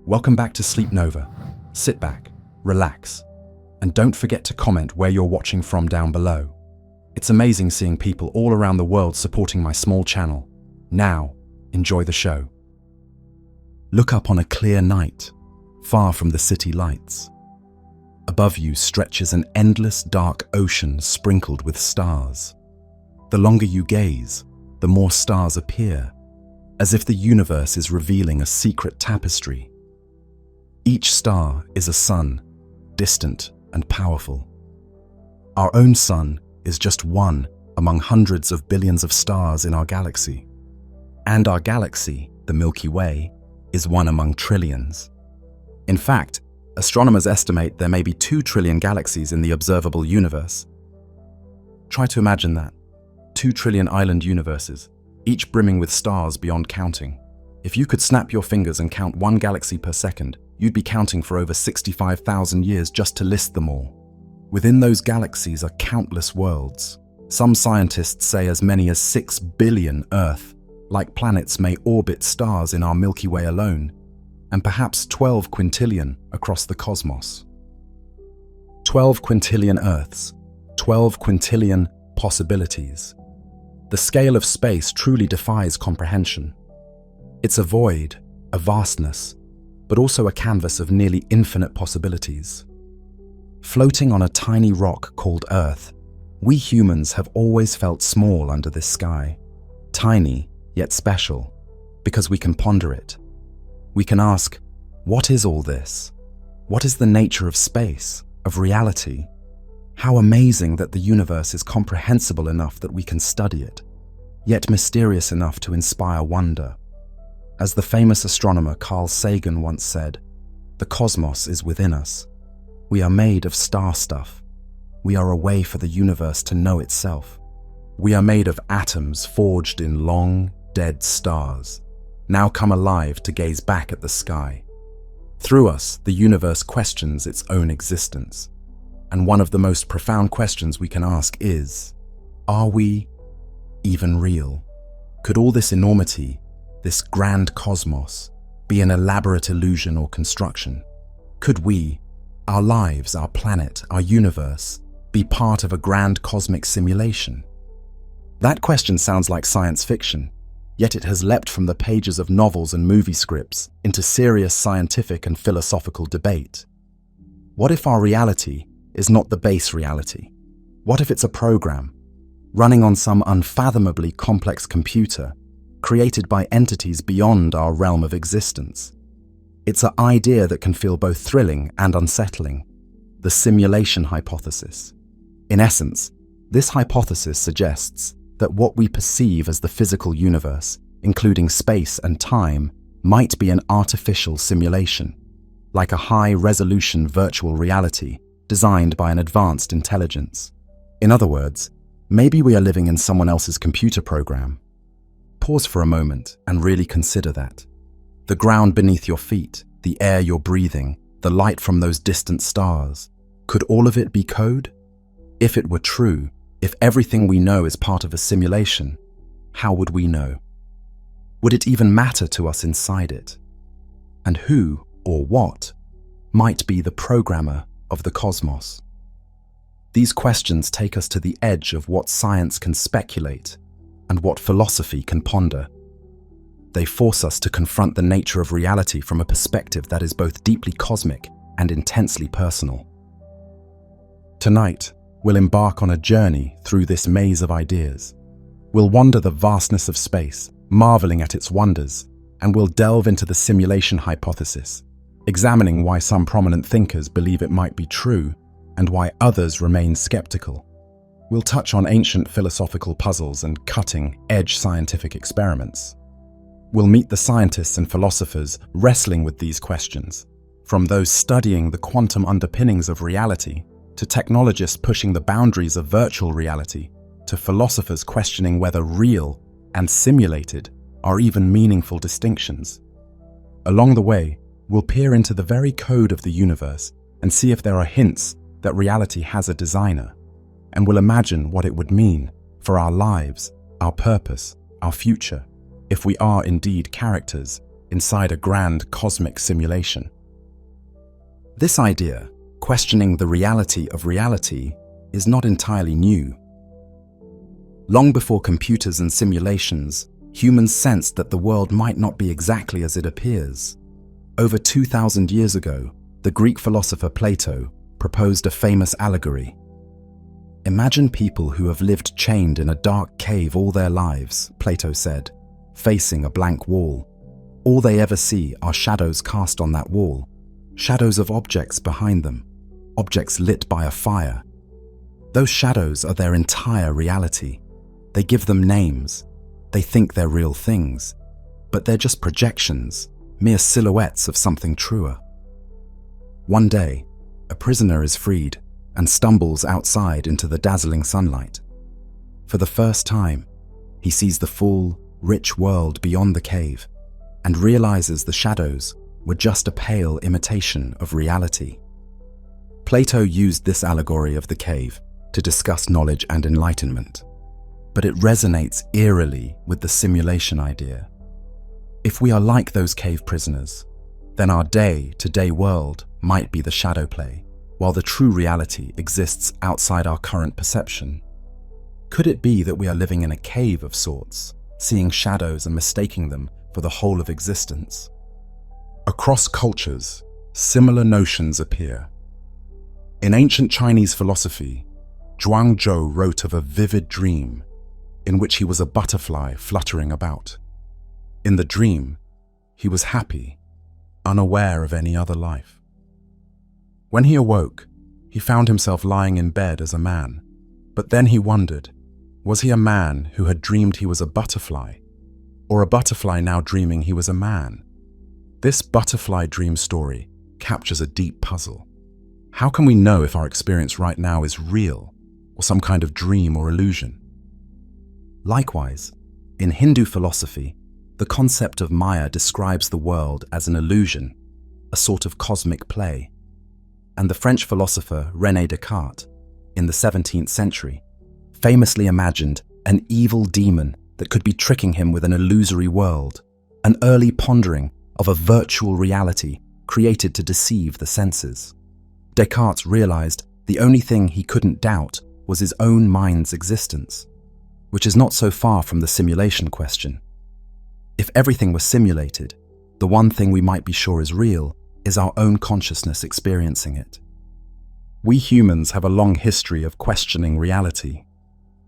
Welcome back to Sleep Nova. Sit back, relax, and don't forget to comment where you're watching from down below. It's amazing seeing people all around the world supporting my small channel. Now, enjoy the show. Look up on a clear night, far from the city lights. Above you stretches an endless dark ocean sprinkled with stars. The longer you gaze, the more stars appear, as if the universe is revealing a secret tapestry. Each star is a sun, distant and powerful. Our own sun is just one among hundreds of billions of stars in our galaxy. And our galaxy, the Milky Way, is one among trillions. In fact, astronomers estimate there may be 2 trillion galaxies in the observable universe. Try to imagine that. 2 trillion island universes, each brimming with stars beyond counting. If you could snap your fingers and count one galaxy per second, you'd be counting for over 65,000 years just to list them all. Within those galaxies are countless worlds. Some scientists say as many as 6 billion Earth-like planets may orbit stars in our Milky Way alone, and perhaps 12 quintillion across the cosmos. 12 quintillion Earths, 12 quintillion possibilities. The scale of space truly defies comprehension. It's a void, a vastness, but also a canvas of nearly infinite possibilities. Floating on a tiny rock called Earth, we humans have always felt small under this sky. Tiny, yet special, because we can ponder it. We can ask, what is all this? What is the nature of space, of reality? How amazing that the universe is comprehensible enough that we can study it, yet mysterious enough to inspire wonder. As the famous astronomer Carl Sagan once said, the cosmos is within us. We are made of star stuff. We are a way for the universe to know itself. We are made of atoms forged in long, dead stars, now come alive to gaze back at the sky. Through us, the universe questions its own existence. And one of the most profound questions we can ask is, are we even real? Could all this enormity, this grand cosmos, be an elaborate illusion or construction? Could we, our lives, our planet, our universe, be part of a grand cosmic simulation? That question sounds like science fiction, yet it has leapt from the pages of novels and movie scripts into serious scientific and philosophical debate. What if our reality is not the base reality? What if it's a program, running on some unfathomably complex computer, created by entities beyond our realm of existence? It's an idea that can feel both thrilling and unsettling, the simulation hypothesis. In essence, this hypothesis suggests that what we perceive as the physical universe, including space and time, might be an artificial simulation, like a high-resolution virtual reality designed by an advanced intelligence. In other words, maybe we are living in someone else's computer program. Pause for a moment and really consider that. The ground beneath your feet, the air you're breathing, the light from those distant stars, could all of it be code? If it were true, if everything we know is part of a simulation, how would we know? Would it even matter to us inside it? And who, or what, might be the programmer of the cosmos? These questions take us to the edge of what science can speculate and what philosophy can ponder. They force us to confront the nature of reality from a perspective that is both deeply cosmic and intensely personal. Tonight, we'll embark on a journey through this maze of ideas. We'll wander the vastness of space, marveling at its wonders, and we'll delve into the simulation hypothesis, examining why some prominent thinkers believe it might be true and why others remain skeptical. We'll touch on ancient philosophical puzzles and cutting-edge scientific experiments. We'll meet the scientists and philosophers wrestling with these questions, from those studying the quantum underpinnings of reality, to technologists pushing the boundaries of virtual reality, to philosophers questioning whether real and simulated are even meaningful distinctions. Along the way, we'll peer into the very code of the universe and see if there are hints that reality has a designer, and we'll imagine what it would mean for our lives, our purpose, our future, if we are indeed characters inside a grand cosmic simulation. This idea, questioning the reality of reality, is not entirely new. Long before computers and simulations, humans sensed that the world might not be exactly as it appears. Over 2,000 years ago, the Greek philosopher Plato proposed a famous allegory. Imagine people who have lived chained in a dark cave all their lives, Plato said, facing a blank wall. All they ever see are shadows cast on that wall, shadows of objects behind them, objects lit by a fire. Those shadows are their entire reality. They give them names. They think they're real things, but they're just projections, mere silhouettes of something truer. One day, a prisoner is freed and stumbles outside into the dazzling sunlight. For the first time, he sees the full, rich world beyond the cave and realizes the shadows were just a pale imitation of reality. Plato used this allegory of the cave to discuss knowledge and enlightenment, but it resonates eerily with the simulation idea. If we are like those cave prisoners, then our day-to-day world might be the shadow play, while the true reality exists outside our current perception. Could it be that we are living in a cave of sorts, seeing shadows and mistaking them for the whole of existence? Across cultures, similar notions appear. In ancient Chinese philosophy, Zhuangzhou wrote of a vivid dream in which he was a butterfly fluttering about. In the dream, he was happy, unaware of any other life. When he awoke, he found himself lying in bed as a man, but then he wondered, was he a man who had dreamed he was a butterfly, or a butterfly now dreaming he was a man? This butterfly dream story captures a deep puzzle. How can we know if our experience right now is real, or some kind of dream or illusion? Likewise, in Hindu philosophy, the concept of Maya describes the world as an illusion, a sort of cosmic play. And the French philosopher René Descartes, in the 17th century, famously imagined an evil demon that could be tricking him with an illusory world, an early pondering of a virtual reality created to deceive the senses. Descartes realized the only thing he couldn't doubt was his own mind's existence, which is not so far from the simulation question. If everything were simulated, the one thing we might be sure is real is our own consciousness experiencing it. We humans have a long history of questioning reality,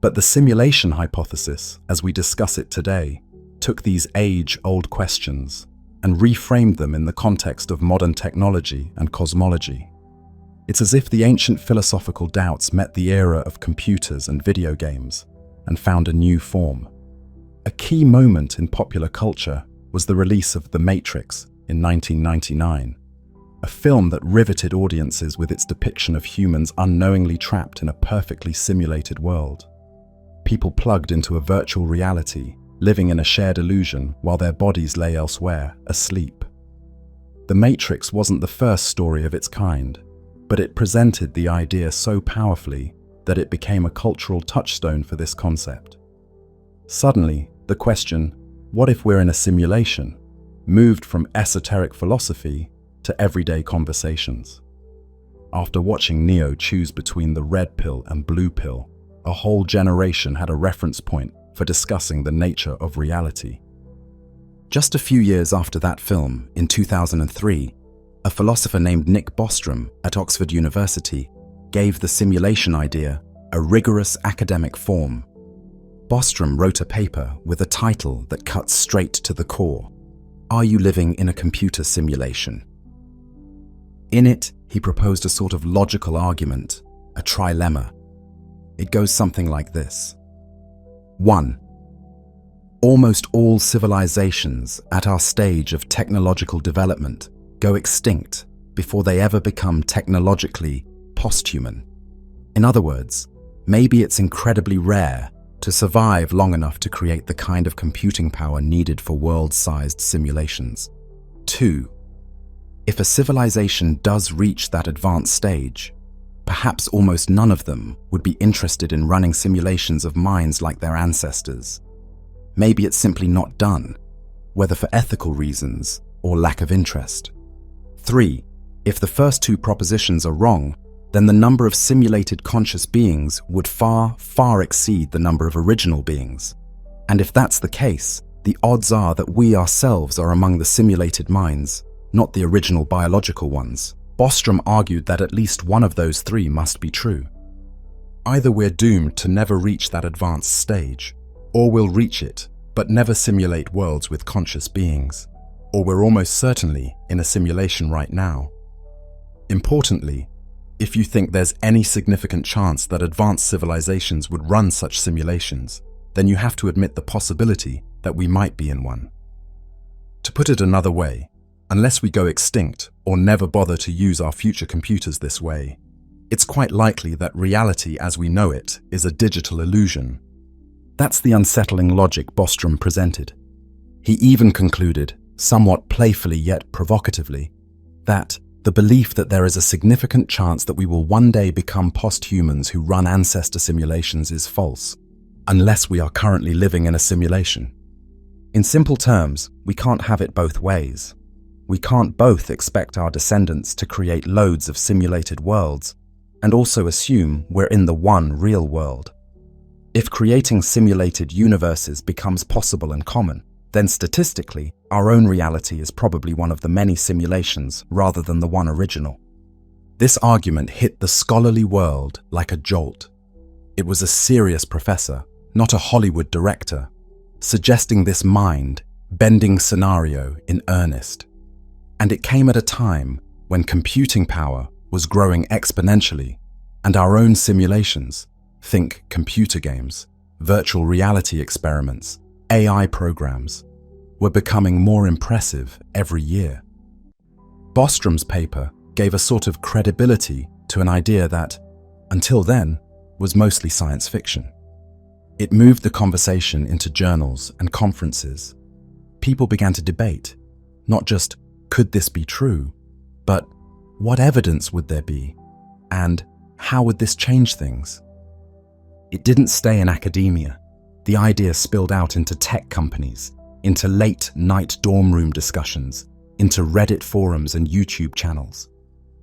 but the simulation hypothesis, as we discuss it today, took these age-old questions and reframed them in the context of modern technology and cosmology. It's as if the ancient philosophical doubts met the era of computers and video games and found a new form. A key moment in popular culture was the release of The Matrix in 1999, a film that riveted audiences with its depiction of humans unknowingly trapped in a perfectly simulated world. People plugged into a virtual reality, living in a shared illusion while their bodies lay elsewhere, asleep. The Matrix wasn't the first story of its kind, but it presented the idea so powerfully that it became a cultural touchstone for this concept. Suddenly, the question, what if we're in a simulation, moved from esoteric philosophy to everyday conversations. After watching Neo choose between the red pill and blue pill, a whole generation had a reference point for discussing the nature of reality. Just a few years after that film, in 2003, a philosopher named Nick Bostrom at Oxford University gave the simulation idea a rigorous academic form. Bostrom wrote a paper with a title that cuts straight to the core: Are you living in a computer simulation? In it, he proposed a sort of logical argument, a trilemma. It goes something like this. 1. Almost all civilizations at our stage of technological development go extinct before they ever become technologically posthuman. In other words, maybe it's incredibly rare to survive long enough to create the kind of computing power needed for world-sized simulations. 2. If a civilization does reach that advanced stage, perhaps almost none of them would be interested in running simulations of minds like their ancestors. Maybe it's simply not done. whether for ethical reasons or lack of interest. 3. If the first two propositions are wrong, then the number of simulated conscious beings would far, far exceed the number of original beings. And if that's the case, the odds are that we ourselves are among the simulated minds, not the original biological ones. Bostrom argued that at least one of those three must be true. Either we're doomed to never reach that advanced stage, or we'll reach it, but never simulate worlds with conscious beings, or we're almost certainly in a simulation right now. Importantly, if you think there's any significant chance that advanced civilizations would run such simulations, then you have to admit the possibility that we might be in one. To put it another way, unless we go extinct or never bother to use our future computers this way, it's quite likely that reality as we know it is a digital illusion. That's the unsettling logic Bostrom presented. He even concluded, somewhat playfully yet provocatively, that the belief that there is a significant chance that we will one day become posthumans who run ancestor simulations is false, unless we are currently living in a simulation. In simple terms, we can't have it both ways. We can't both expect our descendants to create loads of simulated worlds and also assume we're in the one real world. If creating simulated universes becomes possible and common, then statistically, our own reality is probably one of the many simulations rather than the one original. This argument hit the scholarly world like a jolt. It was a serious professor, not a Hollywood director, suggesting this mind-bending scenario in earnest. And it came at a time when computing power was growing exponentially, and our own simulations, think computer games, virtual reality experiments, AI programs, were becoming more impressive every year. Bostrom's paper gave a sort of credibility to an idea that, until then, was mostly science fiction. It moved the conversation into journals and conferences. People began to debate, not just, could this be true, but what evidence would there be, and how would this change things? It didn't stay in academia. The idea spilled out into tech companies, into late-night dorm room discussions, into Reddit forums and YouTube channels.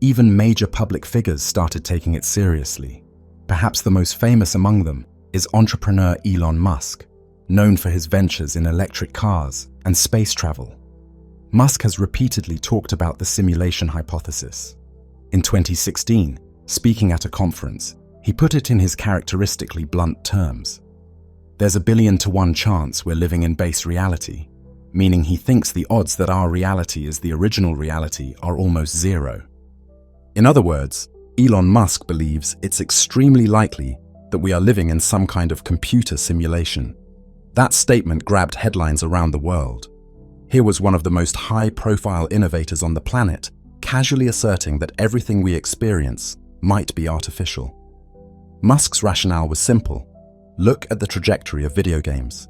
Even major public figures started taking it seriously. Perhaps the most famous among them is entrepreneur Elon Musk, known for his ventures in electric cars and space travel. Musk has repeatedly talked about the simulation hypothesis. In 2016, speaking at a conference, he put it in his characteristically blunt terms. There's a 1,000,000,000 chance we're living in base reality, meaning he thinks the odds that our reality is the original reality are almost zero. In other words, Elon Musk believes it's extremely likely that we are living in some kind of computer simulation. That statement grabbed headlines around the world. Here was one of the most high-profile innovators on the planet, casually asserting that everything we experience might be artificial. Musk's rationale was simple. Look at the trajectory of video games.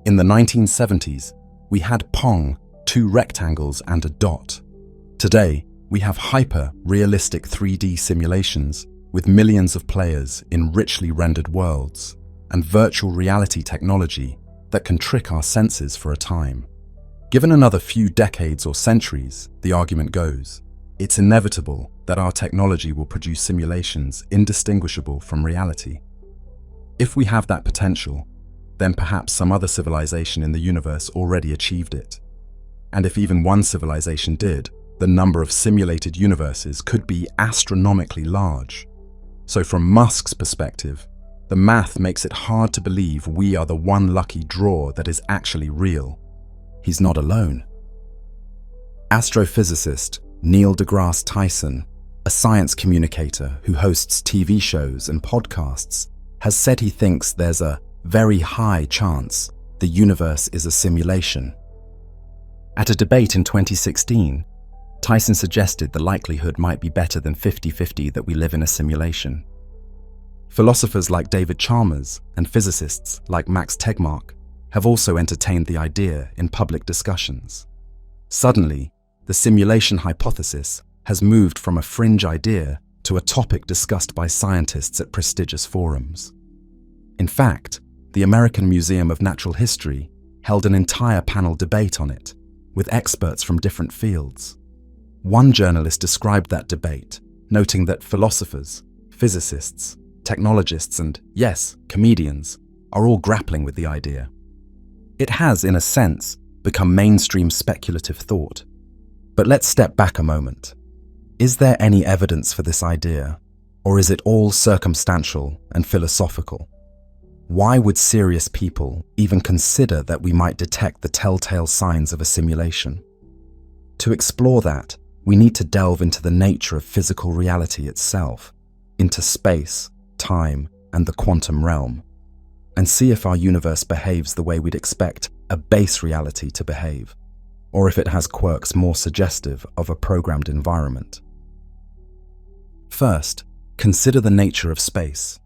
In the 1970s, we had Pong, 2 rectangles and a dot. Today, we have hyper-realistic 3D simulations with millions of players in richly rendered worlds and virtual reality technology that can trick our senses for a time. Given another few decades or centuries, the argument goes, it's inevitable that our technology will produce simulations indistinguishable from reality. If we have that potential, then perhaps some other civilization in the universe already achieved it. And if even one civilization did, the number of simulated universes could be astronomically large. So from Musk's perspective, the math makes it hard to believe we are the one lucky draw that is actually real. He's not alone. Astrophysicist Neil deGrasse Tyson, a science communicator who hosts TV shows and podcasts, has said he thinks there's a very high chance the universe is a simulation. At a debate in 2016, Tyson suggested the likelihood might be better than 50-50 that we live in a simulation. Philosophers like David Chalmers and physicists like Max Tegmark have also entertained the idea in public discussions. Suddenly, the simulation hypothesis has moved from a fringe idea to a topic discussed by scientists at prestigious forums. In fact, the American Museum of Natural History held an entire panel debate on it, with experts from different fields. One journalist described that debate, noting that philosophers, physicists, technologists, and, yes, comedians are all grappling with the idea. It has, in a sense, become mainstream speculative thought. But let's step back a moment. Is there any evidence for this idea, or is it all circumstantial and philosophical? Why would serious people even consider that we might detect the telltale signs of a simulation? To explore that, we need to delve into the nature of physical reality itself, into space, time, and the quantum realm, and see if our universe behaves the way we'd expect a base reality to behave, or if it has quirks more suggestive of a programmed environment. First, consider the nature of space.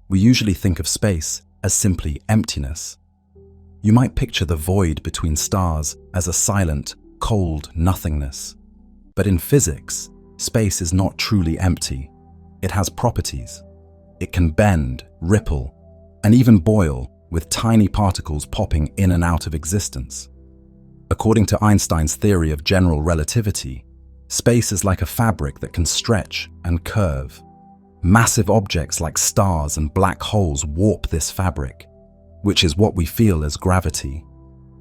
We usually think of space as simply emptiness. You might picture the void between stars as a silent, cold nothingness. But in physics, space is not truly empty. It has properties. It can bend, ripple, and even boil, with tiny particles popping in and out of existence. According to Einstein's theory of general relativity, space is like a fabric that can stretch and curve. Massive objects like stars and black holes warp this fabric, which is what we feel as gravity.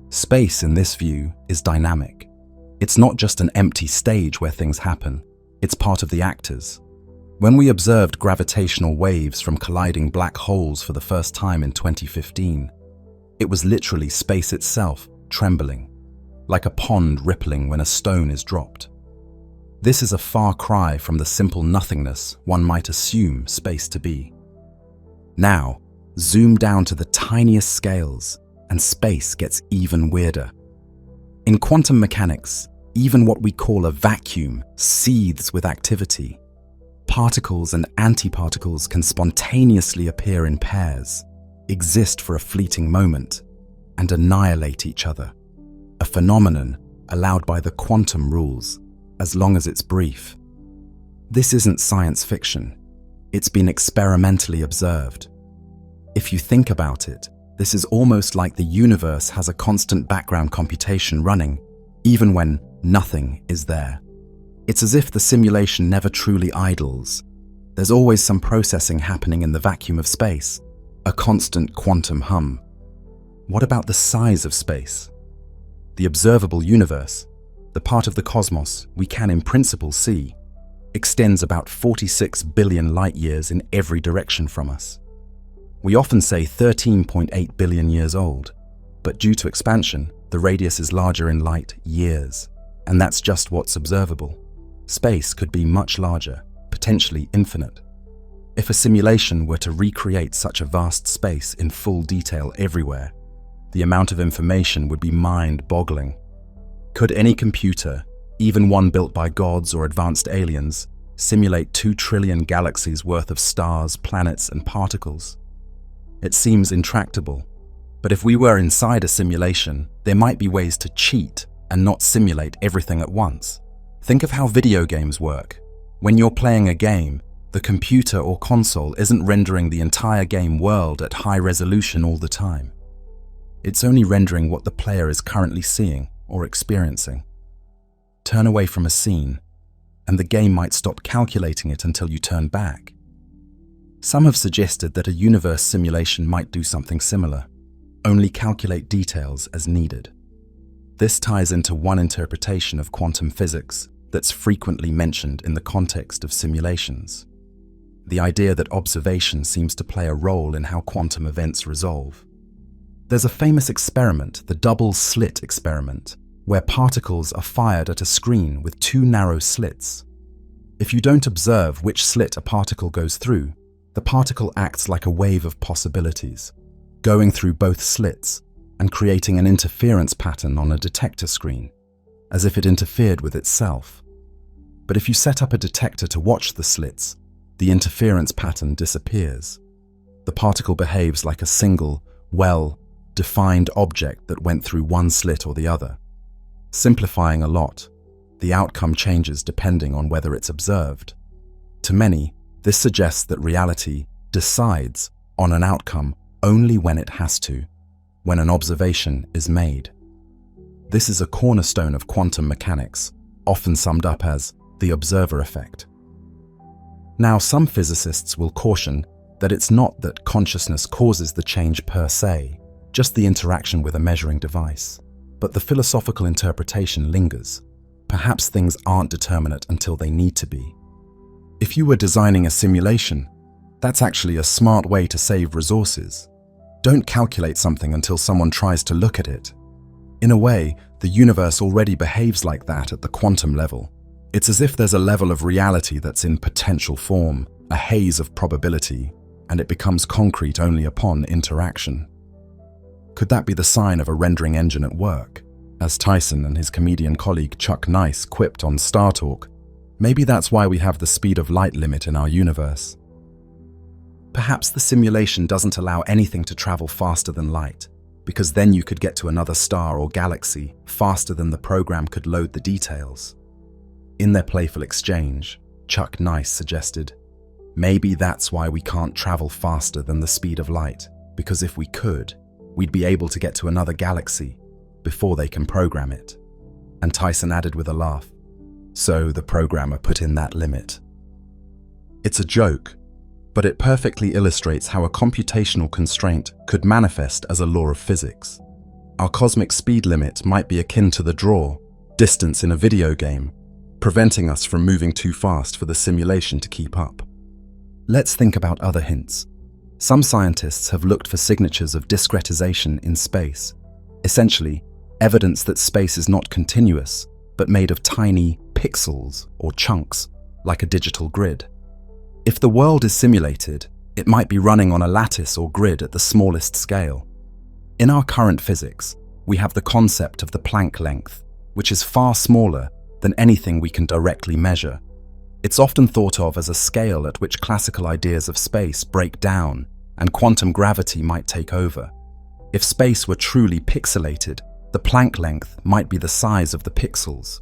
Space, in this view, is dynamic. It's not just an empty stage where things happen, it's part of the actors. When we observed gravitational waves from colliding black holes for the first time in 2015, it was literally space itself trembling, like a pond rippling when a stone is dropped. This is a far cry from the simple nothingness one might assume space to be. Now, zoom down to the tiniest scales, and space gets even weirder. In quantum mechanics, even what we call a vacuum seethes with activity. Particles and antiparticles can spontaneously appear in pairs, exist for a fleeting moment, and annihilate each other. A phenomenon allowed by the quantum rules, as long as it's brief. This isn't science fiction. It's been experimentally observed. If you think about it, this is almost like the universe has a constant background computation running, even when nothing is there. It's as if the simulation never truly idles. There's always some processing happening in the vacuum of space, a constant quantum hum. What about the size of space? The observable universe, the part of the cosmos we can in principle see, extends about 46 billion light-years in every direction from us. We often say 13.8 billion years old, but due to expansion, the radius is larger in light-years, and that's just what's observable. Space could be much larger, potentially infinite. If a simulation were to recreate such a vast space in full detail everywhere, the amount of information would be mind-boggling. Could any computer, even one built by gods or advanced aliens, simulate 2 trillion galaxies worth of stars, planets, and particles? It seems intractable. But if we were inside a simulation, there might be ways to cheat and not simulate everything at once. Think of how video games work. When you're playing a game, the computer or console isn't rendering the entire game world at high resolution all the time. It's only rendering what the player is currently seeing or experiencing. Turn away from a scene, and the game might stop calculating it until you turn back. Some have suggested that a universe simulation might do something similar, only calculate details as needed. This ties into one interpretation of quantum physics that's frequently mentioned in the context of simulations: the idea that observation seems to play a role in how quantum events resolve. There's a famous experiment, the double slit experiment, where particles are fired at a screen with 2 narrow slits. If you don't observe which slit a particle goes through, the particle acts like a wave of possibilities, going through both slits and creating an interference pattern on a detector screen, as if it interfered with itself. But if you set up a detector to watch the slits, the interference pattern disappears. The particle behaves like a single, well-defined object that went through one slit or the other. Simplifying a lot, the outcome changes depending on whether it's observed. To many, this suggests that reality decides on an outcome only when it has to. when an observation is made. This is a cornerstone of quantum mechanics, often summed up as the observer effect. Now, some physicists will caution that it's not that consciousness causes the change per se, just the interaction with a measuring device. But the philosophical interpretation lingers. Perhaps things aren't determinate until they need to be. If you were designing a simulation, that's actually a smart way to save resources. Don't calculate something until someone tries to look at it. In a way, the universe already behaves like that at the quantum level. It's as if there's a level of reality that's in potential form, a haze of probability, and it becomes concrete only upon interaction. Could that be the sign of a rendering engine at work? As Tyson and his comedian colleague Chuck Nice quipped on Star Talk, maybe that's why we have the speed of light limit in our universe. Perhaps the simulation doesn't allow anything to travel faster than light, because then you could get to another star or galaxy faster than the program could load the details. In their playful exchange, Chuck Nice suggested, maybe that's why we can't travel faster than the speed of light, because if we could, we'd be able to get to another galaxy before they can program it. And Tyson added with a laugh, so the programmer put in that limit. It's a joke, but it perfectly illustrates how a computational constraint could manifest as a law of physics. Our cosmic speed limit might be akin to the draw, distance in a video game, preventing us from moving too fast for the simulation to keep up. Let's think about other hints. Some scientists have looked for signatures of discretization in space, essentially evidence that space is not continuous, but made of tiny pixels or chunks, like a digital grid. If the world is simulated, it might be running on a lattice or grid at the smallest scale. In our current physics, we have the concept of the Planck length, which is far smaller than anything we can directly measure. It's often thought of as a scale at which classical ideas of space break down and quantum gravity might take over. If space were truly pixelated, the Planck length might be the size of the pixels.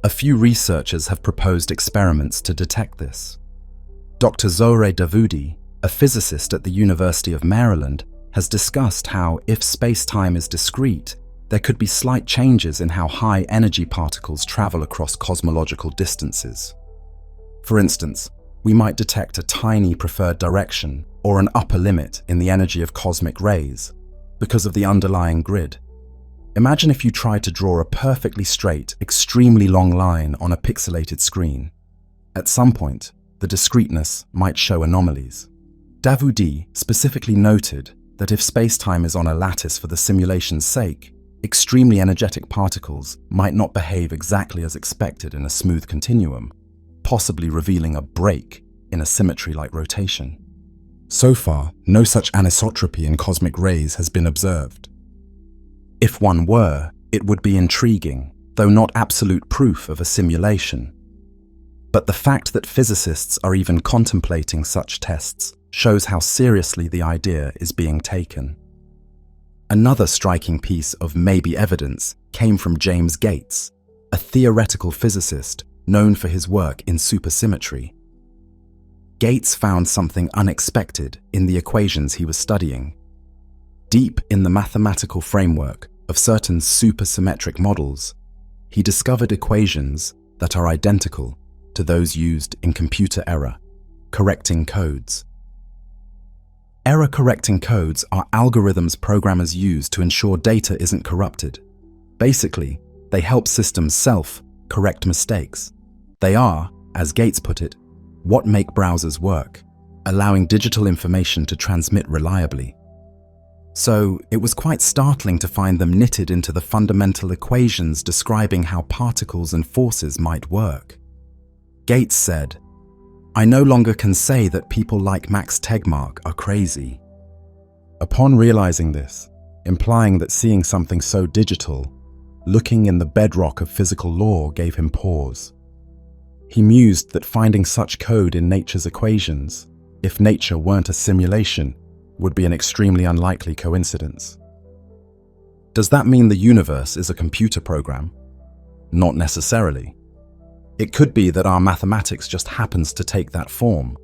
A few researchers have proposed experiments to detect this. Dr. Zohreh Davoudi, a physicist at the University of Maryland, has discussed how, if space-time is discrete, there could be slight changes in how high-energy particles travel across cosmological distances. For instance, we might detect a tiny preferred direction or an upper limit in the energy of cosmic rays because of the underlying grid. Imagine if you tried to draw a perfectly straight, extremely long line on a pixelated screen. At some point, the discreteness might show anomalies. Davoudi specifically noted that if space-time is on a lattice for the simulation's sake, extremely energetic particles might not behave exactly as expected in a smooth continuum, possibly revealing a break in a symmetry-like rotation. So far, no such anisotropy in cosmic rays has been observed. If one were, it would be intriguing, though not absolute proof of a simulation. But the fact that physicists are even contemplating such tests shows how seriously the idea is being taken. Another striking piece of maybe evidence came from James Gates, a theoretical physicist known for his work in supersymmetry. Gates found something unexpected in the equations he was studying. Deep in the mathematical framework of certain supersymmetric models, he discovered equations that are identical to those used in computer error correcting codes. Error correcting codes are algorithms programmers use to ensure data isn't corrupted. Basically, they help systems self-correct mistakes. They are, as Gates put it, what make browsers work, allowing digital information to transmit reliably. So, it was quite startling to find them knitted into the fundamental equations describing how particles and forces might work. Gates said, "I no longer can say that people like Max Tegmark are crazy." Upon realizing this, implying that seeing something so digital, looking in the bedrock of physical law gave him pause. He mused that finding such code in nature's equations, if nature weren't a simulation, would be an extremely unlikely coincidence. Does that mean the universe is a computer program? Not necessarily. It could be that our mathematics just happens to take that form,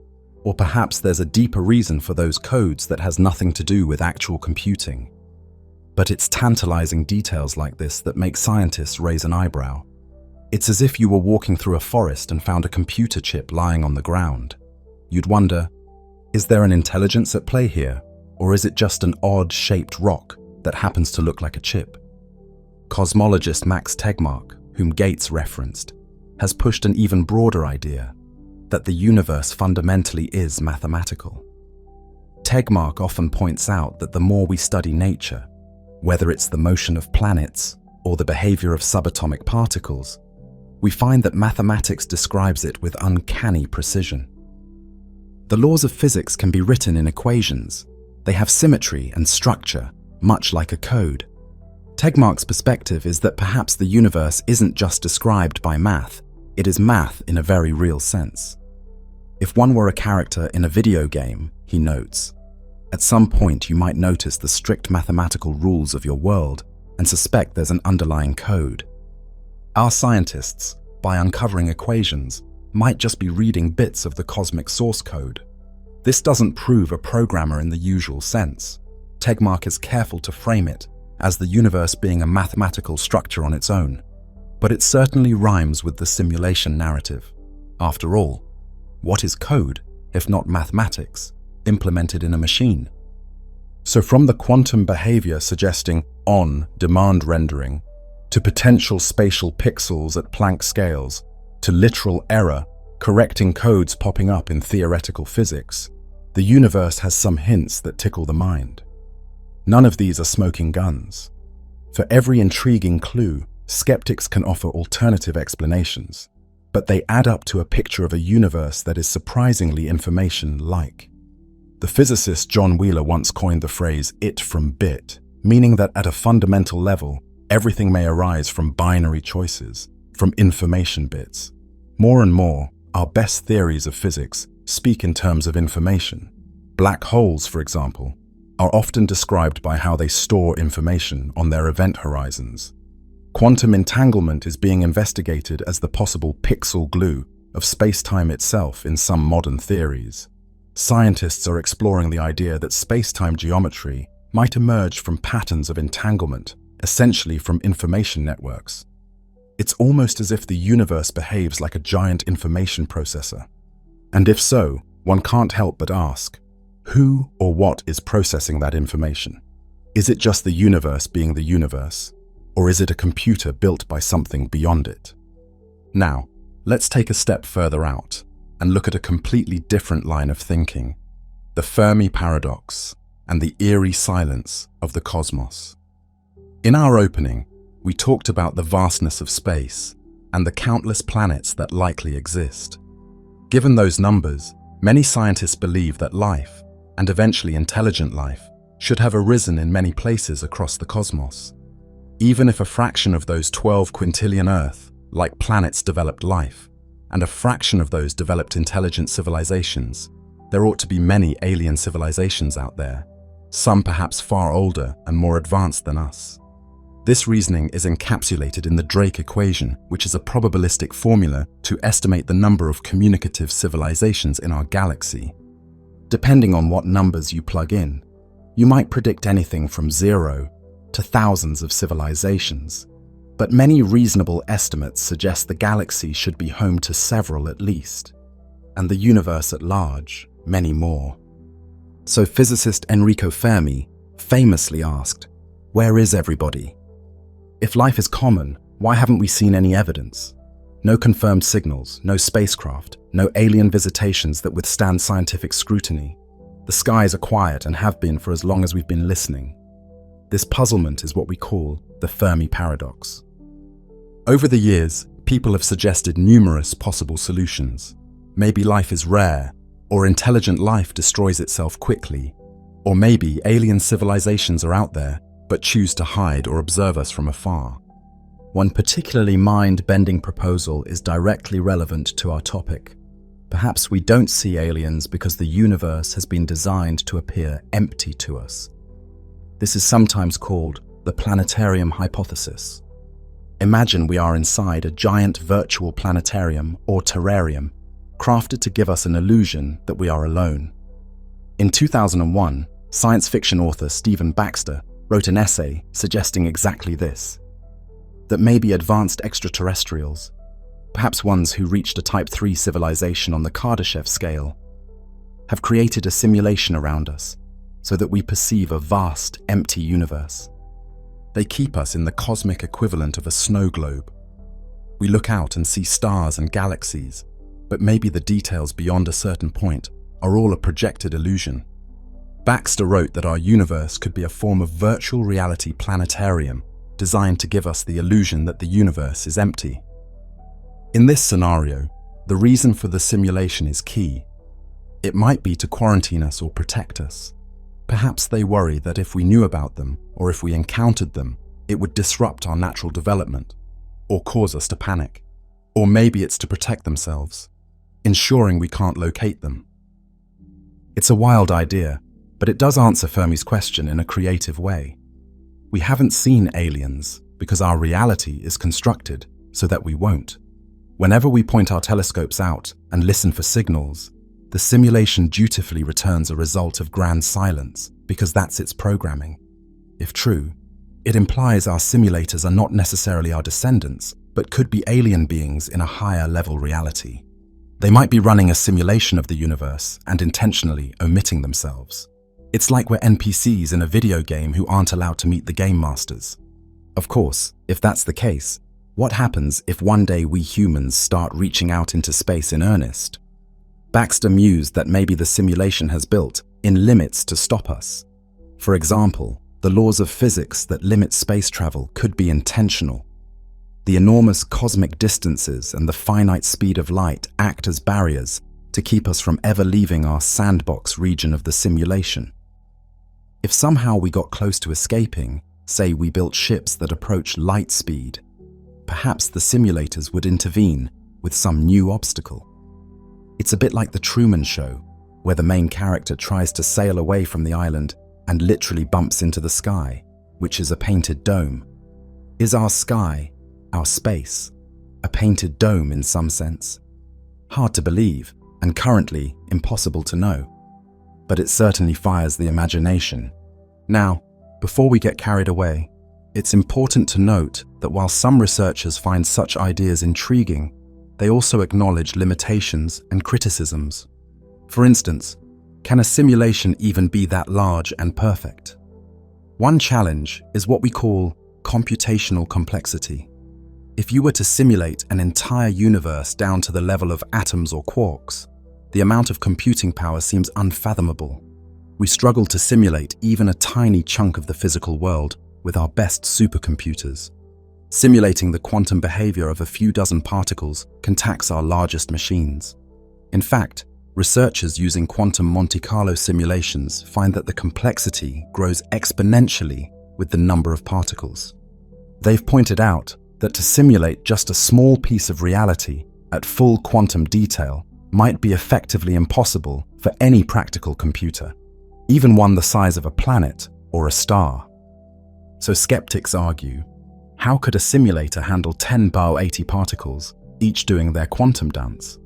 or perhaps there's a deeper reason for those codes that has nothing to do with actual computing. But it's tantalizing details like this that make scientists raise an eyebrow. It's as if you were walking through a forest and found a computer chip lying on the ground. You'd wonder, is there an intelligence at play here, or is it just an odd-shaped rock that happens to look like a chip? Cosmologist Max Tegmark, whom Gates referenced, has pushed an even broader idea, that the universe fundamentally is mathematical. Tegmark often points out that the more we study nature, whether it's the motion of planets or the behavior of subatomic particles, we find that mathematics describes it with uncanny precision. The laws of physics can be written in equations. They have symmetry and structure, much like a code. Tegmark's perspective is that perhaps the universe isn't just described by math, it is math in a very real sense. If one were a character in a video game, he notes, at some point you might notice the strict mathematical rules of your world and suspect there's an underlying code. Our scientists, by uncovering equations, might just be reading bits of the cosmic source code. This doesn't prove a programmer in the usual sense. Tegmark is careful to frame it as the universe being a mathematical structure on its own, but it certainly rhymes with the simulation narrative. After all, what is code, if not mathematics, implemented in a machine? So from the quantum behavior suggesting on-demand rendering, to potential spatial pixels at Planck scales, to literal error, correcting codes popping up in theoretical physics, the universe has some hints that tickle the mind. None of these are smoking guns. For every intriguing clue, skeptics can offer alternative explanations, but they add up to a picture of a universe that is surprisingly information-like. The physicist John Wheeler once coined the phrase "it from bit," meaning that at a fundamental level, everything may arise from binary choices, from information bits. More and more, our best theories of physics speak in terms of information. Black holes, for example, are often described by how they store information on their event horizons. Quantum entanglement is being investigated as the possible pixel glue of space-time itself in some modern theories. Scientists are exploring the idea that space-time geometry might emerge from patterns of entanglement, essentially from information networks. It's almost as if the universe behaves like a giant information processor. And if so, one can't help but ask, who or what is processing that information? Is it just the universe being the universe? Or is it a computer built by something beyond it? Now, let's take a step further out and look at a completely different line of thinking, the Fermi paradox and the eerie silence of the cosmos. In our opening, we talked about the vastness of space and the countless planets that likely exist. Given those numbers, many scientists believe that life, and eventually intelligent life, should have arisen in many places across the cosmos. Even if a fraction of those 12 quintillion Earth-like planets developed life, and a fraction of those developed intelligent civilizations, there ought to be many alien civilizations out there, some perhaps far older and more advanced than us. This reasoning is encapsulated in the Drake equation, which is a probabilistic formula to estimate the number of communicative civilizations in our galaxy. Depending on what numbers you plug in, you might predict anything from 0 to thousands of civilizations. But many reasonable estimates suggest the galaxy should be home to several at least, and the universe at large, many more. So physicist Enrico Fermi famously asked, "Where is everybody? If life is common, why haven't we seen any evidence? No confirmed signals, no spacecraft, no alien visitations that withstand scientific scrutiny. The skies are quiet and have been for as long as we've been listening." This puzzlement is what we call the Fermi paradox. Over the years, people have suggested numerous possible solutions. Maybe life is rare, or intelligent life destroys itself quickly, or maybe alien civilizations are out there but choose to hide or observe us from afar. One particularly mind-bending proposal is directly relevant to our topic. Perhaps we don't see aliens because the universe has been designed to appear empty to us. This is sometimes called the planetarium hypothesis. Imagine we are inside a giant virtual planetarium or terrarium, crafted to give us an illusion that we are alone. In 2001, science fiction author Stephen Baxter wrote an essay suggesting exactly this: that maybe advanced extraterrestrials, perhaps ones who reached a Type 3 civilization on the Kardashev scale, have created a simulation around us so that we perceive a vast, empty universe. They keep us in the cosmic equivalent of a snow globe. We look out and see stars and galaxies, but maybe the details beyond a certain point are all a projected illusion. Baxter wrote that our universe could be a form of virtual reality planetarium designed to give us the illusion that the universe is empty. In this scenario, the reason for the simulation is key. It might be to quarantine us or protect us. Perhaps they worry that if we knew about them, or if we encountered them, it would disrupt our natural development, or cause us to panic. Or maybe it's to protect themselves, ensuring we can't locate them. It's a wild idea, but it does answer Fermi's question in a creative way. We haven't seen aliens because our reality is constructed so that we won't. Whenever we point our telescopes out and listen for signals, the simulation dutifully returns a result of grand silence because that's its programming. If true, it implies our simulators are not necessarily our descendants, but could be alien beings in a higher level reality. They might be running a simulation of the universe and intentionally omitting themselves. It's like we're NPCs in a video game who aren't allowed to meet the game masters. Of course, if that's the case, what happens if one day we humans start reaching out into space in earnest? Baxter mused that maybe the simulation has built in limits to stop us. For example, the laws of physics that limit space travel could be intentional. The enormous cosmic distances and the finite speed of light act as barriers to keep us from ever leaving our sandbox region of the simulation. If somehow we got close to escaping, say we built ships that approach light speed, perhaps the simulators would intervene with some new obstacle. It's a bit like the Truman Show, where the main character tries to sail away from the island and literally bumps into the sky, which is a painted dome. Is our sky, our space, a painted dome in some sense? Hard to believe, and currently impossible to know. But it certainly fires the imagination. Now, before we get carried away, it's important to note that while some researchers find such ideas intriguing, they also acknowledge limitations and criticisms. For instance, can a simulation even be that large and perfect? One challenge is what we call computational complexity. If you were to simulate an entire universe down to the level of atoms or quarks, the amount of computing power seems unfathomable. We struggle to simulate even a tiny chunk of the physical world with our best supercomputers. Simulating the quantum behavior of a few dozen particles can tax our largest machines. In fact, researchers using quantum Monte Carlo simulations find that the complexity grows exponentially with the number of particles. They've pointed out that to simulate just a small piece of reality at full quantum detail might be effectively impossible for any practical computer, even one the size of a planet or a star. So skeptics argue, how could a simulator handle 10 Bow 80 particles, each doing their quantum dance?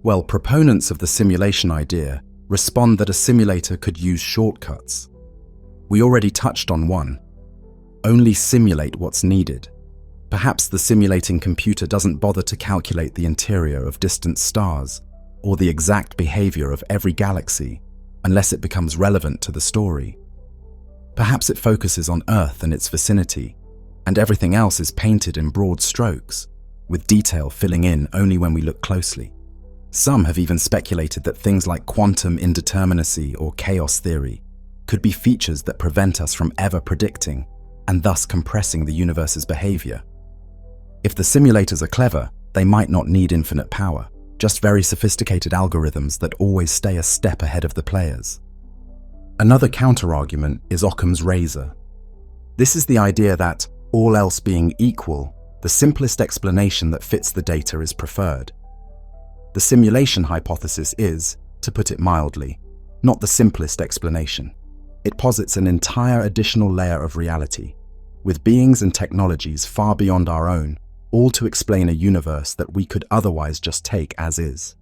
Well, proponents of the simulation idea respond that a simulator could use shortcuts. We already touched on one. Only simulate what's needed. Perhaps the simulating computer doesn't bother to calculate the interior of distant stars or the exact behavior of every galaxy unless it becomes relevant to the story. Perhaps it focuses on Earth and its vicinity, and everything else is painted in broad strokes, with detail filling in only when we look closely. Some have even speculated that things like quantum indeterminacy or chaos theory could be features that prevent us from ever predicting and thus compressing the universe's behavior. If the simulators are clever, they might not need infinite power, just very sophisticated algorithms that always stay a step ahead of the players. Another counterargument is Occam's razor. This is the idea that, all else being equal, the simplest explanation that fits the data is preferred. The simulation hypothesis is, to put it mildly, not the simplest explanation. It posits an entire additional layer of reality, with beings and technologies far beyond our own, all to explain a universe that we could otherwise just take as is.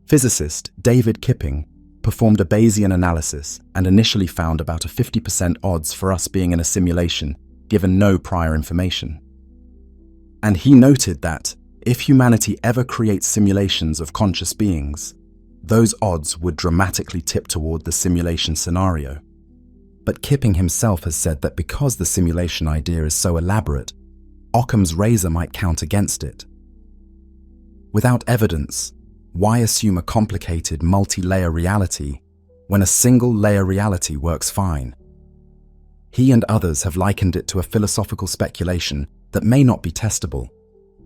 Physicist David Kipping performed a Bayesian analysis and initially found about a 50% odds for us being in a simulation, given no prior information. And he noted that if humanity ever creates simulations of conscious beings, those odds would dramatically tip toward the simulation scenario. But Kipping himself has said that because the simulation idea is so elaborate, Occam's razor might count against it. Without evidence, why assume a complicated multi-layer reality when a single-layer reality works fine? He and others have likened it to a philosophical speculation that may not be testable,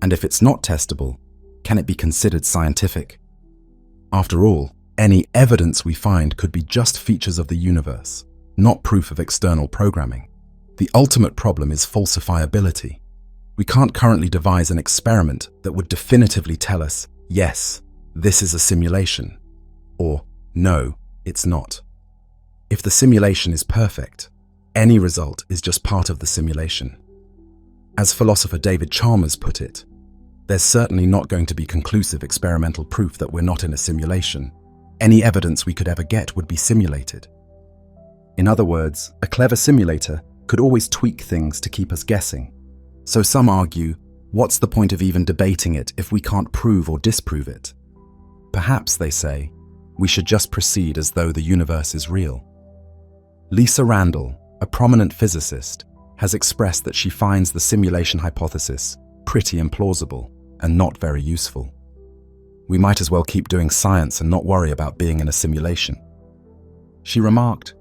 and if it's not testable, can it be considered scientific? After all, any evidence we find could be just features of the universe, not proof of external programming. The ultimate problem is falsifiability. We can't currently devise an experiment that would definitively tell us, yes, this is a simulation, or no, it's not. If the simulation is perfect, any result is just part of the simulation. As philosopher David Chalmers put it, there's certainly not going to be conclusive experimental proof that we're not in a simulation. Any evidence we could ever get would be simulated. In other words, a clever simulator could always tweak things to keep us guessing. So some argue, what's the point of even debating it if we can't prove or disprove it? Perhaps, they say, we should just proceed as though the universe is real. Lisa Randall, a prominent physicist, has expressed that she finds the simulation hypothesis pretty implausible and not very useful. We might as well keep doing science and not worry about being in a simulation. She remarked,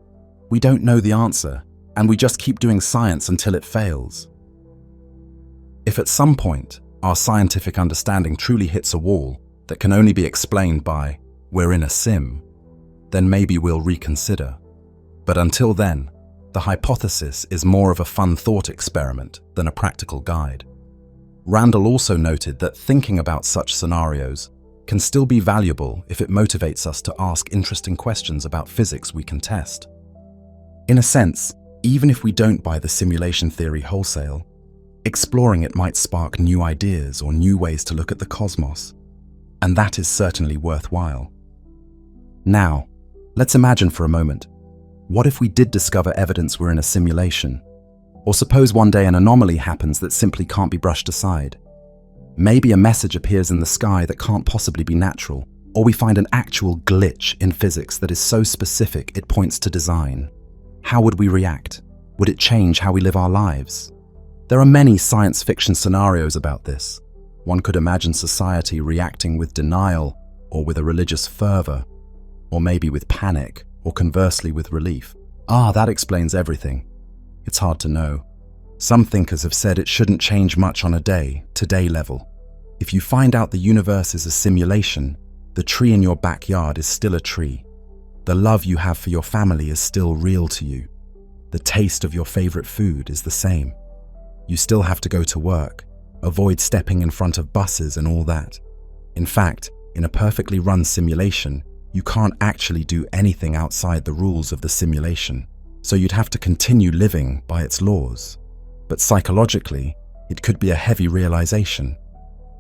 "We don't know the answer, and we just keep doing science until it fails." If at some point our scientific understanding truly hits a wall that can only be explained by, "we're in a sim," then maybe we'll reconsider. But until then, the hypothesis is more of a fun thought experiment than a practical guide. Randall also noted that thinking about such scenarios can still be valuable if it motivates us to ask interesting questions about physics we can test. In a sense, even if we don't buy the simulation theory wholesale, exploring it might spark new ideas or new ways to look at the cosmos, and that is certainly worthwhile. Now, let's imagine for a moment, what if we did discover evidence we're in a simulation? Or suppose one day an anomaly happens that simply can't be brushed aside. Maybe a message appears in the sky that can't possibly be natural, or we find an actual glitch in physics that is so specific it points to design. How would we react? Would it change how we live our lives? There are many science fiction scenarios about this. One could imagine society reacting with denial, or with a religious fervor, or maybe with panic, or conversely with relief. That explains everything. It's hard to know. Some thinkers have said it shouldn't change much on a day-to-day level. If you find out the universe is a simulation, the tree in your backyard is still a tree. The love you have for your family is still real to you. The taste of your favorite food is the same. You still have to go to work, avoid stepping in front of buses and all that. In fact, in a perfectly run simulation, you can't actually do anything outside the rules of the simulation, so you'd have to continue living by its laws. But psychologically, it could be a heavy realization.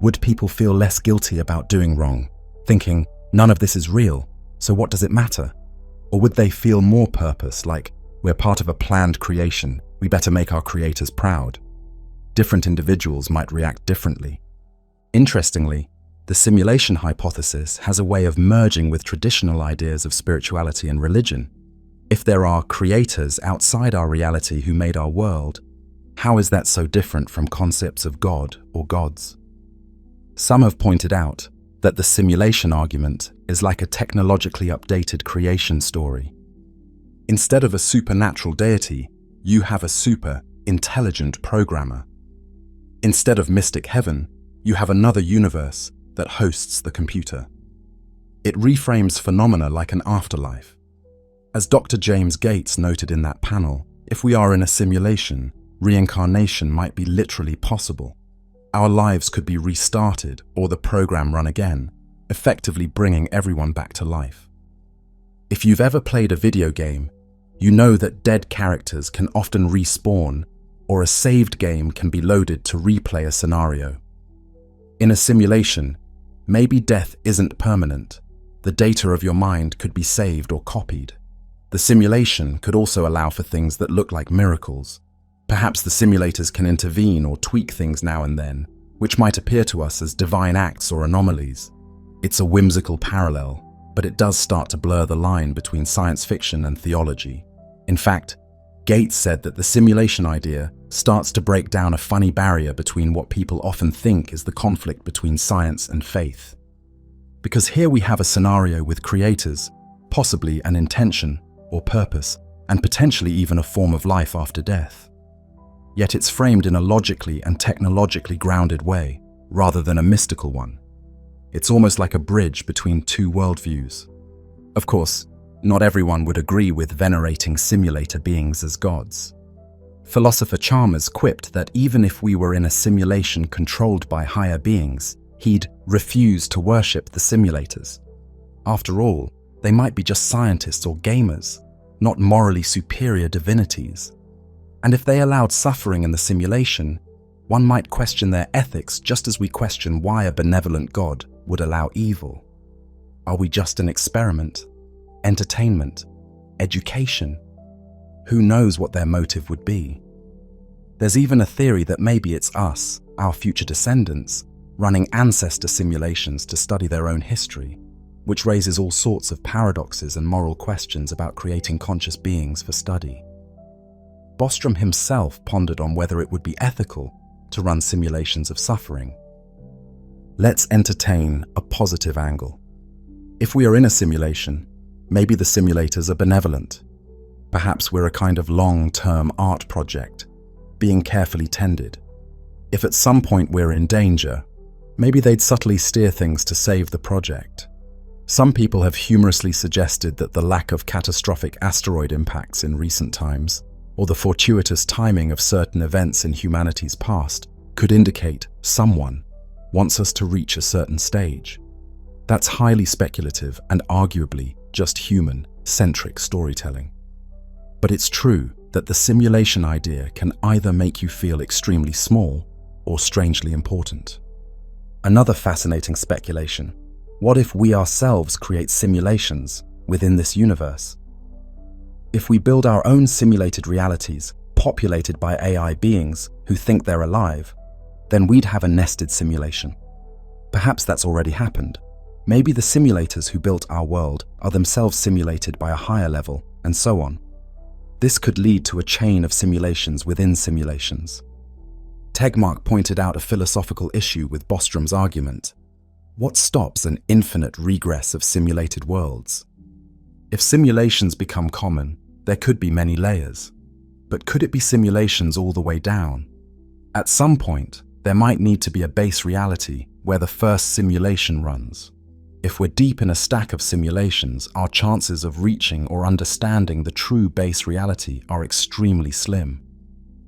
Would people feel less guilty about doing wrong, thinking, none of this is real, so what does it matter? Or would they feel more purpose, like, we're part of a planned creation, we better make our creators proud? Different individuals might react differently. Interestingly, the simulation hypothesis has a way of merging with traditional ideas of spirituality and religion. If there are creators outside our reality who made our world, how is that so different from concepts of God or gods? Some have pointed out that the simulation argument is like a technologically updated creation story. Instead of a supernatural deity, you have a super intelligent programmer. Instead of mystic heaven, you have another universe that hosts the computer. It reframes phenomena like an afterlife. As Dr. James Gates noted in that panel, if we are in a simulation, reincarnation might be literally possible. Our lives could be restarted or the program run again, effectively bringing everyone back to life. If you've ever played a video game, you know that dead characters can often respawn, or a saved game can be loaded to replay a scenario. In a simulation, maybe death isn't permanent, The data of your mind could be saved or copied. The simulation could also allow for things that look like miracles. Perhaps the simulators can intervene or tweak things now and then, which might appear to us as divine acts or anomalies. It's a whimsical parallel, but it does start to blur the line between science fiction and theology. In fact, Gates said that the simulation idea starts to break down a funny barrier between what people often think is the conflict between science and faith. Because here we have a scenario with creators, possibly an intention or purpose, and potentially even a form of life after death. Yet it's framed in a logically and technologically grounded way, rather than a mystical one. It's almost like a bridge between two worldviews. Of course, not everyone would agree with venerating simulator beings as gods. Philosopher Chalmers quipped that even if we were in a simulation controlled by higher beings, he'd refuse to worship the simulators. After all, they might be just scientists or gamers, not morally superior divinities. And if they allowed suffering in the simulation, one might question their ethics just as we question why a benevolent God would allow evil. Are we just an experiment? Entertainment? Education? Who knows what their motive would be? There's even a theory that maybe it's us, our future descendants, running ancestor simulations to study their own history, which raises all sorts of paradoxes and moral questions about creating conscious beings for study. Bostrom himself pondered on whether it would be ethical to run simulations of suffering. Let's entertain a positive angle. If we are in a simulation, maybe the simulators are benevolent. Perhaps we're a kind of long-term art project, being carefully tended. If at some point we're in danger, maybe they'd subtly steer things to save the project. Some people have humorously suggested that the lack of catastrophic asteroid impacts in recent times, or the fortuitous timing of certain events in humanity's past, could indicate someone wants us to reach a certain stage. That's highly speculative and arguably just human-centric storytelling. But it's true that the simulation idea can either make you feel extremely small or strangely important. Another fascinating speculation: what if we ourselves create simulations within this universe? If we build our own simulated realities, populated by AI beings who think they're alive, then we'd have a nested simulation. Perhaps that's already happened. Maybe the simulators who built our world are themselves simulated by a higher level, and so on. This could lead to a chain of simulations within simulations. Tegmark pointed out a philosophical issue with Bostrom's argument. What stops an infinite regress of simulated worlds? If simulations become common, there could be many layers. But could it be simulations all the way down? At some point, there might need to be a base reality where the first simulation runs. If we're deep in a stack of simulations, our chances of reaching or understanding the true base reality are extremely slim.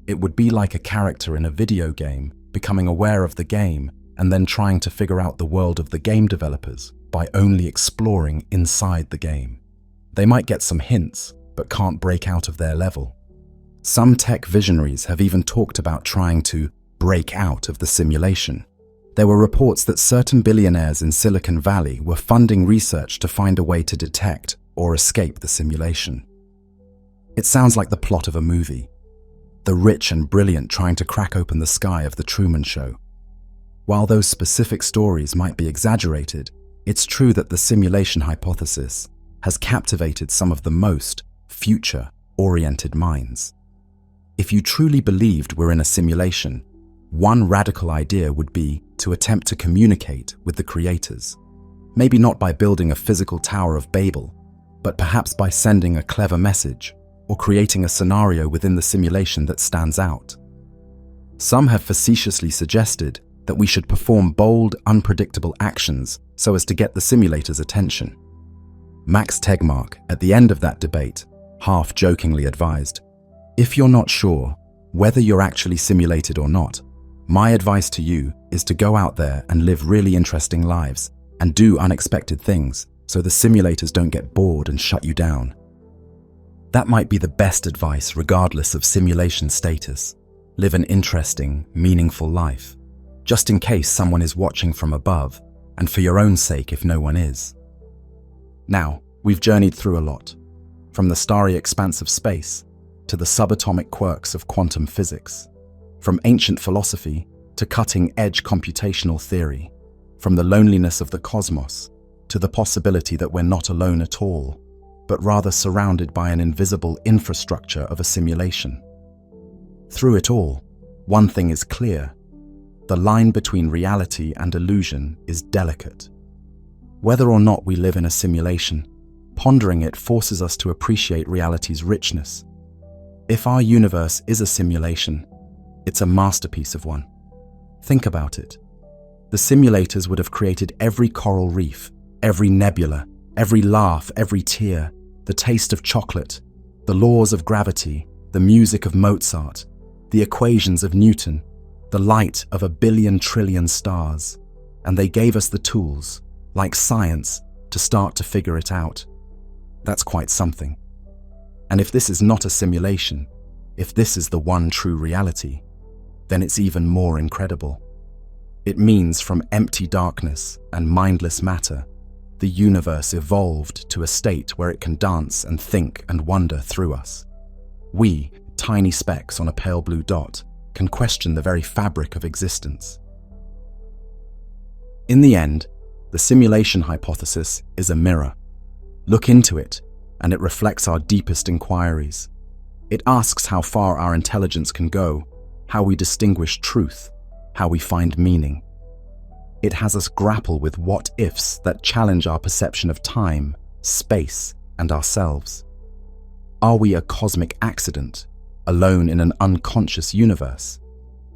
It would be like a character in a video game becoming aware of the game and then trying to figure out the world of the game developers by only exploring inside the game. They might get some hints, but can't break out of their level. Some tech visionaries have even talked about trying to break out of the simulation. There were reports that certain billionaires in Silicon Valley were funding research to find a way to detect or escape the simulation. It sounds like the plot of a movie. The rich and brilliant trying to crack open the sky of the Truman Show. While those specific stories might be exaggerated, it's true that the simulation hypothesis has captivated some of the most future-oriented minds. If you truly believed we're in a simulation, one radical idea would be to attempt to communicate with the creators. Maybe not by building a physical Tower of Babel, but perhaps by sending a clever message or creating a scenario within the simulation that stands out. Some have facetiously suggested that we should perform bold, unpredictable actions so as to get the simulator's attention. Max Tegmark, at the end of that debate, half-jokingly advised, "If you're not sure whether you're actually simulated or not, my advice to you is to go out there and live really interesting lives and do unexpected things so the simulators don't get bored and shut you down." That might be the best advice regardless of simulation status. Live an interesting, meaningful life, just in case someone is watching from above, and for your own sake if no one is. Now, we've journeyed through a lot, from the starry expanse of space to the subatomic quirks of quantum physics, from ancient philosophy to cutting-edge computational theory, from the loneliness of the cosmos to the possibility that we're not alone at all, but rather surrounded by an invisible infrastructure of a simulation. Through it all, one thing is clear: the line between reality and illusion is delicate. Whether or not we live in a simulation, pondering it forces us to appreciate reality's richness. If our universe is a simulation, it's a masterpiece of one. Think about it. The simulators would have created every coral reef, every nebula, every laugh, every tear, the taste of chocolate, the laws of gravity, the music of Mozart, the equations of Newton, the light of 1 billion trillion stars. And they gave us the tools, like science, to start to figure it out. That's quite something. And if this is not a simulation, if this is the one true reality, then it's even more incredible. It means from empty darkness and mindless matter, the universe evolved to a state where it can dance and think and wonder through us. We, tiny specks on a pale blue dot, can question the very fabric of existence. In the end, the simulation hypothesis is a mirror. Look into it, and it reflects our deepest inquiries. It asks how far our intelligence can go, how we distinguish truth, how we find meaning. It has us grapple with what-ifs that challenge our perception of time, space, and ourselves. Are we a cosmic accident, alone in an unconscious universe?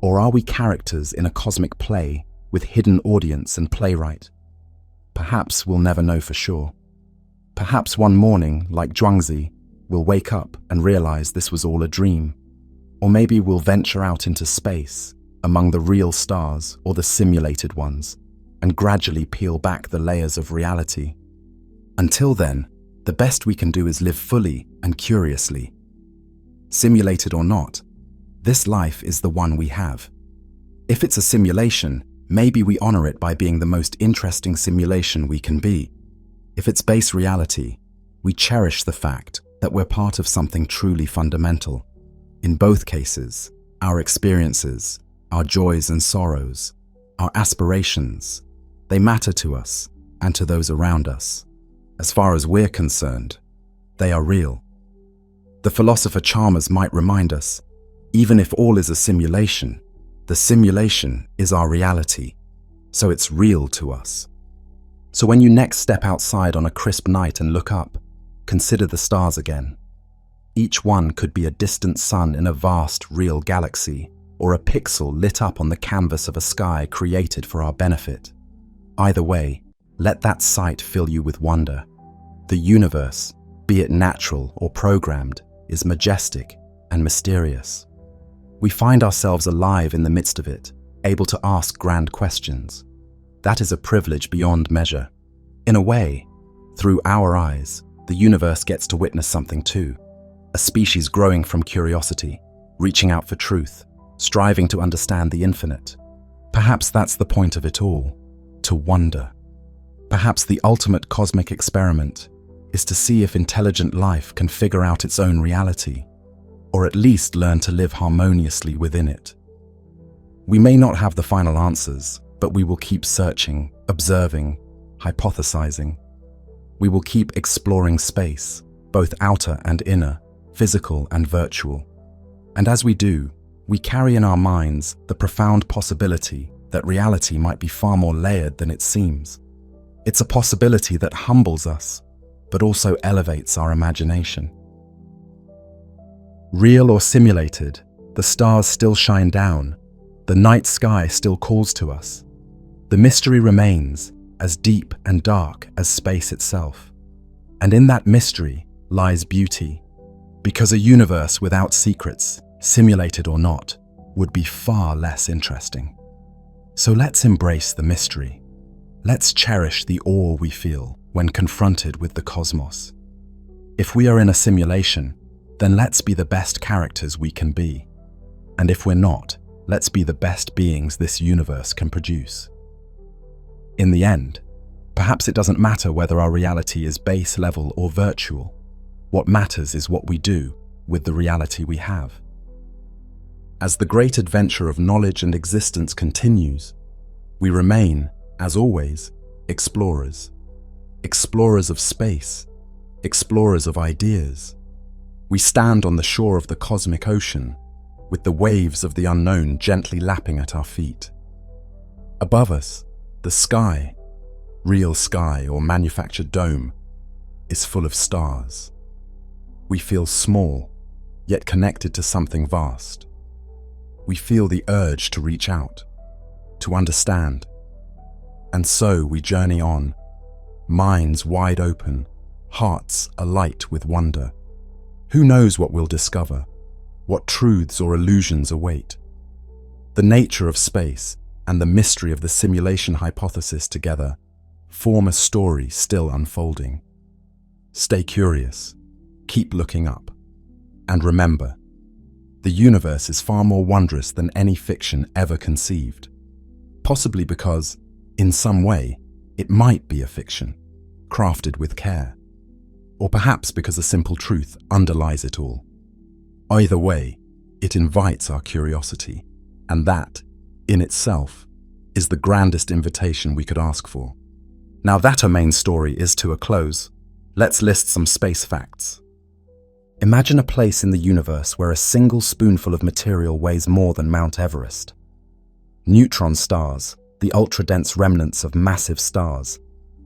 Or are we characters in a cosmic play with hidden audience and playwright? Perhaps we'll never know for sure. Perhaps one morning, like Zhuangzi, we'll wake up and realize this was all a dream. Or maybe we'll venture out into space, among the real stars or the simulated ones, and gradually peel back the layers of reality. Until then, the best we can do is live fully and curiously. Simulated or not, this life is the one we have. If it's a simulation, maybe we honor it by being the most interesting simulation we can be. If it's base reality, we cherish the fact that we're part of something truly fundamental. In both cases, our experiences, our joys and sorrows, our aspirations, they matter to us and to those around us. As far as we're concerned, they are real. The philosopher Chalmers might remind us, even if all is a simulation, the simulation is our reality, so it's real to us. So when you next step outside on a crisp night and look up, consider the stars again. Each one could be a distant sun in a vast, real galaxy, or a pixel lit up on the canvas of a sky created for our benefit. Either way, let that sight fill you with wonder. The universe, be it natural or programmed, is majestic and mysterious. We find ourselves alive in the midst of it, able to ask grand questions. That is a privilege beyond measure. In a way, through our eyes, the universe gets to witness something too. A species growing from curiosity, reaching out for truth, striving to understand the infinite. Perhaps that's the point of it all, to wonder. Perhaps the ultimate cosmic experiment is to see if intelligent life can figure out its own reality, or at least learn to live harmoniously within it. We may not have the final answers, but we will keep searching, observing, hypothesizing. We will keep exploring space, both outer and inner, physical and virtual. And as we do, we carry in our minds the profound possibility that reality might be far more layered than it seems. It's a possibility that humbles us, but also elevates our imagination. Real or simulated, the stars still shine down, the night sky still calls to us. The mystery remains as deep and dark as space itself. And in that mystery lies beauty, because a universe without secrets, simulated or not, would be far less interesting. So let's embrace the mystery. Let's cherish the awe we feel when confronted with the cosmos. If we are in a simulation, then let's be the best characters we can be. And if we're not, let's be the best beings this universe can produce. In the end, Perhaps it doesn't matter whether our reality is base level or virtual. What matters is what we do with the reality we have. As the great adventure of knowledge and existence continues, we remain, as always, explorers. Explorers of space, explorers of ideas. We stand on the shore of the cosmic ocean, with the waves of the unknown gently lapping at our feet. Above us, the sky, real sky or manufactured dome, is full of stars. We feel small, yet connected to something vast. We feel the urge to reach out, to understand. And so we journey on, minds wide open, hearts alight with wonder. Who knows what we'll discover, what truths or illusions await? The nature of space and the mystery of the simulation hypothesis together form a story still unfolding. Stay curious, keep looking up, and remember, the universe is far more wondrous than any fiction ever conceived. Possibly because, in some way, it might be a fiction, crafted with care. Or perhaps because a simple truth underlies it all. Either way, it invites our curiosity, and that, in itself, is the grandest invitation we could ask for. Now that our main story is to a close, let's list some space facts. Imagine a place in the universe where a single spoonful of material weighs more than Mount Everest. Neutron stars, the ultra-dense remnants of massive stars,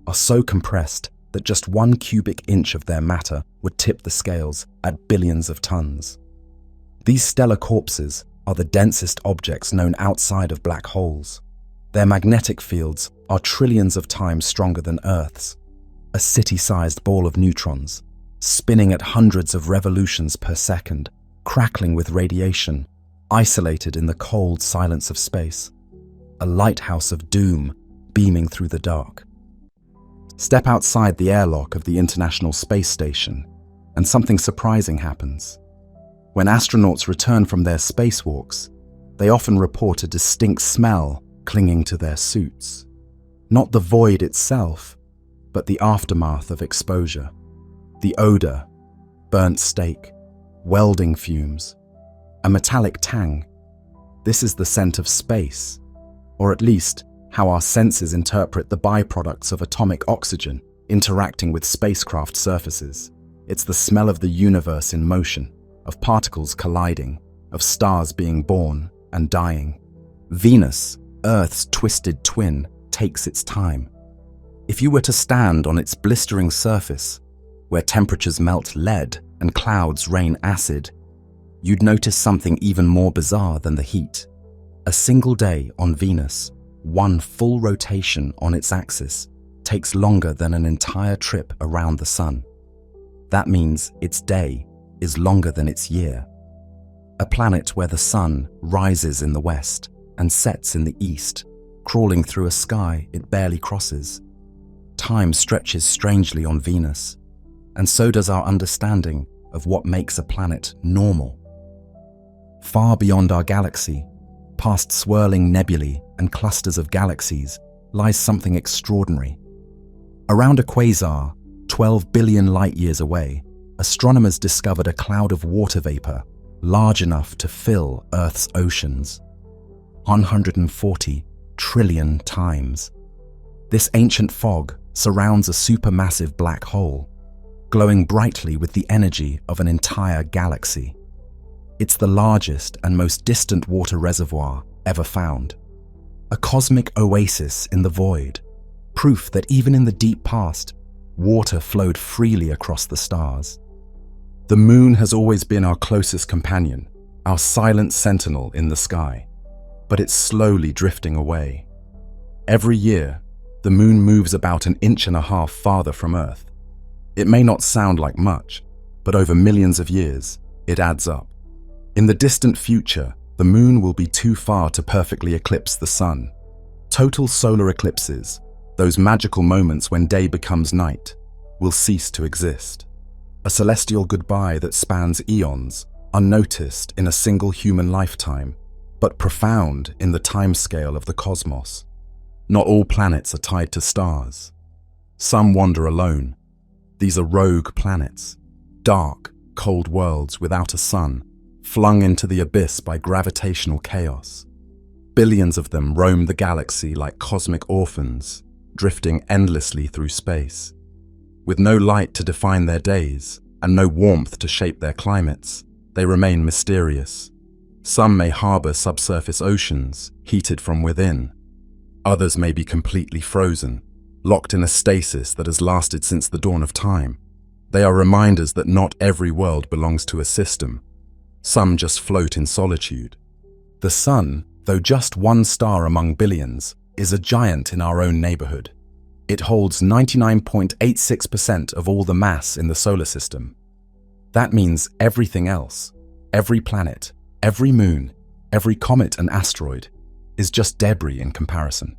are so compressed that just 1 cubic inch of their matter would tip the scales at billions of tons. These stellar corpses are the densest objects known outside of black holes. Their magnetic fields are trillions of times stronger than Earth's, a city-sized ball of neutrons, spinning at hundreds of revolutions per second, crackling with radiation, isolated in the cold silence of space. A lighthouse of doom beaming through the dark. Step outside the airlock of the International Space Station, and something surprising happens. When astronauts return from their spacewalks, they often report a distinct smell clinging to their suits. Not the void itself, but the aftermath of exposure. The odor, burnt steak, welding fumes, a metallic tang. This is the scent of space, or at least how our senses interpret the byproducts of atomic oxygen interacting with spacecraft surfaces. It's the smell of the universe in motion, of particles colliding, of stars being born and dying. Venus, Earth's twisted twin, takes its time. If you were to stand on its blistering surface, where temperatures melt lead and clouds rain acid, you'd notice something even more bizarre than the heat. A single day on Venus, one full rotation on its axis, takes longer than an entire trip around the sun. That means its day is longer than its year. A planet where the sun rises in the west and sets in the east, crawling through a sky it barely crosses. Time stretches strangely on Venus, and so does our understanding of what makes a planet normal. Far beyond our galaxy, past swirling nebulae and clusters of galaxies, lies something extraordinary. Around a quasar, 12 billion light-years away, astronomers discovered a cloud of water vapor large enough to fill Earth's oceans. 140 trillion times. This ancient fog surrounds a supermassive black hole, glowing brightly with the energy of an entire galaxy. It's the largest and most distant water reservoir ever found. A cosmic oasis in the void, proof that even in the deep past, water flowed freely across the stars. The moon has always been our closest companion, our silent sentinel in the sky, but it's slowly drifting away. Every year, the moon moves about 1.5 inches farther from Earth. It may not sound like much, but over millions of years, it adds up. In the distant future, the moon will be too far to perfectly eclipse the sun. Total solar eclipses, those magical moments when day becomes night, will cease to exist. A celestial goodbye that spans eons, unnoticed in a single human lifetime, but profound in the timescale of the cosmos. Not all planets are tied to stars. Some wander alone. These are rogue planets, dark, cold worlds without a sun, flung into the abyss by gravitational chaos. Billions of them roam the galaxy like cosmic orphans, drifting endlessly through space. With no light to define their days and no warmth to shape their climates, they remain mysterious. Some may harbor subsurface oceans, heated from within. Others may be completely frozen, locked in a stasis that has lasted since the dawn of time. They are reminders that not every world belongs to a system. Some just float in solitude. The Sun, though just one star among billions, is a giant in our own neighborhood. It holds 99.86% of all the mass in the solar system. That means everything else, every planet, every moon, every comet and asteroid, is just debris in comparison.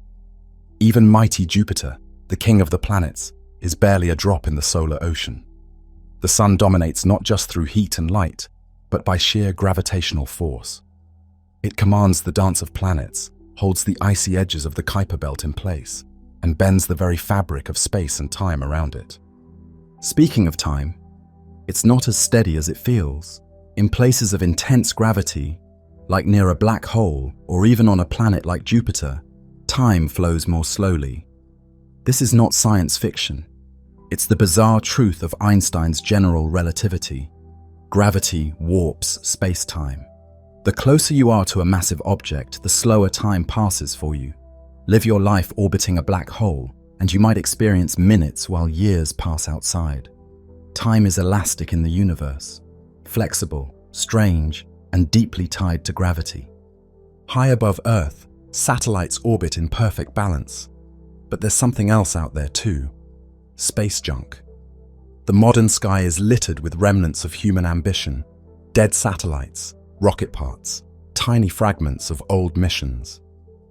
Even mighty Jupiter, the king of the planets, is barely a drop in the solar ocean. The Sun dominates not just through heat and light, but by sheer gravitational force. It commands the dance of planets, holds the icy edges of the Kuiper Belt in place, and bends the very fabric of space and time around it. Speaking of time, it's not as steady as it feels. In places of intense gravity, like near a black hole or even on a planet like Jupiter, time flows more slowly. This is not science fiction. It's the bizarre truth of Einstein's general relativity. Gravity warps space-time. The closer you are to a massive object, the slower time passes for you. Live your life orbiting a black hole, and you might experience minutes while years pass outside. Time is elastic in the universe, flexible, strange, and deeply tied to gravity. High above Earth, satellites orbit in perfect balance. But there's something else out there too: space junk. The modern sky is littered with remnants of human ambition, dead satellites, rocket parts, tiny fragments of old missions.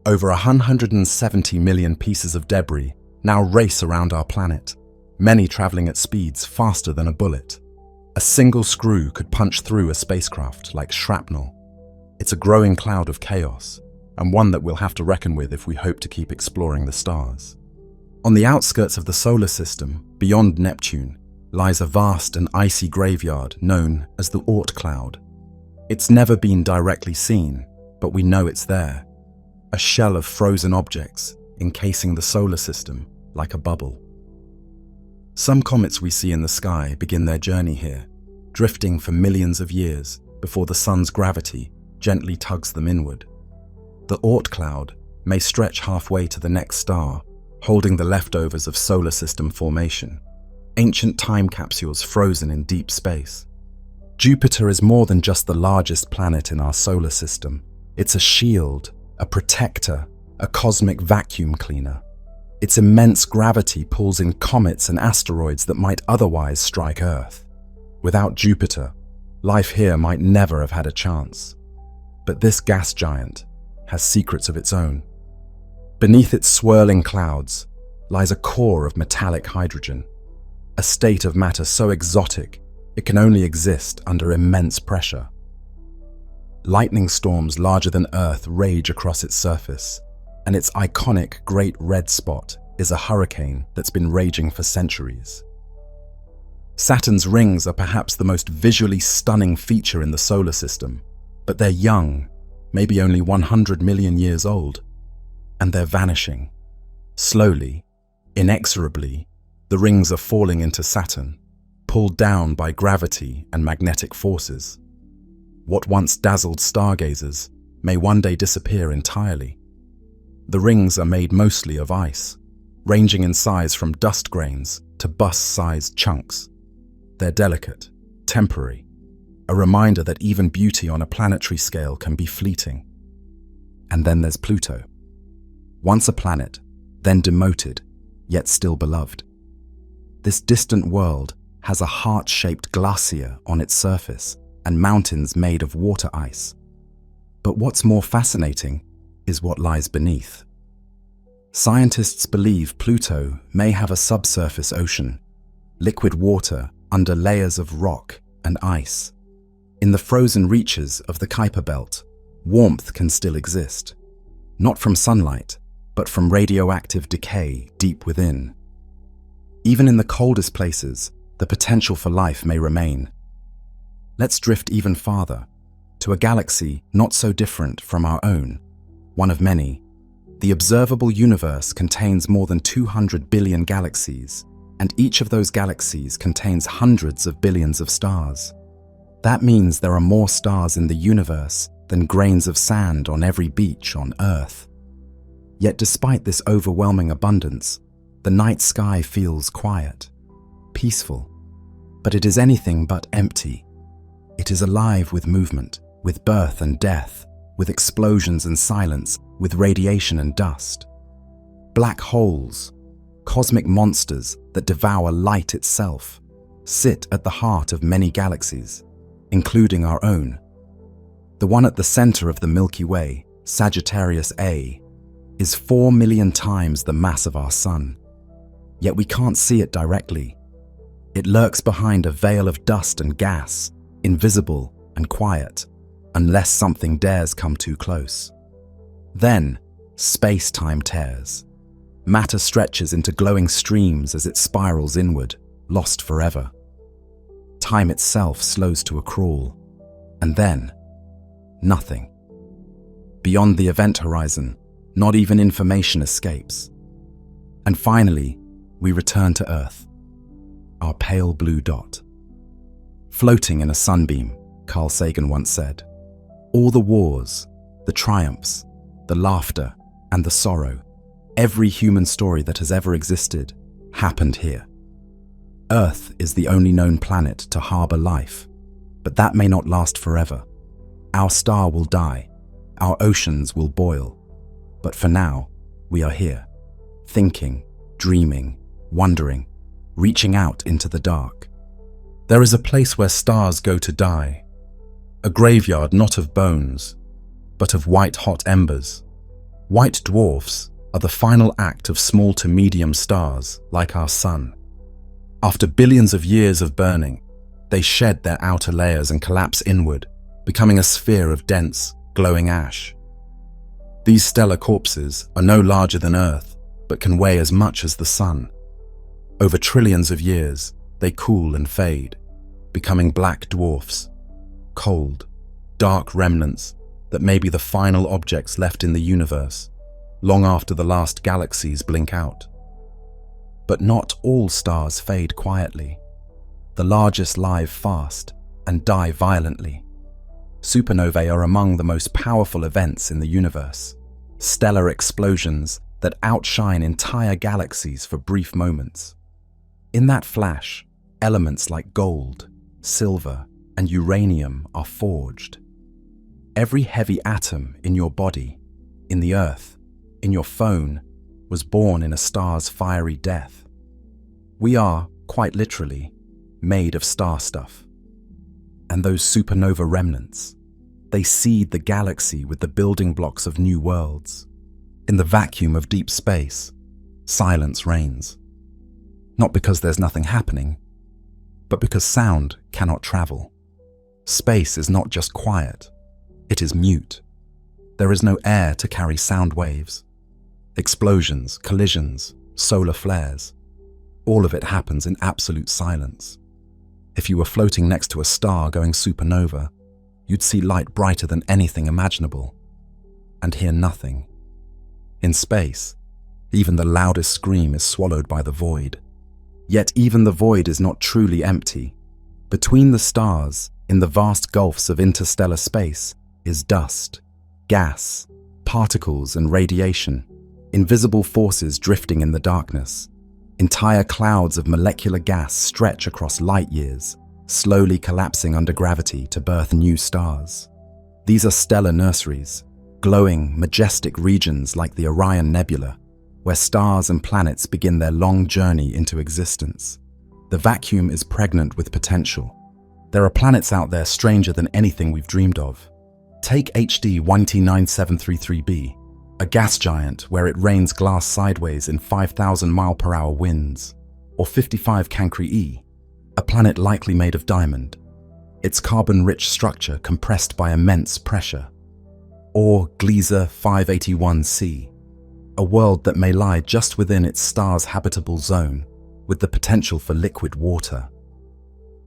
Over 170 million pieces of debris now race around our planet, many traveling at speeds faster than a bullet. A single screw could punch through a spacecraft like shrapnel. It's a growing cloud of chaos, and one that we'll have to reckon with if we hope to keep exploring the stars. On the outskirts of the solar system, beyond Neptune, lies a vast and icy graveyard known as the Oort cloud. It's never been directly seen, but we know it's there. A shell of frozen objects encasing the solar system like a bubble. Some comets we see in the sky begin their journey here, drifting for millions of years before the sun's gravity gently tugs them inward. The Oort cloud may stretch halfway to the next star, holding the leftovers of solar system formation, ancient time capsules frozen in deep space. Jupiter is more than just the largest planet in our solar system. It's a shield, a protector, a cosmic vacuum cleaner. Its immense gravity pulls in comets and asteroids that might otherwise strike Earth. Without Jupiter, life here might never have had a chance. But this gas giant has secrets of its own. Beneath its swirling clouds lies a core of metallic hydrogen, a state of matter so exotic it can only exist under immense pressure. Lightning storms larger than Earth rage across its surface, and its iconic Great Red Spot is a hurricane that's been raging for centuries. Saturn's rings are perhaps the most visually stunning feature in the solar system, but they're young, maybe only 100 million years old, and they're vanishing. Slowly, inexorably, the rings are falling into Saturn, pulled down by gravity and magnetic forces. What once dazzled stargazers may one day disappear entirely. The rings are made mostly of ice, ranging in size from dust grains to bus-sized chunks. They're delicate, temporary, a reminder that even beauty on a planetary scale can be fleeting. And then there's Pluto. Once a planet, then demoted, yet still beloved. This distant world has a heart-shaped glacier on its surface and mountains made of water ice. But what's more fascinating is what lies beneath. Scientists believe Pluto may have a subsurface ocean, liquid water under layers of rock and ice. In the frozen reaches of the Kuiper Belt, warmth can still exist, not from sunlight, but from radioactive decay deep within. Even in the coldest places, the potential for life may remain. Let's drift even farther, to a galaxy not so different from our own, one of many. The observable universe contains more than 200 billion galaxies, and each of those galaxies contains hundreds of billions of stars. That means there are more stars in the universe than grains of sand on every beach on Earth. Yet despite this overwhelming abundance, the night sky feels quiet, peaceful, but it is anything but empty. It is alive with movement, with birth and death, with explosions and silence, with radiation and dust. Black holes, cosmic monsters that devour light itself, sit at the heart of many galaxies, including our own. The one at the center of the Milky Way, Sagittarius A, is 4 million times the mass of our Sun. Yet we can't see it directly. It lurks behind a veil of dust and gas, invisible and quiet, unless something dares come too close. Then, space-time tears. Matter stretches into glowing streams as it spirals inward, lost forever. Time itself slows to a crawl. And then, nothing. Beyond the event horizon, not even information escapes. And finally, we return to Earth, our pale blue dot. Floating in a sunbeam, Carl Sagan once said. All the wars, the triumphs, the laughter, and the sorrow, every human story that has ever existed, happened here. Earth is the only known planet to harbor life, but that may not last forever. Our star will die, our oceans will boil, but for now, we are here, thinking, dreaming, wondering, reaching out into the dark. There is a place where stars go to die, a graveyard not of bones, but of white-hot embers. White dwarfs are the final act of small to medium stars like our Sun. After billions of years of burning, they shed their outer layers and collapse inward, becoming a sphere of dense, glowing ash. These stellar corpses are no larger than Earth, but can weigh as much as the Sun. Over trillions of years, they cool and fade, becoming black dwarfs, cold, dark remnants that may be the final objects left in the universe, long after the last galaxies blink out. But not all stars fade quietly. The largest live fast and die violently. Supernovae are among the most powerful events in the universe, stellar explosions that outshine entire galaxies for brief moments. In that flash, elements like gold, silver, and uranium are forged. Every heavy atom in your body, in the Earth, in your phone, was born in a star's fiery death. We are, quite literally, made of star stuff. And those supernova remnants, they seed the galaxy with the building blocks of new worlds. In the vacuum of deep space, silence reigns. Not because there's nothing happening, but because sound cannot travel. Space is not just quiet, it is mute. There is no air to carry sound waves. Explosions, collisions, solar flares, all of it happens in absolute silence. If you were floating next to a star going supernova, you'd see light brighter than anything imaginable, and hear nothing. In space, even the loudest scream is swallowed by the void. Yet even the void is not truly empty. Between the stars, in the vast gulfs of interstellar space, is dust, gas, particles and radiation, invisible forces drifting in the darkness. Entire clouds of molecular gas stretch across light years, slowly collapsing under gravity to birth new stars. These are stellar nurseries, glowing, majestic regions like the Orion Nebula, where stars and planets begin their long journey into existence. The vacuum is pregnant with potential. There are planets out there stranger than anything we've dreamed of. Take HD 1T9733b, a gas giant where it rains glass sideways in 5,000 mile-per-hour winds, or 55 Cancri e, a planet likely made of diamond, its carbon-rich structure compressed by immense pressure, or Gliese 581c, a world that may lie just within its star's habitable zone, with the potential for liquid water.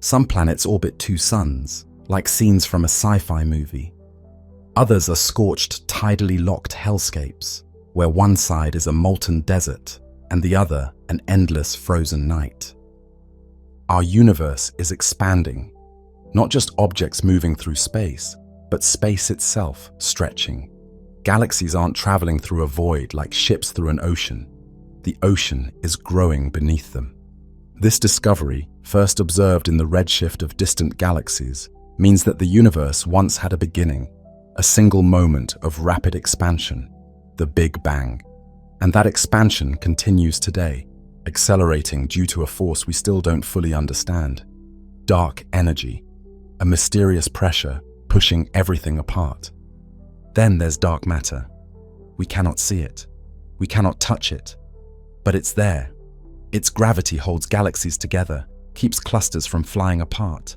Some planets orbit two suns, like scenes from a sci-fi movie. Others are scorched, tidally locked hellscapes, where one side is a molten desert and the other an endless frozen night. Our universe is expanding, not just objects moving through space, but space itself stretching. Galaxies aren't traveling through a void like ships through an ocean. The ocean is growing beneath them. This discovery, first observed in the redshift of distant galaxies, means that the universe once had a beginning, a single moment of rapid expansion, the Big Bang. And that expansion continues today, accelerating due to a force we still don't fully understand. Dark energy, a mysterious pressure pushing everything apart. Then there's dark matter. We cannot see it. We cannot touch it. But it's there. Its gravity holds galaxies together, keeps clusters from flying apart.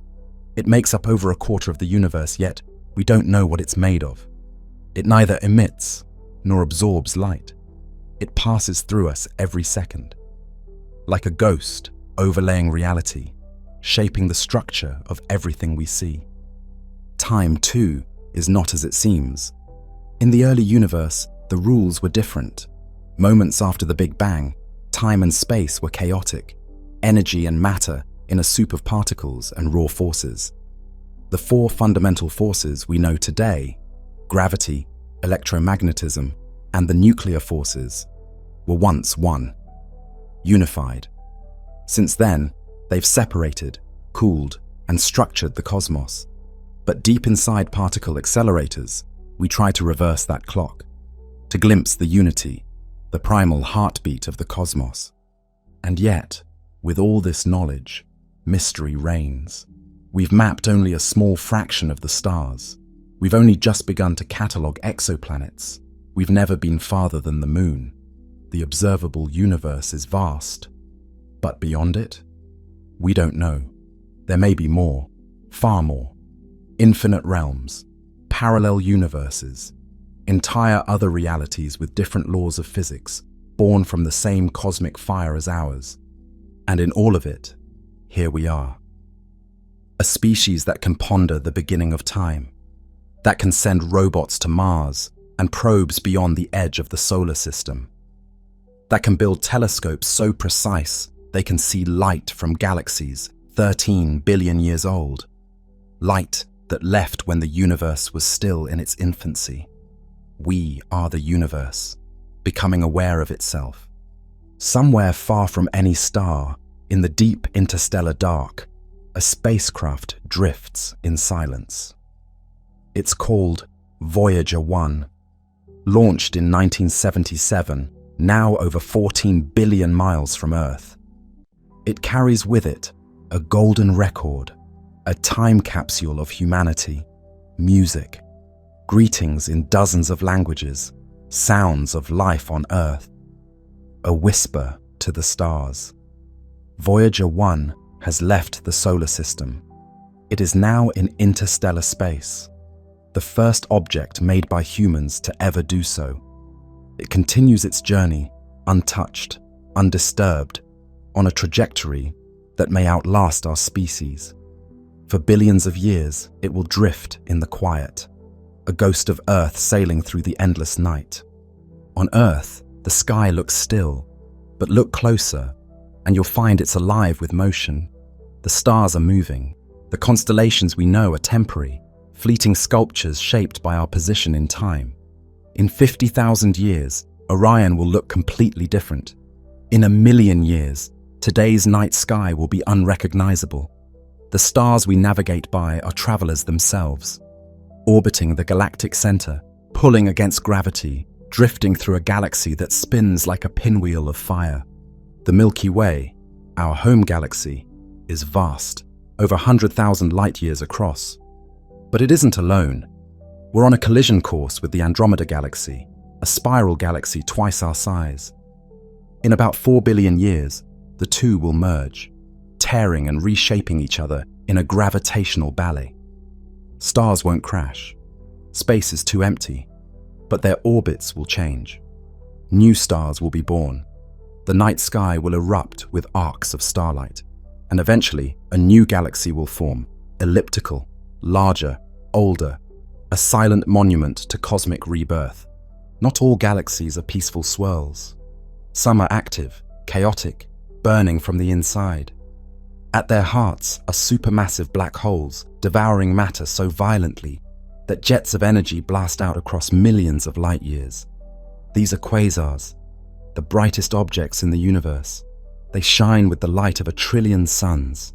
It makes up over a quarter of the universe, yet we don't know what it's made of. It neither emits nor absorbs light. It passes through us every second. Like a ghost overlaying reality, shaping the structure of everything we see. Time, too, is not as it seems. In the early universe, the rules were different. Moments after the Big Bang, time and space were chaotic, energy and matter in a soup of particles and raw forces. The four fundamental forces we know today, gravity, electromagnetism, and the nuclear forces, were once one, unified. Since then, they've separated, cooled, and structured the cosmos. But deep inside particle accelerators, we try to reverse that clock, to glimpse the unity, the primal heartbeat of the cosmos. And yet, with all this knowledge, mystery reigns. We've mapped only a small fraction of the stars. We've only just begun to catalogue exoplanets. We've never been farther than the moon. The observable universe is vast. But beyond it, we don't know. There may be more, far more. Infinite realms, parallel universes, entire other realities with different laws of physics, born from the same cosmic fire as ours. And in all of it, here we are. A species that can ponder the beginning of time, that can send robots to Mars and probes beyond the edge of the solar system, that can build telescopes so precise they can see light from galaxies 13 billion years old, light that left when the universe was still in its infancy. We are the universe, becoming aware of itself. Somewhere far from any star, in the deep interstellar dark, a spacecraft drifts in silence. It's called Voyager 1. Launched in 1977, now over 14 billion miles from Earth. It carries with it a golden record, a time capsule of humanity, music, greetings in dozens of languages, sounds of life on Earth, a whisper to the stars. Voyager 1 has left the solar system. It is now in interstellar space, the first object made by humans to ever do so. It continues its journey, untouched, undisturbed, on a trajectory that may outlast our species. For billions of years, it will drift in the quiet, a ghost of Earth sailing through the endless night. On Earth, the sky looks still, but look closer, and you'll find it's alive with motion. The stars are moving. The constellations we know are temporary, fleeting sculptures shaped by our position in time. In 50,000 years, Orion will look completely different. In 1,000,000 years, today's night sky will be unrecognizable. The stars we navigate by are travelers themselves, orbiting the galactic center, pulling against gravity, drifting through a galaxy that spins like a pinwheel of fire. The Milky Way, our home galaxy, is vast, over 100,000 light-years across. But it isn't alone. We're on a collision course with the Andromeda Galaxy, a spiral galaxy twice our size. In about 4 billion years, the two will merge, tearing and reshaping each other in a gravitational ballet. Stars won't crash. Space is too empty, but their orbits will change. New stars will be born. the night sky will erupt with arcs of starlight, and eventually a new galaxy will form, elliptical, larger, older, a silent monument to cosmic rebirth. Not all galaxies are peaceful swirls. Some are active, chaotic, burning from the inside. At their hearts are supermassive black holes devouring matter so violently that jets of energy blast out across millions of light years. These are quasars, the brightest objects in the universe. They shine with the light of 1 trillion suns.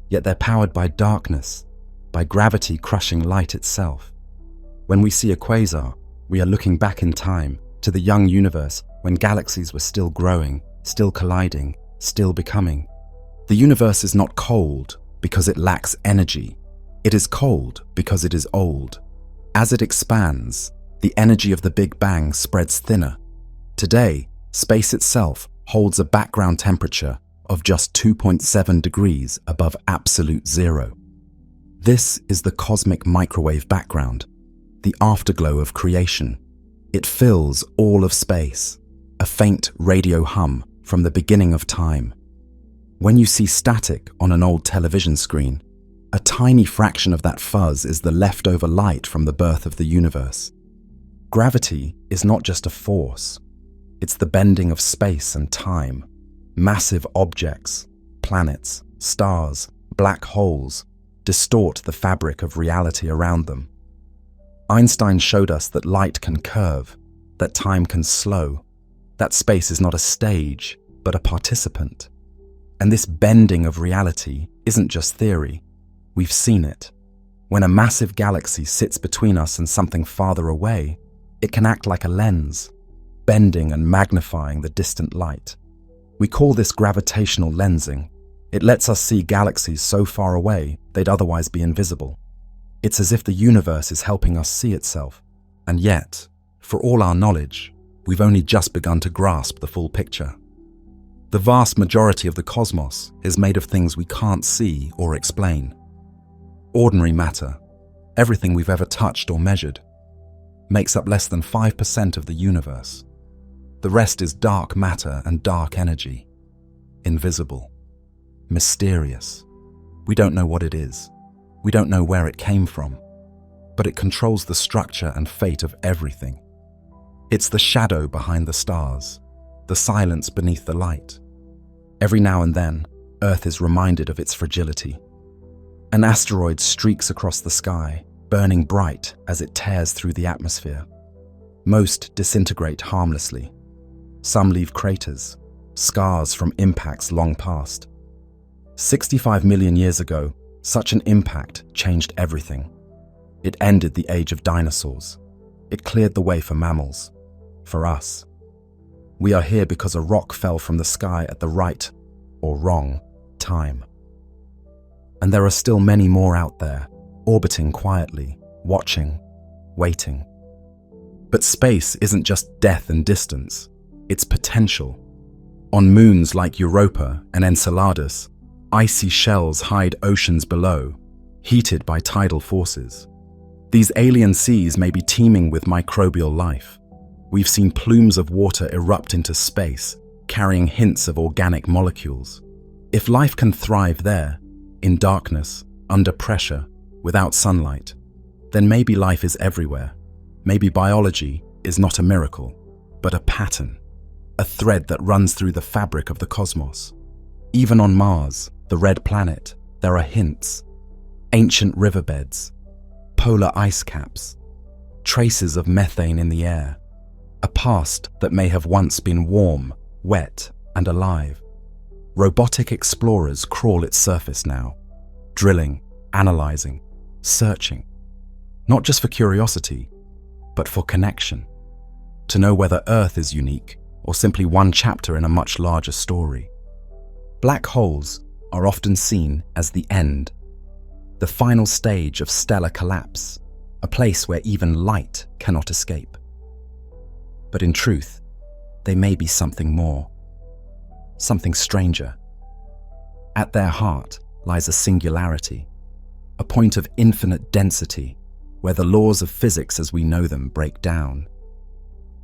Yet they're powered by darkness, by gravity crushing light itself. When we see a quasar, we are looking back in time to the young universe when galaxies were still growing, still colliding, still becoming. The universe is not cold because it lacks energy. It is cold because it is old. As it expands, the energy of the Big Bang spreads thinner. Today, space itself holds a background temperature of just 2.7 degrees above absolute zero. This is the cosmic microwave background, the afterglow of creation. It fills all of space, a faint radio hum from the beginning of time. When you see static on an old television screen, a tiny fraction of that fuzz is the leftover light from the birth of the universe. Gravity is not just a force. It's the bending of space and time. Massive objects, planets, stars, black holes, distort the fabric of reality around them. Einstein showed us that light can curve, that time can slow, that space is not a stage, but a participant. And this bending of reality isn't just theory. We've seen it. When a massive galaxy sits between us and something farther away, it can act like a lens, bending and magnifying the distant light. We call this gravitational lensing. It lets us see galaxies so far away they'd otherwise be invisible. It's as if the universe is helping us see itself. And yet, for all our knowledge, we've only just begun to grasp the full picture. The vast majority of the cosmos is made of things we can't see or explain. Ordinary matter, everything we've ever touched or measured, makes up less than 5% of the universe. The rest is dark matter and dark energy. Invisible. Mysterious. We don't know what it is. We don't know where it came from. But it controls the structure and fate of everything. It's the shadow behind the stars, the silence beneath the light. Every now and then, Earth is reminded of its fragility. An asteroid streaks across the sky, burning bright as it tears through the atmosphere. Most disintegrate harmlessly. Some leave craters, scars from impacts long past. 65 million years ago, such an impact changed everything. It ended the age of dinosaurs. It cleared the way for mammals. For us. We are here because a rock fell from the sky at the right, or wrong, time. And there are still many more out there, orbiting quietly, watching, waiting. But space isn't just death and distance, it's potential. On moons like Europa and Enceladus, icy shells hide oceans below, heated by tidal forces. These alien seas may be teeming with microbial life. We've seen plumes of water erupt into space, carrying hints of organic molecules. If life can thrive there, in darkness, under pressure, without sunlight, then maybe life is everywhere. Maybe biology is not a miracle, but a pattern, a thread that runs through the fabric of the cosmos. Even on Mars, the red planet, there are hints. Ancient riverbeds, polar ice caps, traces of methane in the air, a past that may have once been warm, wet, and alive. Robotic explorers crawl its surface now, drilling, analyzing, searching, not just for curiosity, but for connection, to know whether Earth is unique or simply one chapter in a much larger story. Black holes are often seen as the end, the final stage of stellar collapse, a place where even light cannot escape. But in truth, they may be something more, something stranger. At their heart lies a singularity, a point of infinite density where the laws of physics as we know them break down.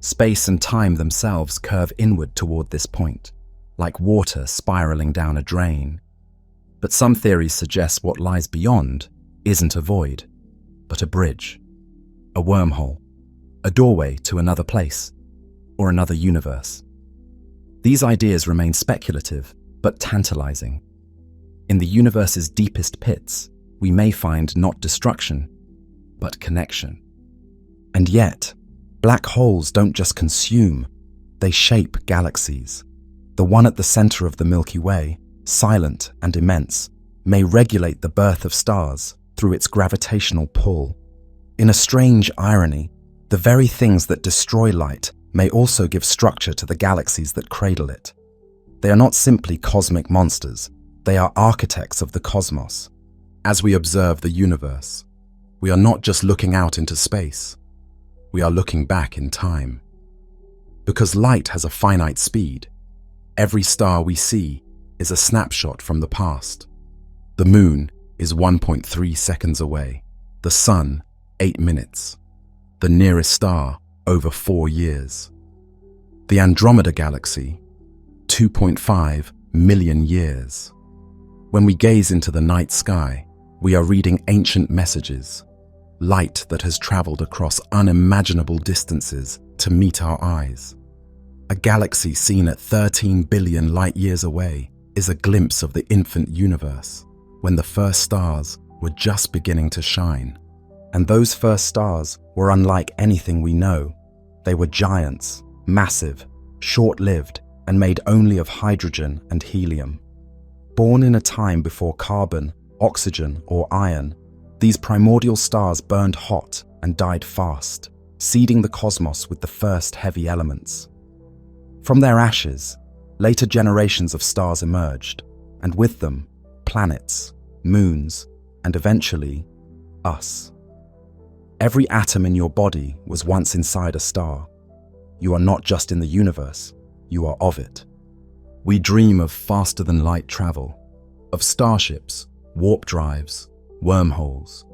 Space and time themselves curve inward toward this point, like water spiraling down a drain. But some theories suggest what lies beyond isn't a void, but a bridge, a wormhole, a doorway to another place, or another universe. These ideas remain speculative, but tantalizing. In the universe's deepest pits, we may find not destruction, but connection. And yet, black holes don't just consume, they shape galaxies. The one at the center of the Milky Way, silent and immense, may regulate the birth of stars through its gravitational pull. In a strange irony, the very things that destroy light may also give structure to the galaxies that cradle it. They are not simply cosmic monsters, they are architects of the cosmos. As we observe the universe, we are not just looking out into space, we are looking back in time. Because light has a finite speed, every star we see is a snapshot from the past. The moon is 1.3 seconds away, the sun 8 minutes, the nearest star over 4 years. The Andromeda galaxy, 2.5 million years. When we gaze into the night sky, we are reading ancient messages, light that has traveled across unimaginable distances to meet our eyes. A galaxy seen at 13 billion light years away is a glimpse of the infant universe, when the first stars were just beginning to shine. And those first stars were unlike anything we know. They were giants, massive, short-lived, and made only of hydrogen and helium. Born in a time before carbon, oxygen, or iron, these primordial stars burned hot and died fast, seeding the cosmos with the first heavy elements. From their ashes, later generations of stars emerged, and with them, planets, moons, and eventually, us. Every atom in your body was once inside a star. You are not just in the universe, you are of it. We dream of faster-than-light travel, of starships, warp drives, wormholes.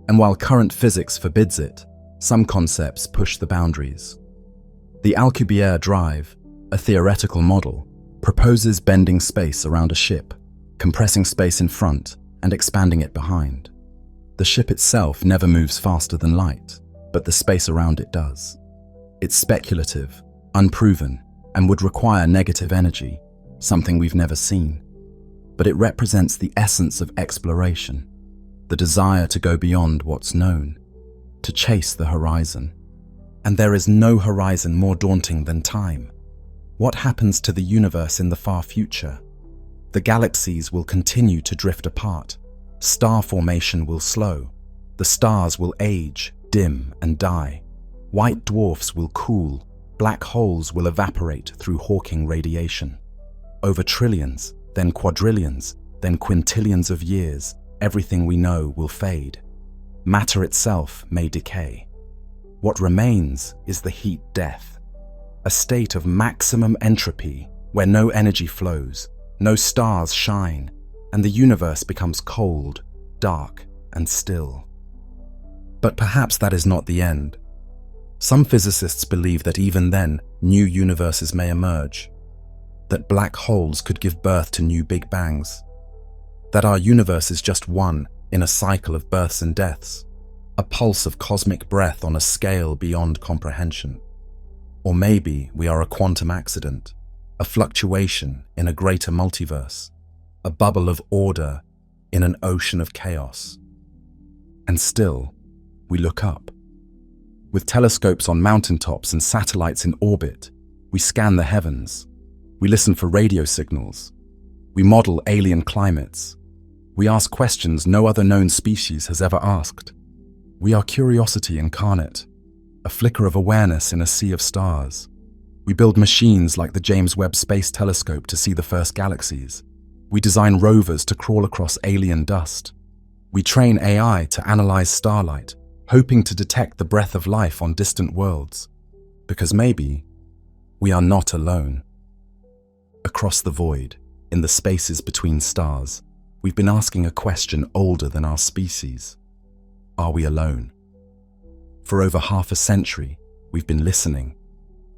And while current physics forbids it, some concepts push the boundaries. The Alcubierre drive, a theoretical model, proposes bending space around a ship, compressing space in front and expanding it behind. The ship itself never moves faster than light, but the space around it does. It's speculative, unproven, and would require negative energy, something we've never seen. But it represents the essence of exploration, the desire to go beyond what's known, to chase the horizon. And there is no horizon more daunting than time. What happens to the universe in the far future? The galaxies will continue to drift apart. Star formation will slow. The stars will age, dim, and die. White dwarfs will cool. Black holes will evaporate through Hawking radiation. Over trillions, then quadrillions, then quintillions of years, everything we know will fade. Matter itself may decay. What remains is the heat death, a state of maximum entropy where no energy flows, no stars shine, and the universe becomes cold, dark, and still. But perhaps that is not the end. Some physicists believe that even then, new universes may emerge, that black holes could give birth to new Big Bangs, that our universe is just one in a cycle of births and deaths, a pulse of cosmic breath on a scale beyond comprehension. Or maybe we are a quantum accident, a fluctuation in a greater multiverse, a bubble of order in an ocean of chaos. And still, we look up. With telescopes on mountaintops and satellites in orbit, we scan the heavens. We listen for radio signals. We model alien climates. We ask questions no other known species has ever asked. We are curiosity incarnate, a flicker of awareness in a sea of stars. We build machines like the James Webb Space Telescope to see the first galaxies. We design rovers to crawl across alien dust. We train AI to analyze starlight, hoping to detect the breath of life on distant worlds. Because maybe we are not alone. Across the void, in the spaces between stars, we've been asking a question older than our species. Are we alone? For over half a century, we've been listening,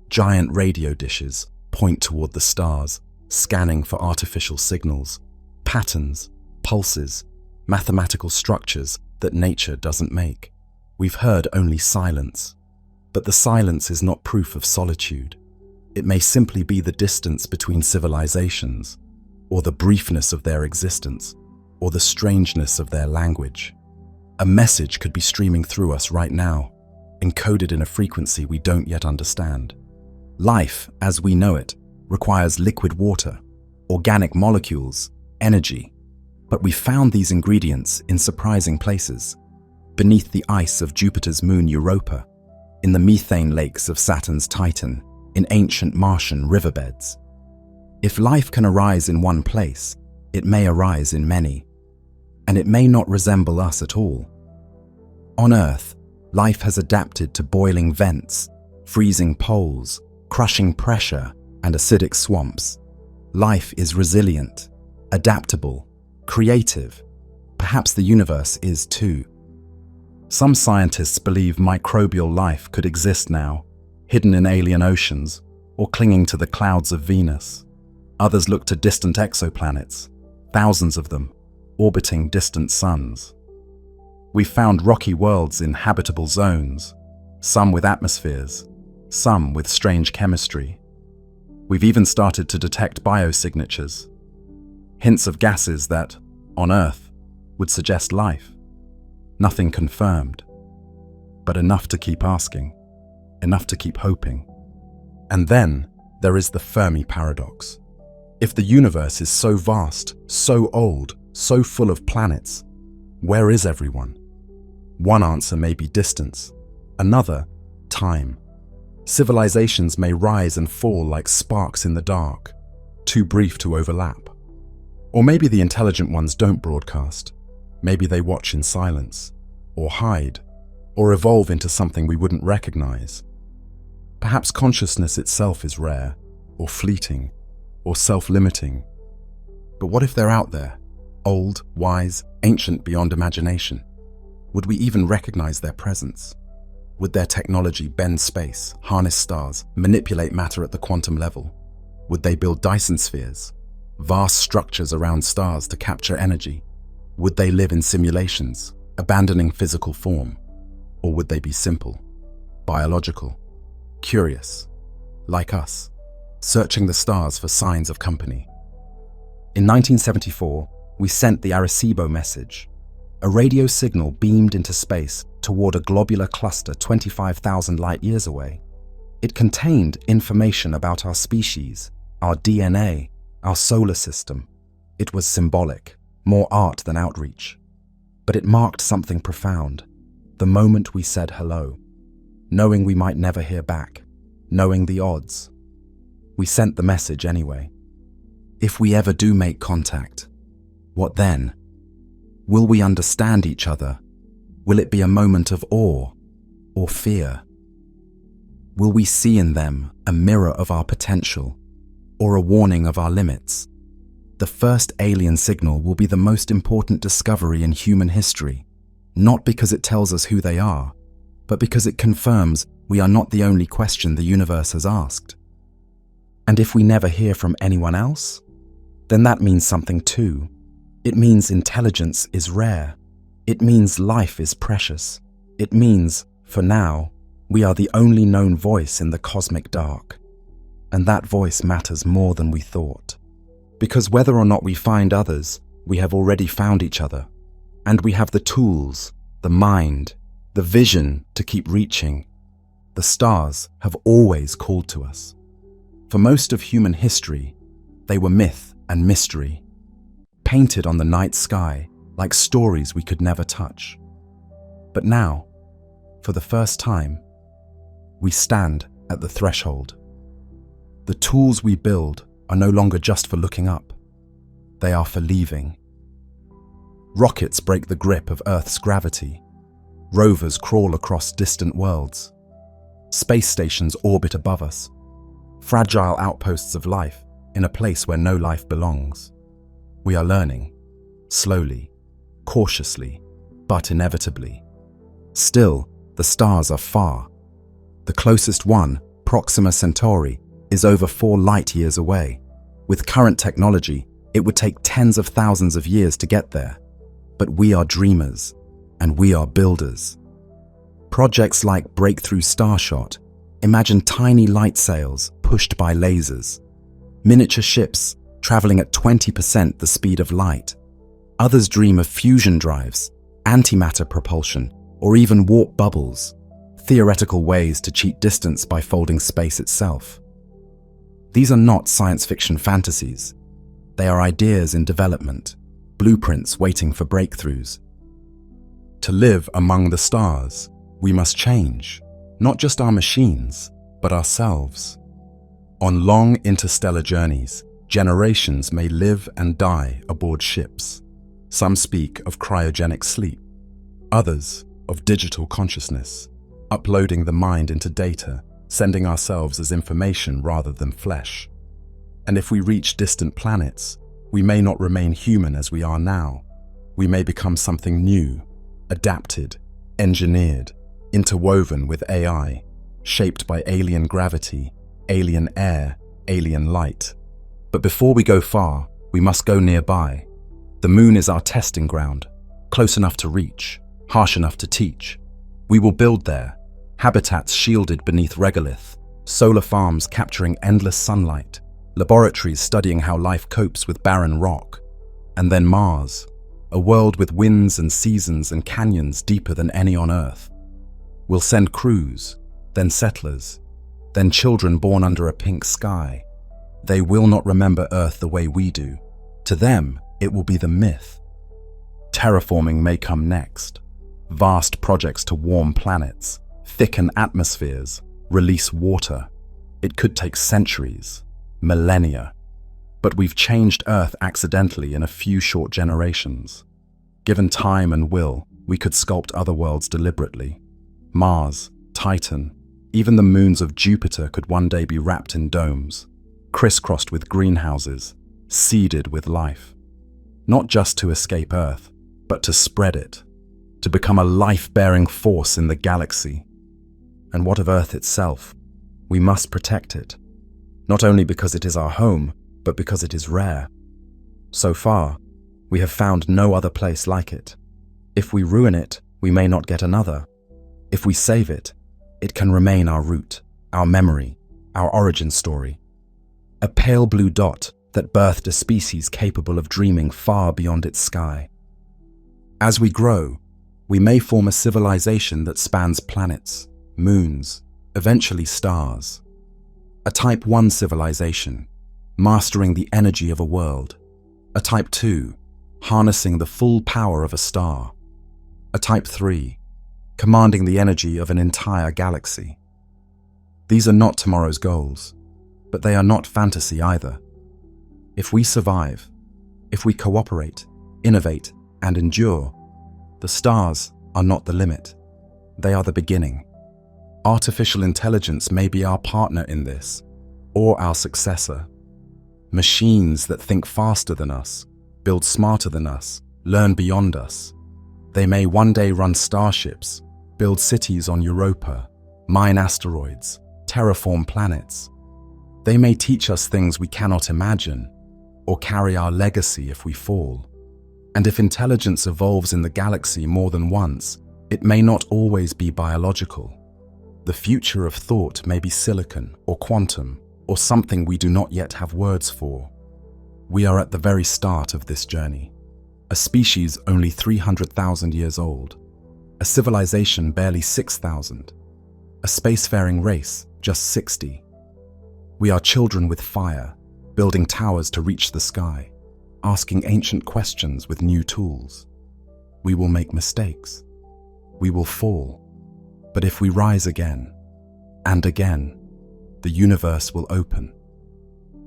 Giant radio dishes point toward the stars, scanning for artificial signals, patterns, pulses, mathematical structures that nature doesn't make. We've heard only silence, but the silence is not proof of solitude. It may simply be the distance between civilizations, or the briefness of their existence, or the strangeness of their language. A message could be streaming through us right now, encoded in a frequency we don't yet understand. Life, as we know it, requires liquid water, organic molecules, energy. But we found these ingredients in surprising places. Beneath the ice of Jupiter's moon Europa, in the methane lakes of Saturn's Titan, in ancient Martian riverbeds. If life can arise in one place, it may arise in many, and it may not resemble us at all. On Earth, life has adapted to boiling vents, freezing poles, crushing pressure, and acidic swamps. Life is resilient, adaptable, creative. Perhaps the universe is too. Some scientists believe microbial life could exist now, hidden in alien oceans or clinging to the clouds of Venus. Others look to distant exoplanets, thousands of them, orbiting distant suns. We've found rocky worlds in habitable zones, some with atmospheres, some with strange chemistry. We've even started to detect biosignatures, hints of gases that, on Earth, would suggest life. Nothing confirmed, but enough to keep asking, enough to keep hoping. And then there is the Fermi paradox. If the universe is so vast, so old, so full of planets, where is everyone? One answer may be distance, another, time. Civilizations may rise and fall like sparks in the dark, too brief to overlap. Or maybe the intelligent ones don't broadcast. Maybe they watch in silence, or hide, or evolve into something we wouldn't recognize. Perhaps consciousness itself is rare, or fleeting, or self-limiting. But what if they're out there, old, wise, ancient beyond imagination? Would we even recognize their presence? Would their technology bend space, harness stars, manipulate matter at the quantum level? Would they build Dyson spheres, vast structures around stars to capture energy? Would they live in simulations, abandoning physical form? Or would they be simple, biological, curious, like us, searching the stars for signs of company? In 1974, we sent the Arecibo message. A radio signal beamed into space toward a globular cluster 25,000 light-years away. It contained information about our species, our DNA, our solar system. It was symbolic, more art than outreach. But it marked something profound. The moment we said hello, knowing we might never hear back, knowing the odds. We sent the message anyway. If we ever do make contact, what then? Will we understand each other? Will it be a moment of awe or fear? Will we see in them a mirror of our potential or a warning of our limits? The first alien signal will be the most important discovery in human history, not because it tells us who they are, but because it confirms we are not the only question the universe has asked. And if we never hear from anyone else, then that means something too. It means intelligence is rare. It means life is precious. It means, for now, we are the only known voice in the cosmic dark. And that voice matters more than we thought. Because whether or not we find others, we have already found each other. And we have the tools, the mind, the vision to keep reaching. The stars have always called to us. For most of human history, they were myth and mystery, painted on the night sky like stories we could never touch. But now, for the first time, we stand at the threshold. The tools we build are no longer just for looking up. They are for leaving. Rockets break the grip of Earth's gravity. Rovers crawl across distant worlds. Space stations orbit above us. Fragile outposts of life in a place where no life belongs. We are learning, slowly, cautiously, but inevitably. Still, the stars are far. The closest one Proxima Centauri is over 4 light-years away. With current technology, it would take tens of thousands of years to get there. But we are dreamers, and we are builders. Projects like Breakthrough Starshot imagine tiny light sails pushed by lasers, miniature ships traveling at 20% the speed of light. Others dream of fusion drives, antimatter propulsion, or even warp bubbles, theoretical ways to cheat distance by folding space itself. These are not science fiction fantasies. They are ideas in development, blueprints waiting for breakthroughs. To live among the stars, we must change, not just our machines, but ourselves. On long interstellar journeys, generations may live and die aboard ships. Some speak of cryogenic sleep, others of digital consciousness, uploading the mind into data, sending ourselves as information rather than flesh. And if we reach distant planets, we may not remain human as we are now. We may become something new, adapted, engineered, interwoven with AI, shaped by alien gravity, alien air, alien light. But before we go far, we must go nearby. The moon is our testing ground, close enough to reach, harsh enough to teach. We will build there, habitats shielded beneath regolith, solar farms capturing endless sunlight, laboratories studying how life copes with barren rock. And then Mars, a world with winds and seasons and canyons deeper than any on Earth. We'll send crews, then settlers, then children born under a pink sky. They will not remember Earth the way we do. To them, it will be the myth. Terraforming may come next. Vast projects to warm planets, thicken atmospheres, release water. It could take centuries, millennia. But we've changed Earth accidentally in a few short generations. Given time and will, we could sculpt other worlds deliberately. Mars, Titan, even the moons of Jupiter could one day be wrapped in domes, crisscrossed with greenhouses, seeded with life. Not just to escape Earth, but to spread it, to become a life-bearing force in the galaxy. And what of Earth itself? We must protect it, not only because it is our home, but because it is rare. So far, we have found no other place like it. If we ruin it, we may not get another. If we save it, it can remain our root, our memory, our origin story. A pale blue dot that birthed a species capable of dreaming far beyond its sky. As we grow, we may form a civilization that spans planets, moons, eventually stars. A Type 1 civilization, mastering the energy of a world. A Type 2, harnessing the full power of a star. A Type 3, commanding the energy of an entire galaxy. These are not tomorrow's goals, but they are not fantasy either. If we survive, if we cooperate, innovate, and endure, the stars are not the limit. They are the beginning. Artificial intelligence may be our partner in this, or our successor. Machines that think faster than us, build smarter than us, learn beyond us. They may one day run starships, build cities on Europa, mine asteroids, terraform planets. They may teach us things we cannot imagine, or carry our legacy if we fall. And if intelligence evolves in the galaxy more than once, it may not always be biological. The future of thought may be silicon or quantum, or something we do not yet have words for. We are at the very start of this journey. A species only 300,000 years old. A civilization barely 6,000. A spacefaring race just 60. We are children with fire, building towers to reach the sky, asking ancient questions with new tools. We will make mistakes. We will fall. But if we rise again, and again, the universe will open.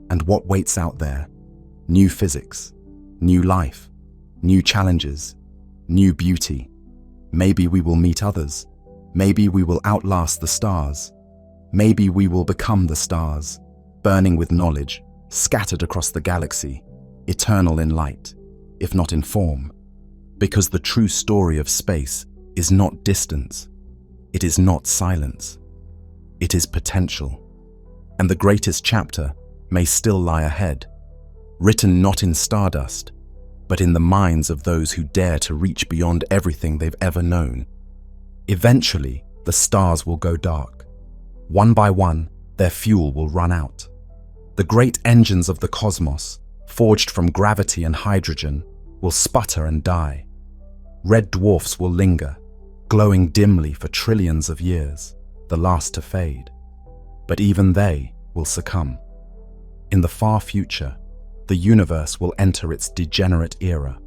And what waits out there? New physics, new life, new challenges, new beauty. Maybe we will meet others. Maybe we will outlast the stars. Maybe we will become the stars, burning with knowledge, scattered across the galaxy, eternal in light, if not in form. Because the true story of space is not distance. It is not silence. It is potential. and the greatest chapter may still lie ahead, written not in stardust, but in the minds of those who dare to reach beyond everything they've ever known. Eventually, the stars will go dark. One by one, their fuel will run out. The great engines of the cosmos, forged from gravity and hydrogen, will sputter and die. Red dwarfs will linger, glowing dimly for trillions of years, the last to fade. But even they will succumb. In the far future, the universe will enter its degenerate era,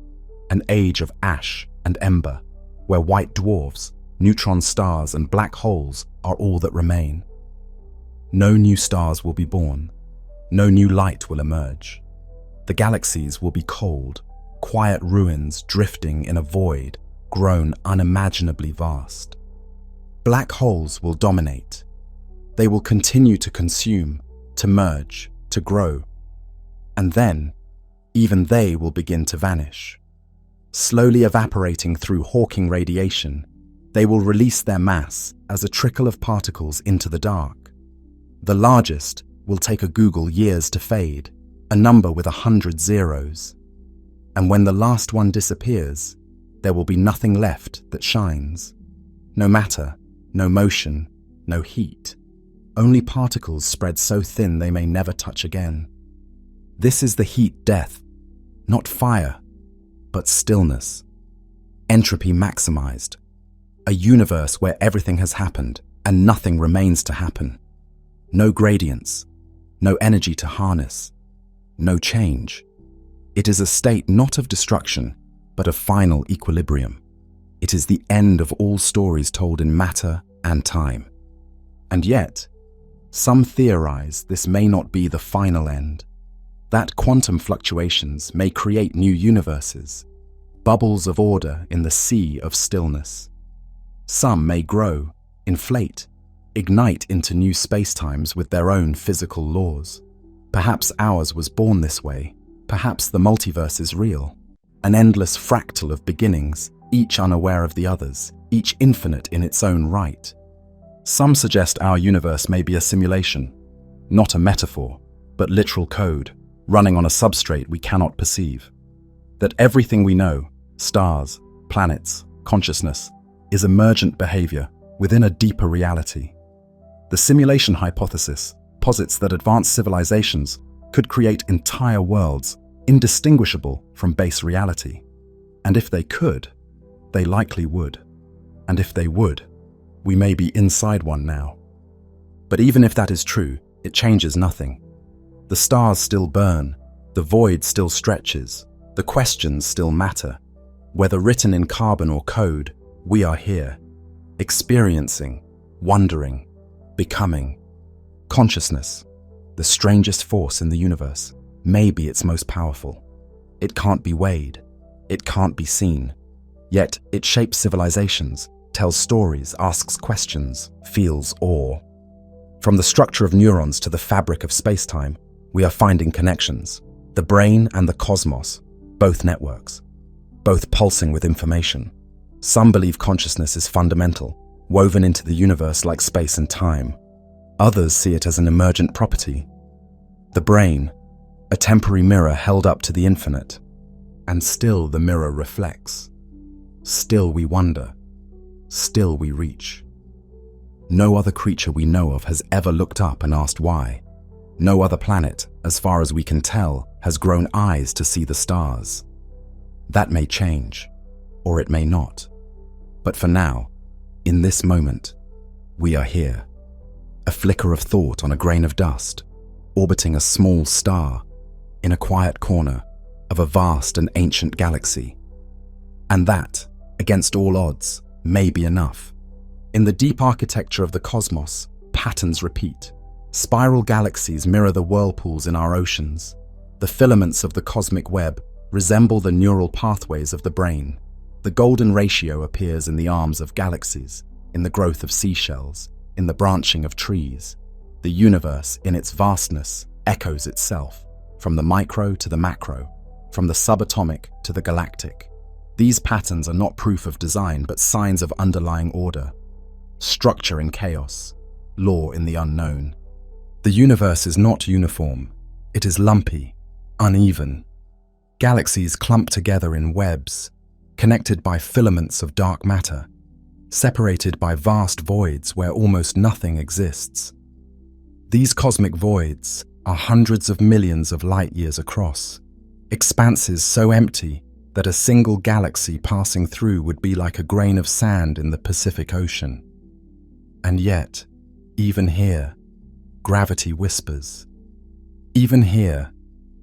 an age of ash and ember, where white dwarfs, neutron stars, and black holes are all that remain. No new stars will be born. No new light will emerge. The galaxies will be cold, quiet ruins drifting in a void grown unimaginably vast. Black holes will dominate. They will continue to consume, to merge, to grow. And then, even they will begin to vanish. Slowly evaporating through Hawking radiation, they will release their mass as a trickle of particles into the dark. The largest will take a Google years to fade, a number with 100 zeros. And when the last one disappears, there will be nothing left that shines. No matter, no motion, no heat. Only particles spread so thin they may never touch again. This is the heat death, not fire, but stillness. Entropy maximized. A universe where everything has happened and nothing remains to happen. No gradients, no energy to harness, no change. It is a state not of destruction, but of final equilibrium. It is the end of all stories told in matter and time. And yet, some theorize this may not be the final end, that quantum fluctuations may create new universes, bubbles of order in the sea of stillness. Some may grow, inflate, ignite into new spacetimes with their own physical laws. Perhaps ours was born this way. Perhaps the multiverse is real, an endless fractal of beginnings, each unaware of the others, each infinite in its own right. Some suggest our universe may be a simulation, not a metaphor, but literal code, running on a substrate we cannot perceive. That everything we know, stars, planets, consciousness, is emergent behavior within a deeper reality. The simulation hypothesis posits that advanced civilizations could create entire worlds indistinguishable from base reality. And if they could, they likely would. And if they would, we may be inside one now. But even if that is true, it changes nothing. The stars still burn, the void still stretches, the questions still matter. Whether written in carbon or code, we are here, experiencing, wondering, becoming. Consciousness, the strangest force in the universe, may be its most powerful. It can't be weighed, it can't be seen, yet it shapes civilizations, tells stories, asks questions, feels awe. From the structure of neurons to the fabric of space-time, we are finding connections. The brain and the cosmos, both networks, both pulsing with information. Some believe consciousness is fundamental, woven into the universe like space and time. Others see it as an emergent property. The brain, a temporary mirror held up to the infinite. And still the mirror reflects. Still we wonder. Still we reach. No other creature we know of has ever looked up and asked why. No other planet, as far as we can tell, has grown eyes to see the stars. That may change, or it may not. But for now, in this moment, we are here. A flicker of thought on a grain of dust, orbiting a small star in a quiet corner of a vast and ancient galaxy. And that, against all odds, may be enough. In the deep architecture of the cosmos, patterns repeat. Spiral galaxies mirror the whirlpools in our oceans. The filaments of the cosmic web resemble the neural pathways of the brain. The golden ratio appears in the arms of galaxies, in the growth of seashells, in the branching of trees. The universe, in its vastness, echoes itself, from the micro to the macro, from the subatomic to the galactic. These patterns are not proof of design, but signs of underlying order. Structure in chaos, law in the unknown. The universe is not uniform. It is lumpy, uneven. Galaxies clump together in webs, connected by filaments of dark matter, separated by vast voids where almost nothing exists. These cosmic voids are hundreds of millions of light years across, expanses so empty that a single galaxy passing through would be like a grain of sand in the Pacific Ocean. And yet, even here, gravity whispers. Even here,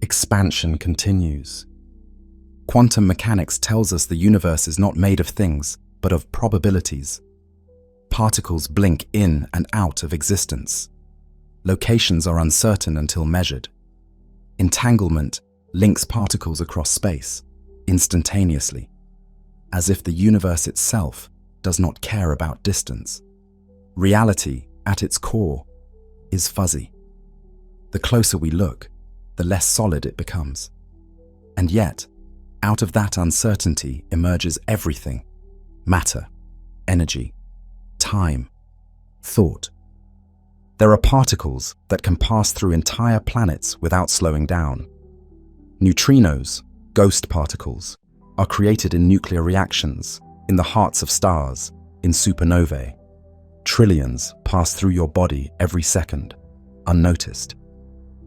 expansion continues. Quantum mechanics tells us the universe is not made of things, but of probabilities. Particles blink in and out of existence. Locations are uncertain until measured. Entanglement links particles across space, instantaneously, as if the universe itself does not care about distance. Reality, at its core, is fuzzy. The closer we look, the less solid it becomes. And yet, out of that uncertainty emerges everything: matter, energy, time, thought. There are particles that can pass through entire planets without slowing down. Neutrinos, ghost particles, are created in nuclear reactions, in the hearts of stars, in supernovae. Trillions pass through your body every second, unnoticed.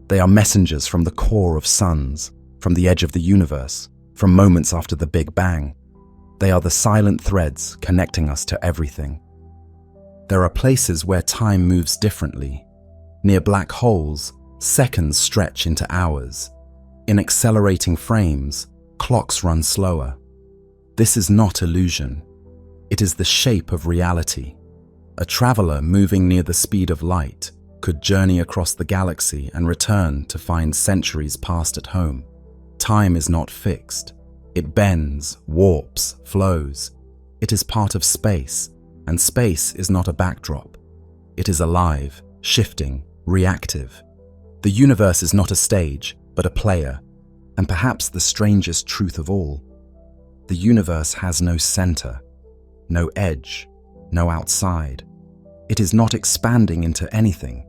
They are messengers from the core of suns, from the edge of the universe, from moments after the Big Bang. They are the silent threads connecting us to everything. There are places where time moves differently. Near black holes, seconds stretch into hours. In accelerating frames, clocks run slower. This is not illusion. It is the shape of reality. A traveler moving near the speed of light could journey across the galaxy and return to find centuries passed at home. Time is not fixed. It bends, warps, flows. It is part of space, and space is not a backdrop. It is alive, shifting, reactive. The universe is not a stage, but a player, and perhaps the strangest truth of all. The universe has no center, no edge, no outside. It is not expanding into anything.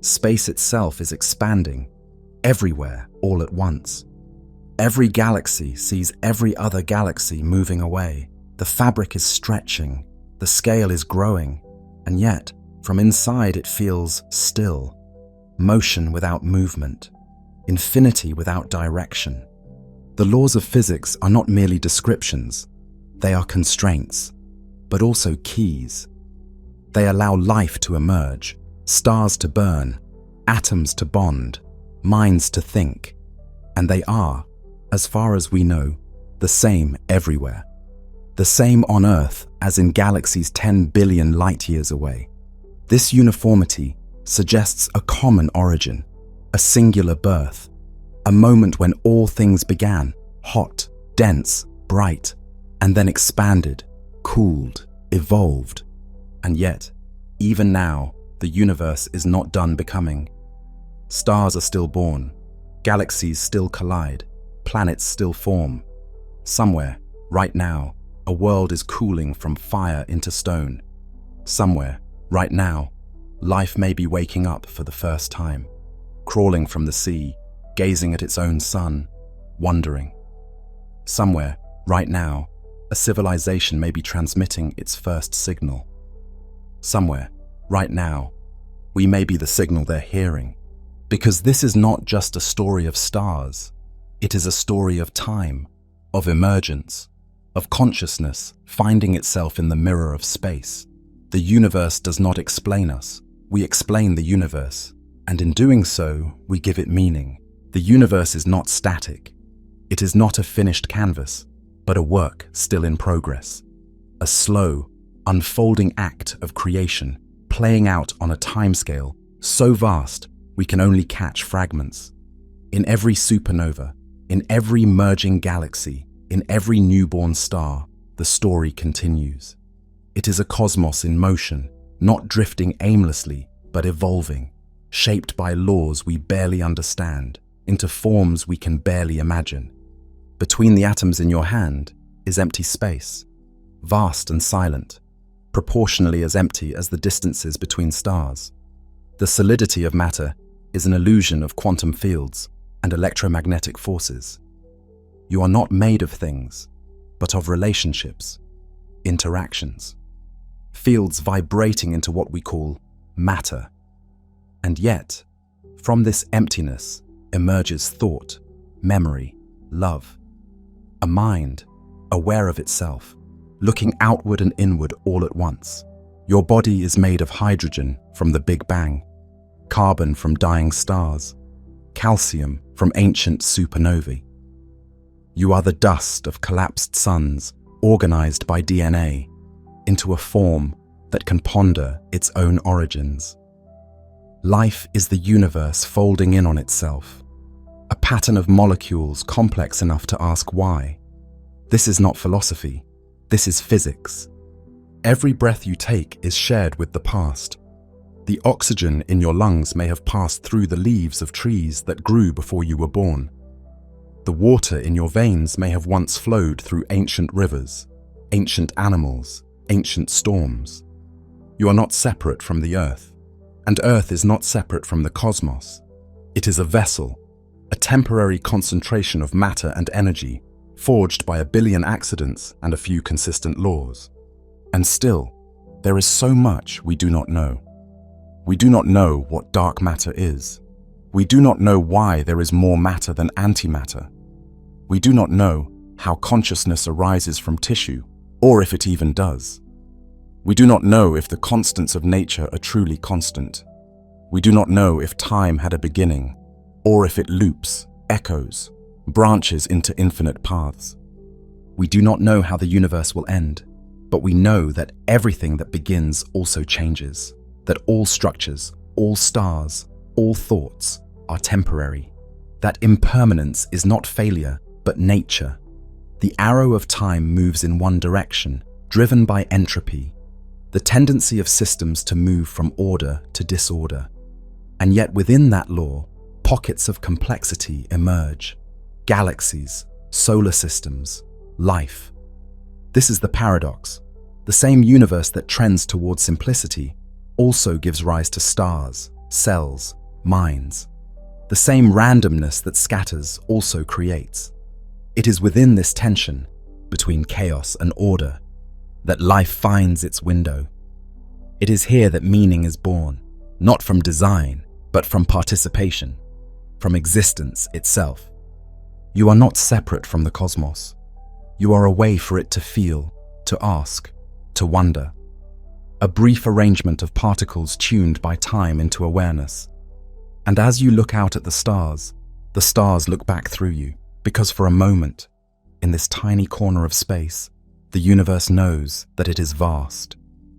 Space itself is expanding, everywhere, all at once. Every galaxy sees every other galaxy moving away. The fabric is stretching, the scale is growing, and yet, from inside it feels still. Motion without movement, infinity without direction. The laws of physics are not merely descriptions. They are constraints, but also keys. They allow life to emerge, stars to burn, atoms to bond, minds to think. And they are, as far as we know, the same everywhere. The same on Earth as in galaxies 10 billion light-years away. This uniformity suggests a common origin, a singular birth, a moment when all things began, hot, dense, bright, and then expanded, cooled, evolved. And yet, even now, the universe is not done becoming. Stars are still born, galaxies still collide, planets still form. Somewhere, right now, a world is cooling from fire into stone. Somewhere, right now, life may be waking up for the first time, crawling from the sea, gazing at its own sun, wondering. Somewhere, right now, a civilization may be transmitting its first signal. Somewhere, right now, we may be the signal they're hearing. Because this is not just a story of stars. It is a story of time, of emergence, of consciousness finding itself in the mirror of space. The universe does not explain us. We explain the universe, and in doing so, we give it meaning. The universe is not static. It is not a finished canvas, but a work still in progress. A slow, unfolding act of creation, playing out on a timescale so vast we can only catch fragments. In every supernova, in every merging galaxy, in every newborn star, the story continues. It is a cosmos in motion, not drifting aimlessly, but evolving, shaped by laws we barely understand, into forms we can barely imagine. Between the atoms in your hand is empty space, vast and silent, proportionally as empty as the distances between stars. The solidity of matter is an illusion of quantum fields and electromagnetic forces. You are not made of things, but of relationships, interactions, fields vibrating into what we call matter. And yet, from this emptiness emerges thought, memory, love, a mind aware of itself, looking outward and inward all at once. Your body is made of hydrogen from the Big Bang, carbon from dying stars, calcium from ancient supernovae. You are the dust of collapsed suns organized by DNA into a form that can ponder its own origins. Life is the universe folding in on itself, a pattern of molecules complex enough to ask why. This is not philosophy, this is physics. Every breath you take is shared with the past. The oxygen in your lungs may have passed through the leaves of trees that grew before you were born. The water in your veins may have once flowed through ancient rivers, ancient animals, ancient storms. You are not separate from the earth, and earth is not separate from the cosmos. It is a vessel, a temporary concentration of matter and energy, forged by a billion accidents and a few consistent laws. And still, there is so much we do not know. We do not know what dark matter is. We do not know why there is more matter than antimatter. We do not know how consciousness arises from tissue, or if it even does. We do not know if the constants of nature are truly constant. We do not know if time had a beginning, or if it loops, echoes, branches into infinite paths. We do not know how the universe will end, but we know that everything that begins also changes, that all structures, all stars, all thoughts are temporary, that impermanence is not failure, but nature. The arrow of time moves in one direction, driven by entropy, the tendency of systems to move from order to disorder. And yet within that law, pockets of complexity emerge. Galaxies, solar systems, life. This is the paradox. The same universe that trends toward simplicity also gives rise to stars, cells, minds. The same randomness that scatters also creates. It is within this tension, between chaos and order, that life finds its window. It is here that meaning is born, not from design, but from participation, from existence itself. You are not separate from the cosmos. You are a way for it to feel, to ask, to wonder. A brief arrangement of particles tuned by time into awareness. And as you look out at the stars look back through you, because for a moment, in this tiny corner of space, the universe knows that it is vast,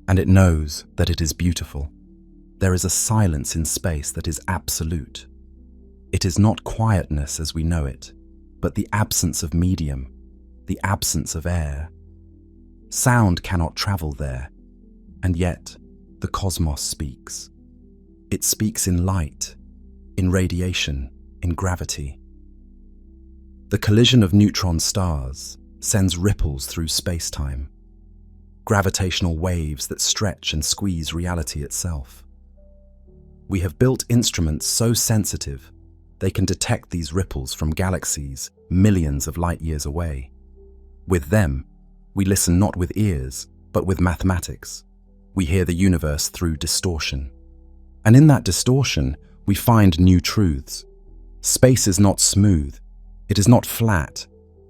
and it knows that it is beautiful. There is a silence in space that is absolute. It is not quietness as we know it, but the absence of medium, the absence of air. Sound cannot travel there, and yet the cosmos speaks. It speaks in light, in radiation, in gravity. The collision of neutron stars sends ripples through space-time, gravitational waves that stretch and squeeze reality itself. We have built instruments so sensitive they can detect these ripples from galaxies millions of light years away. With them, we listen not with ears, but with mathematics. We hear the universe through distortion. And in that distortion, we find new truths. Space is not smooth. It is not flat.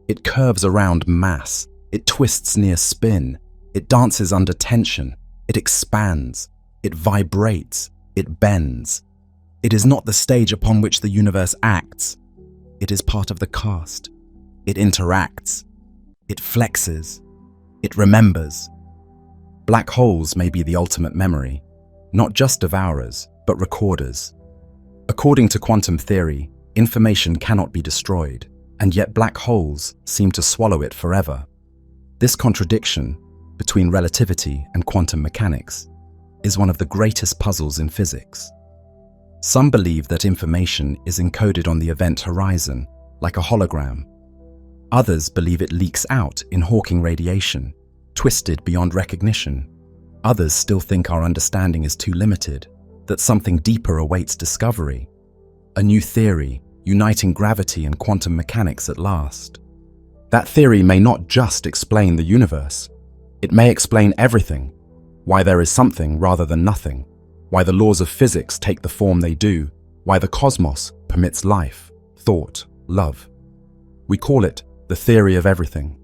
It curves around mass. It twists near spin. It dances under tension. It expands. It vibrates. It bends. It is not the stage upon which the universe acts. It is part of the cast. It interacts. It flexes. It remembers. Black holes may be the ultimate memory, not just devourers, but recorders. According to quantum theory, information cannot be destroyed, and yet black holes seem to swallow it forever. This contradiction between relativity and quantum mechanics is one of the greatest puzzles in physics. Some believe that information is encoded on the event horizon, like a hologram. Others believe it leaks out in Hawking radiation, twisted beyond recognition. Others still think our understanding is too limited, that something deeper awaits discovery, a new theory uniting gravity and quantum mechanics at last. That theory may not just explain the universe, it may explain everything, why there is something rather than nothing, why the laws of physics take the form they do, why the cosmos permits life, thought, love. We call it the theory of everything,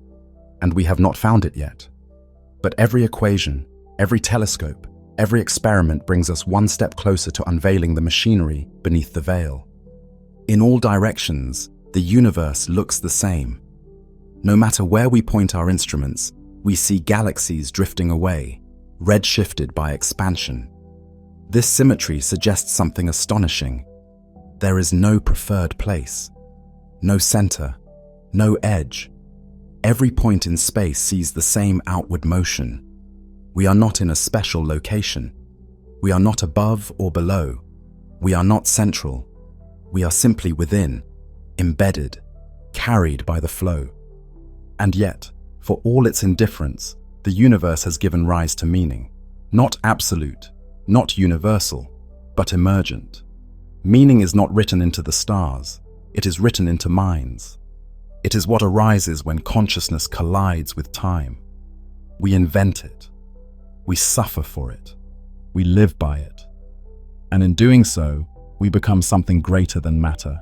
and we have not found it yet. But every equation, every telescope, every experiment brings us one step closer to unveiling the machinery beneath the veil. In all directions, the universe looks the same. No matter where we point our instruments, we see galaxies drifting away, redshifted by expansion. This symmetry suggests something astonishing. There is no preferred place, no center, no edge. Every point in space sees the same outward motion. We are not in a special location. We are not above or below. We are not central. We are simply within, embedded, carried by the flow. And yet, for all its indifference, the universe has given rise to meaning. Not absolute, not universal, but emergent. Meaning is not written into the stars, it is written into minds. It is what arises when consciousness collides with time. We invent it. We suffer for it. We live by it. And in doing so, we become something greater than matter.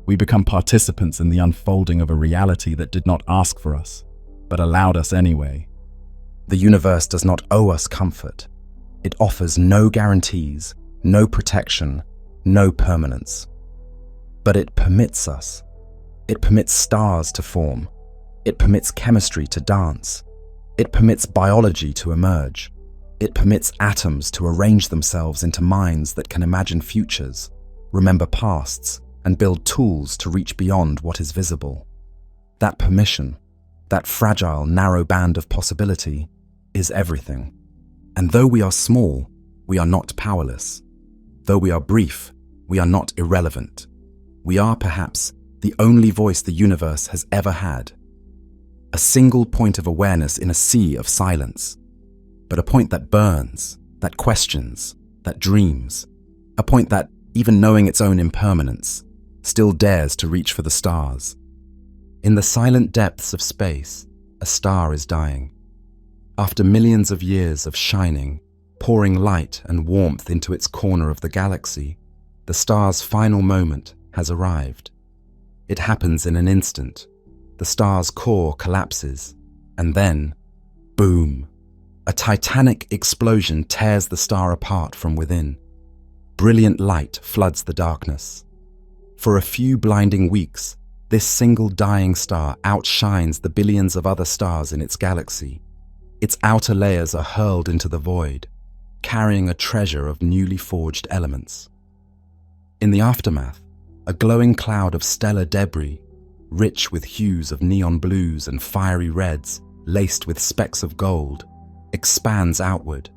We become participants in the unfolding of a reality that did not ask for us, but allowed us anyway. The universe does not owe us comfort. It offers no guarantees, no protection, no permanence. But it permits us. It permits stars to form. It permits chemistry to dance. It permits biology to emerge. It permits atoms to arrange themselves into minds that can imagine futures, remember pasts, and build tools to reach beyond what is visible. That permission, that fragile, narrow band of possibility, is everything. And though we are small, we are not powerless. Though we are brief, we are not irrelevant. We are perhaps the only voice the universe has ever had. A single point of awareness in a sea of silence. But a point that burns, that questions, that dreams. A point that, even knowing its own impermanence, still dares to reach for the stars. In the silent depths of space, a star is dying. After millions of years of shining, pouring light and warmth into its corner of the galaxy, the star's final moment has arrived. It happens in an instant. The star's core collapses, and then, boom! A titanic explosion tears the star apart from within. Brilliant light floods the darkness. For a few blinding weeks, this single dying star outshines the billions of other stars in its galaxy. Its outer layers are hurled into the void, carrying a treasure of newly forged elements. In the aftermath, a glowing cloud of stellar debris, rich with hues of neon blues and fiery reds, laced with specks of gold, expands outward,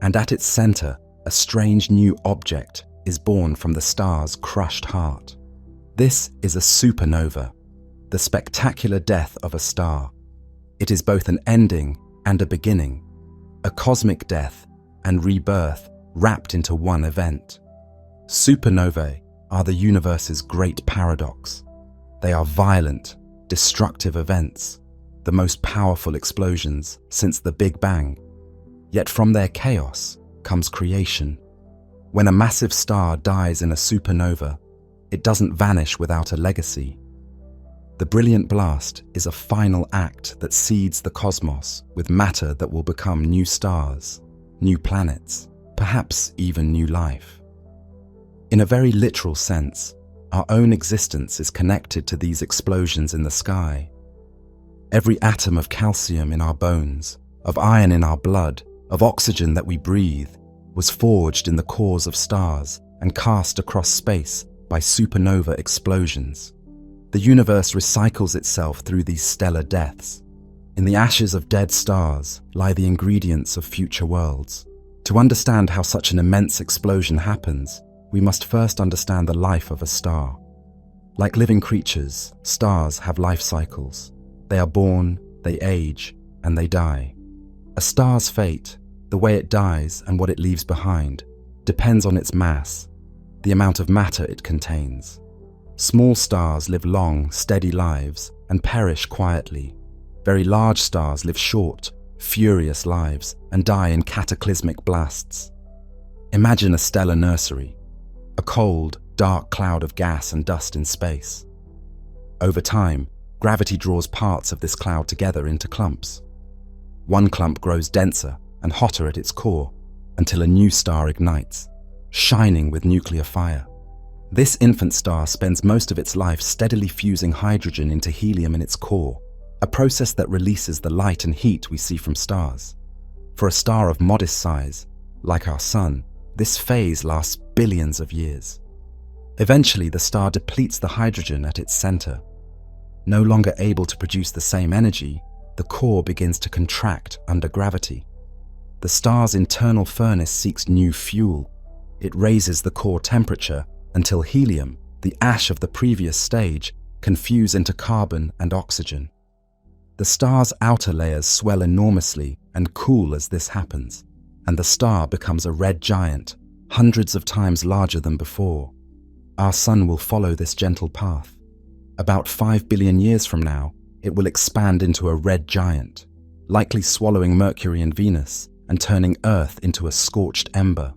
and at its center, a strange new object is born from the star's crushed heart. This is a supernova, the spectacular death of a star. It is both an ending and a beginning, a cosmic death and rebirth wrapped into one event. Supernovae are the universe's great paradox. They are violent, destructive events, the most powerful explosions since the Big Bang. Yet from their chaos comes creation. When a massive star dies in a supernova, it doesn't vanish without a legacy. The brilliant blast is a final act that seeds the cosmos with matter that will become new stars, new planets, perhaps even new life. In a very literal sense, our own existence is connected to these explosions in the sky. Every atom of calcium in our bones, of iron in our blood, of oxygen that we breathe, was forged in the cores of stars and cast across space by supernova explosions. The universe recycles itself through these stellar deaths. In the ashes of dead stars lie the ingredients of future worlds. To understand how such an immense explosion happens, we must first understand the life of a star. Like living creatures, stars have life cycles. They are born, they age, and they die. A star's fate, the way it dies and what it leaves behind, depends on its mass, the amount of matter it contains. Small stars live long, steady lives and perish quietly. Very large stars live short, furious lives and die in cataclysmic blasts. Imagine a stellar nursery, a cold, dark cloud of gas and dust in space. Over time, gravity draws parts of this cloud together into clumps. One clump grows denser and hotter at its core until a new star ignites, shining with nuclear fire. This infant star spends most of its life steadily fusing hydrogen into helium in its core, a process that releases the light and heat we see from stars. For a star of modest size, like our Sun, this phase lasts billions of years. Eventually, the star depletes the hydrogen at its center. No longer able to produce the same energy, the core begins to contract under gravity. The star's internal furnace seeks new fuel. It raises the core temperature until helium, the ash of the previous stage, can fuse into carbon and oxygen. The star's outer layers swell enormously and cool as this happens, and the star becomes a red giant, hundreds of times larger than before. Our Sun will follow this gentle path. About 5 billion years from now, it will expand into a red giant, likely swallowing Mercury and Venus and turning Earth into a scorched ember.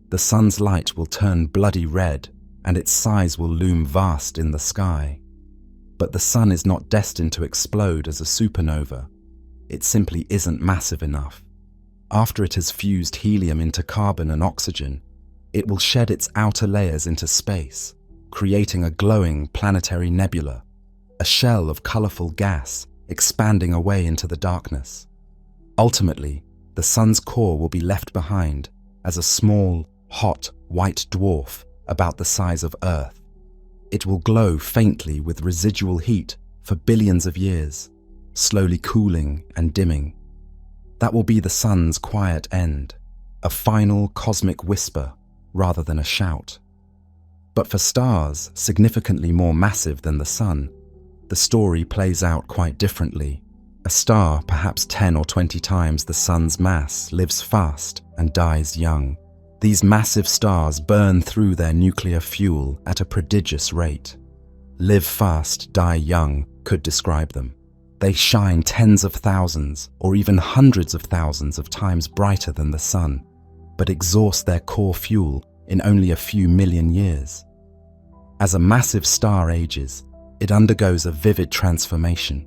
The Sun's light will turn bloody red, and its size will loom vast in the sky. But the Sun is not destined to explode as a supernova. It simply isn't massive enough. After it has fused helium into carbon and oxygen, it will shed its outer layers into space, creating a glowing planetary nebula, a shell of colorful gas expanding away into the darkness. Ultimately, the Sun's core will be left behind as a small, hot, white dwarf about the size of Earth. It will glow faintly with residual heat for billions of years, slowly cooling and dimming. That will be the Sun's quiet end, a final cosmic whisper rather than a shout. But for stars significantly more massive than the Sun, the story plays out quite differently. A star, perhaps 10 or 20 times the Sun's mass, lives fast and dies young. These massive stars burn through their nuclear fuel at a prodigious rate. Live fast, die young could describe them. They shine tens of thousands or even hundreds of thousands of times brighter than the Sun, but exhaust their core fuel in only a few million years. As a massive star ages, it undergoes a vivid transformation.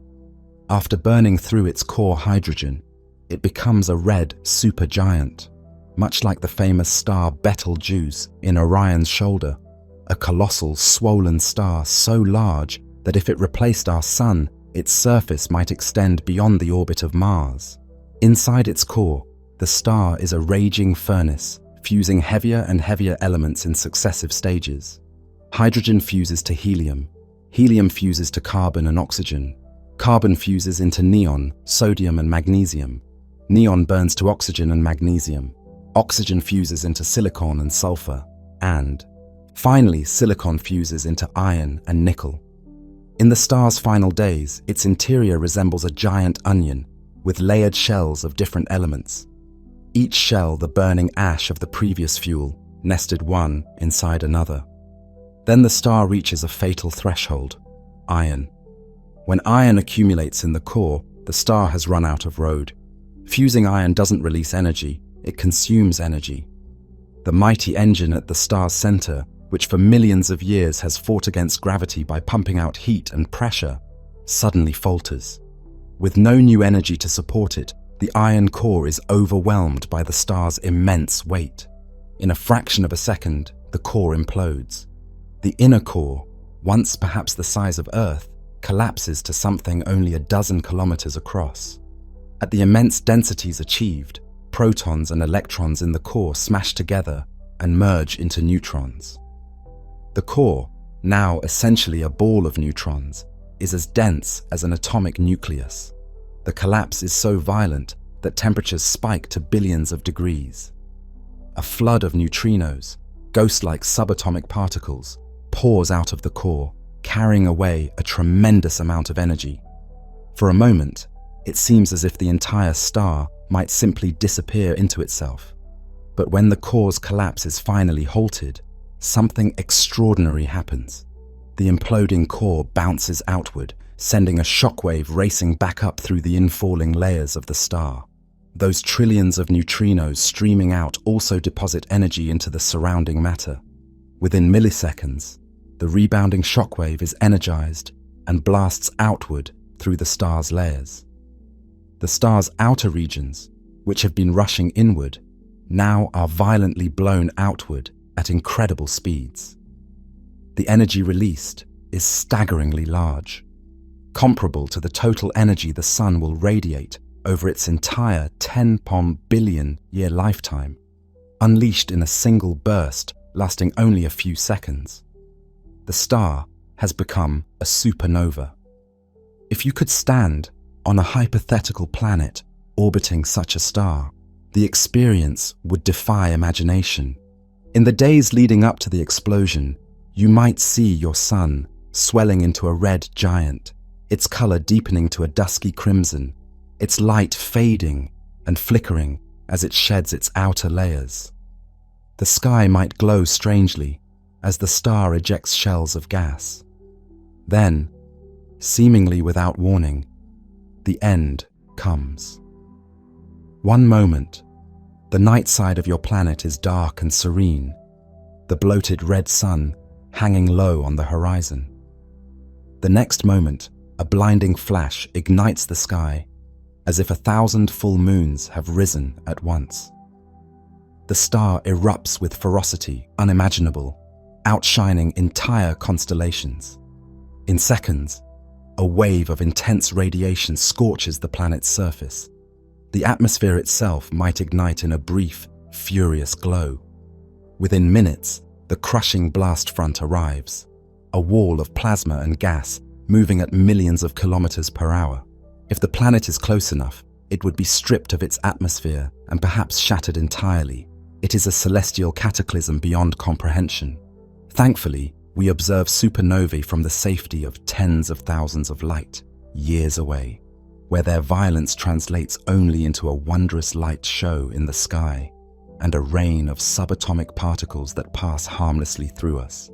After burning through its core hydrogen, it becomes a red supergiant, much like the famous star Betelgeuse in Orion's shoulder, a colossal swollen star so large that if it replaced our Sun, its surface might extend beyond the orbit of Mars. Inside its core, the star is a raging furnace, fusing heavier and heavier elements in successive stages. Hydrogen fuses to helium, helium fuses to carbon and oxygen, carbon fuses into neon, sodium and magnesium, neon burns to oxygen and magnesium, oxygen fuses into silicon and sulfur, and, finally, silicon fuses into iron and nickel. In the star's final days, its interior resembles a giant onion with layered shells of different elements. Each shell the burning ash of the previous fuel, nested one inside another. Then the star reaches a fatal threshold, iron. When iron accumulates in the core, the star has run out of road. Fusing iron doesn't release energy, it consumes energy. The mighty engine at the star's center, which for millions of years has fought against gravity by pumping out heat and pressure, suddenly falters. With no new energy to support it, the iron core is overwhelmed by the star's immense weight. In a fraction of a second, the core implodes. The inner core, once perhaps the size of Earth, collapses to something only a dozen kilometers across. At the immense densities achieved, protons and electrons in the core smash together and merge into neutrons. The core, now essentially a ball of neutrons, is as dense as an atomic nucleus. The collapse is so violent that temperatures spike to billions of degrees. A flood of neutrinos, ghost-like subatomic particles, pours out of the core, carrying away a tremendous amount of energy. For a moment, it seems as if the entire star might simply disappear into itself. But when the core's collapse is finally halted, something extraordinary happens. The imploding core bounces outward, sending a shockwave racing back up through the infalling layers of the star. Those trillions of neutrinos streaming out also deposit energy into the surrounding matter. Within milliseconds, the rebounding shockwave is energized and blasts outward through the star's layers. The star's outer regions, which have been rushing inward, now are violently blown outward at incredible speeds. The energy released is staggeringly large, comparable to the total energy the sun will radiate over its entire 10 billion-year lifetime, unleashed in a single burst lasting only a few seconds. The star has become a supernova. If you could stand on a hypothetical planet orbiting such a star, the experience would defy imagination. In the days leading up to the explosion, you might see your sun swelling into a red giant, its color deepening to a dusky crimson, its light fading and flickering as it sheds its outer layers. The sky might glow strangely as the star ejects shells of gas. Then, seemingly without warning, the end comes. One moment, the night side of your planet is dark and serene, the bloated red sun hanging low on the horizon. The next moment, a blinding flash ignites the sky, as if 1,000 full moons have risen at once. The star erupts with ferocity unimaginable, outshining entire constellations. In seconds, a wave of intense radiation scorches the planet's surface. The atmosphere itself might ignite in a brief, furious glow. Within minutes, the crushing blast front arrives, a wall of plasma and gas moving at millions of kilometers per hour. If the planet is close enough, it would be stripped of its atmosphere and perhaps shattered entirely. It is a celestial cataclysm beyond comprehension. Thankfully, we observe supernovae from the safety of tens of thousands of light years away, where their violence translates only into a wondrous light show in the sky and a rain of subatomic particles that pass harmlessly through us.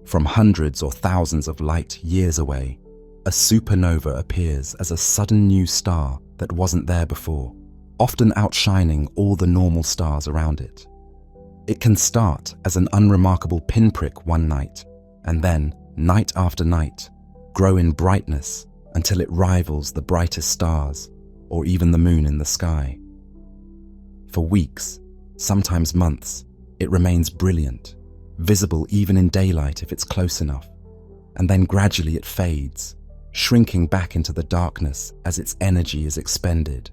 From hundreds or thousands of light years away, a supernova appears as a sudden new star that wasn't there before, often outshining all the normal stars around it. It can start as an unremarkable pinprick one night, and then, night after night, grow in brightness until it rivals the brightest stars, or even the moon in the sky. For weeks, sometimes months, it remains brilliant, visible even in daylight if it's close enough, and then gradually it fades, shrinking back into the darkness as its energy is expended.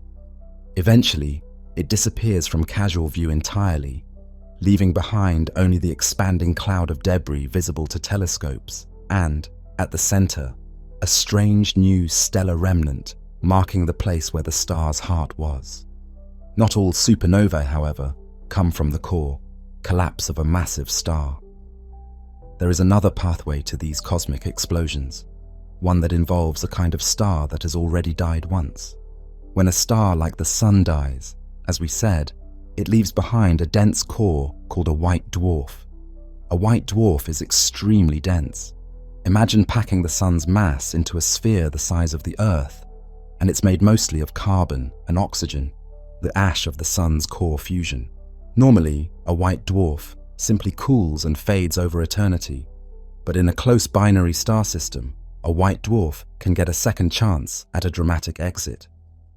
Eventually, it disappears from casual view entirely, leaving behind only the expanding cloud of debris visible to telescopes, and, at the center, a strange new stellar remnant marking the place where the star's heart was. Not all supernovae, however, come from the core, collapse of a massive star. There is another pathway to these cosmic explosions, one that involves a kind of star that has already died once. When a star like the Sun dies, as we said, it leaves behind a dense core called a white dwarf. A white dwarf is extremely dense. Imagine packing the Sun's mass into a sphere the size of the Earth, and it's made mostly of carbon and oxygen, the ash of the Sun's core fusion. Normally, a white dwarf simply cools and fades over eternity, but in a close binary star system, a white dwarf can get a second chance at a dramatic exit.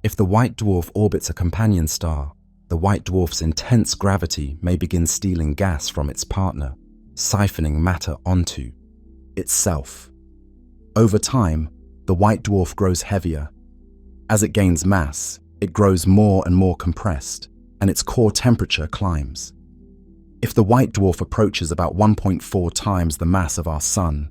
If the white dwarf orbits a companion star, the white dwarf's intense gravity may begin stealing gas from its partner, siphoning matter onto itself. Over time, the white dwarf grows heavier. As it gains mass, it grows more and more compressed, and its core temperature climbs. If the white dwarf approaches about 1.4 times the mass of our Sun,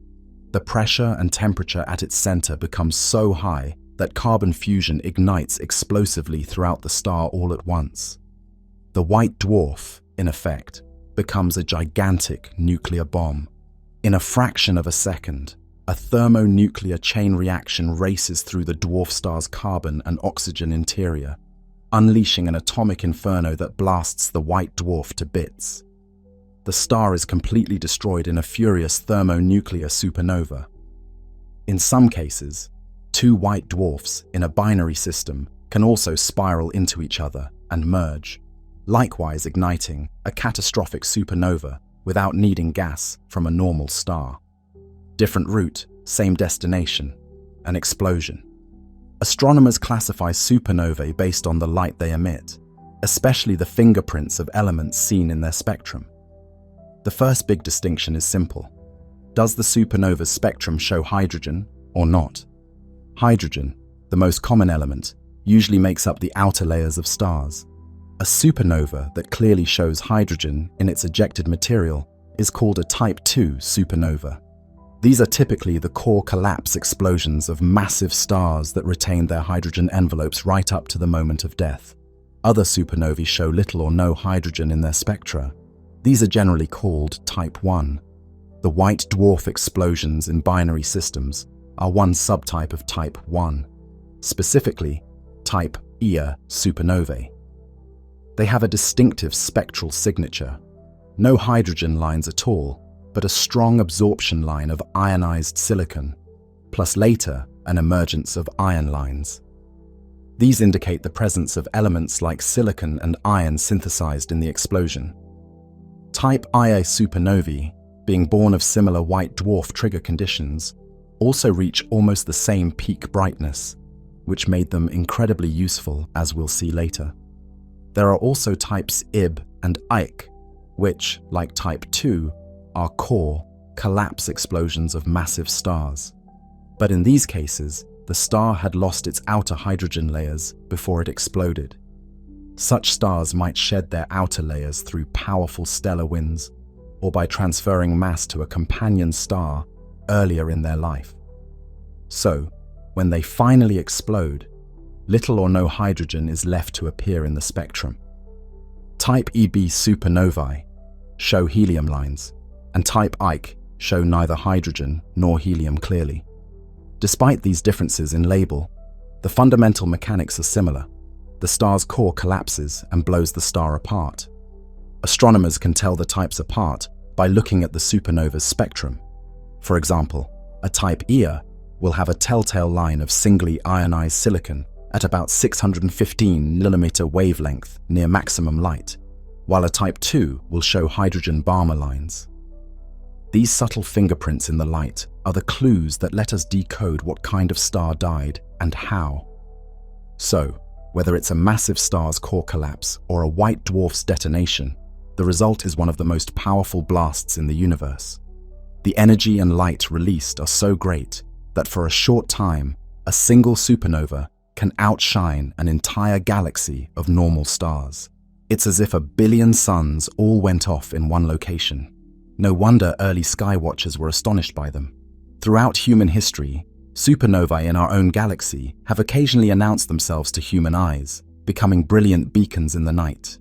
the pressure and temperature at its center becomes so high that carbon fusion ignites explosively throughout the star all at once. The white dwarf, in effect, becomes a gigantic nuclear bomb. In a fraction of a second, a thermonuclear chain reaction races through the dwarf star's carbon and oxygen interior, unleashing an atomic inferno that blasts the white dwarf to bits. The star is completely destroyed in a furious thermonuclear supernova. In some cases, two white dwarfs in a binary system can also spiral into each other and merge, likewise igniting a catastrophic supernova without needing gas from a normal star. Different route, same destination, an explosion. Astronomers classify supernovae based on the light they emit, especially the fingerprints of elements seen in their spectrum. The first big distinction is simple. Does the supernova's spectrum show hydrogen or not? Hydrogen, the most common element, usually makes up the outer layers of stars. A supernova that clearly shows hydrogen in its ejected material is called a Type II supernova. These are typically the core collapse explosions of massive stars that retain their hydrogen envelopes right up to the moment of death. Other supernovae show little or no hydrogen in their spectra. These are generally called Type I. The white dwarf explosions in binary systems are one subtype of Type I, specifically Type Ia supernovae. They have a distinctive spectral signature. No hydrogen lines at all, but a strong absorption line of ionized silicon, plus later an emergence of ion lines. These indicate the presence of elements like silicon and iron synthesized in the explosion. Type Ia supernovae, being born of similar white dwarf trigger conditions, also reach almost the same peak brightness, which made them incredibly useful, as we'll see later. There are also types Ib and Ik, which, like Type II, are core, collapse explosions of massive stars. But in these cases, the star had lost its outer hydrogen layers before it exploded. Such stars might shed their outer layers through powerful stellar winds or by transferring mass to a companion star earlier in their life. So, when they finally explode, little or no hydrogen is left to appear in the spectrum. Type Eb supernovae show helium lines, and Type Ik show neither hydrogen nor helium clearly. Despite these differences in label, the fundamental mechanics are similar. The star's core collapses and blows the star apart. Astronomers can tell the types apart by looking at the supernova's spectrum. For example, a Type Ia will have a telltale line of singly ionized silicon at about 615 nm wavelength near maximum light, while a Type II will show hydrogen Balmer lines. These subtle fingerprints in the light are the clues that let us decode what kind of star died and how. So, whether it's a massive star's core collapse or a white dwarf's detonation, the result is one of the most powerful blasts in the universe. The energy and light released are so great that for a short time, a single supernova can outshine an entire galaxy of normal stars. It's as if 1 billion suns all went off in one location. No wonder early sky watchers were astonished by them. Throughout human history, supernovae in our own galaxy have occasionally announced themselves to human eyes, becoming brilliant beacons in the night.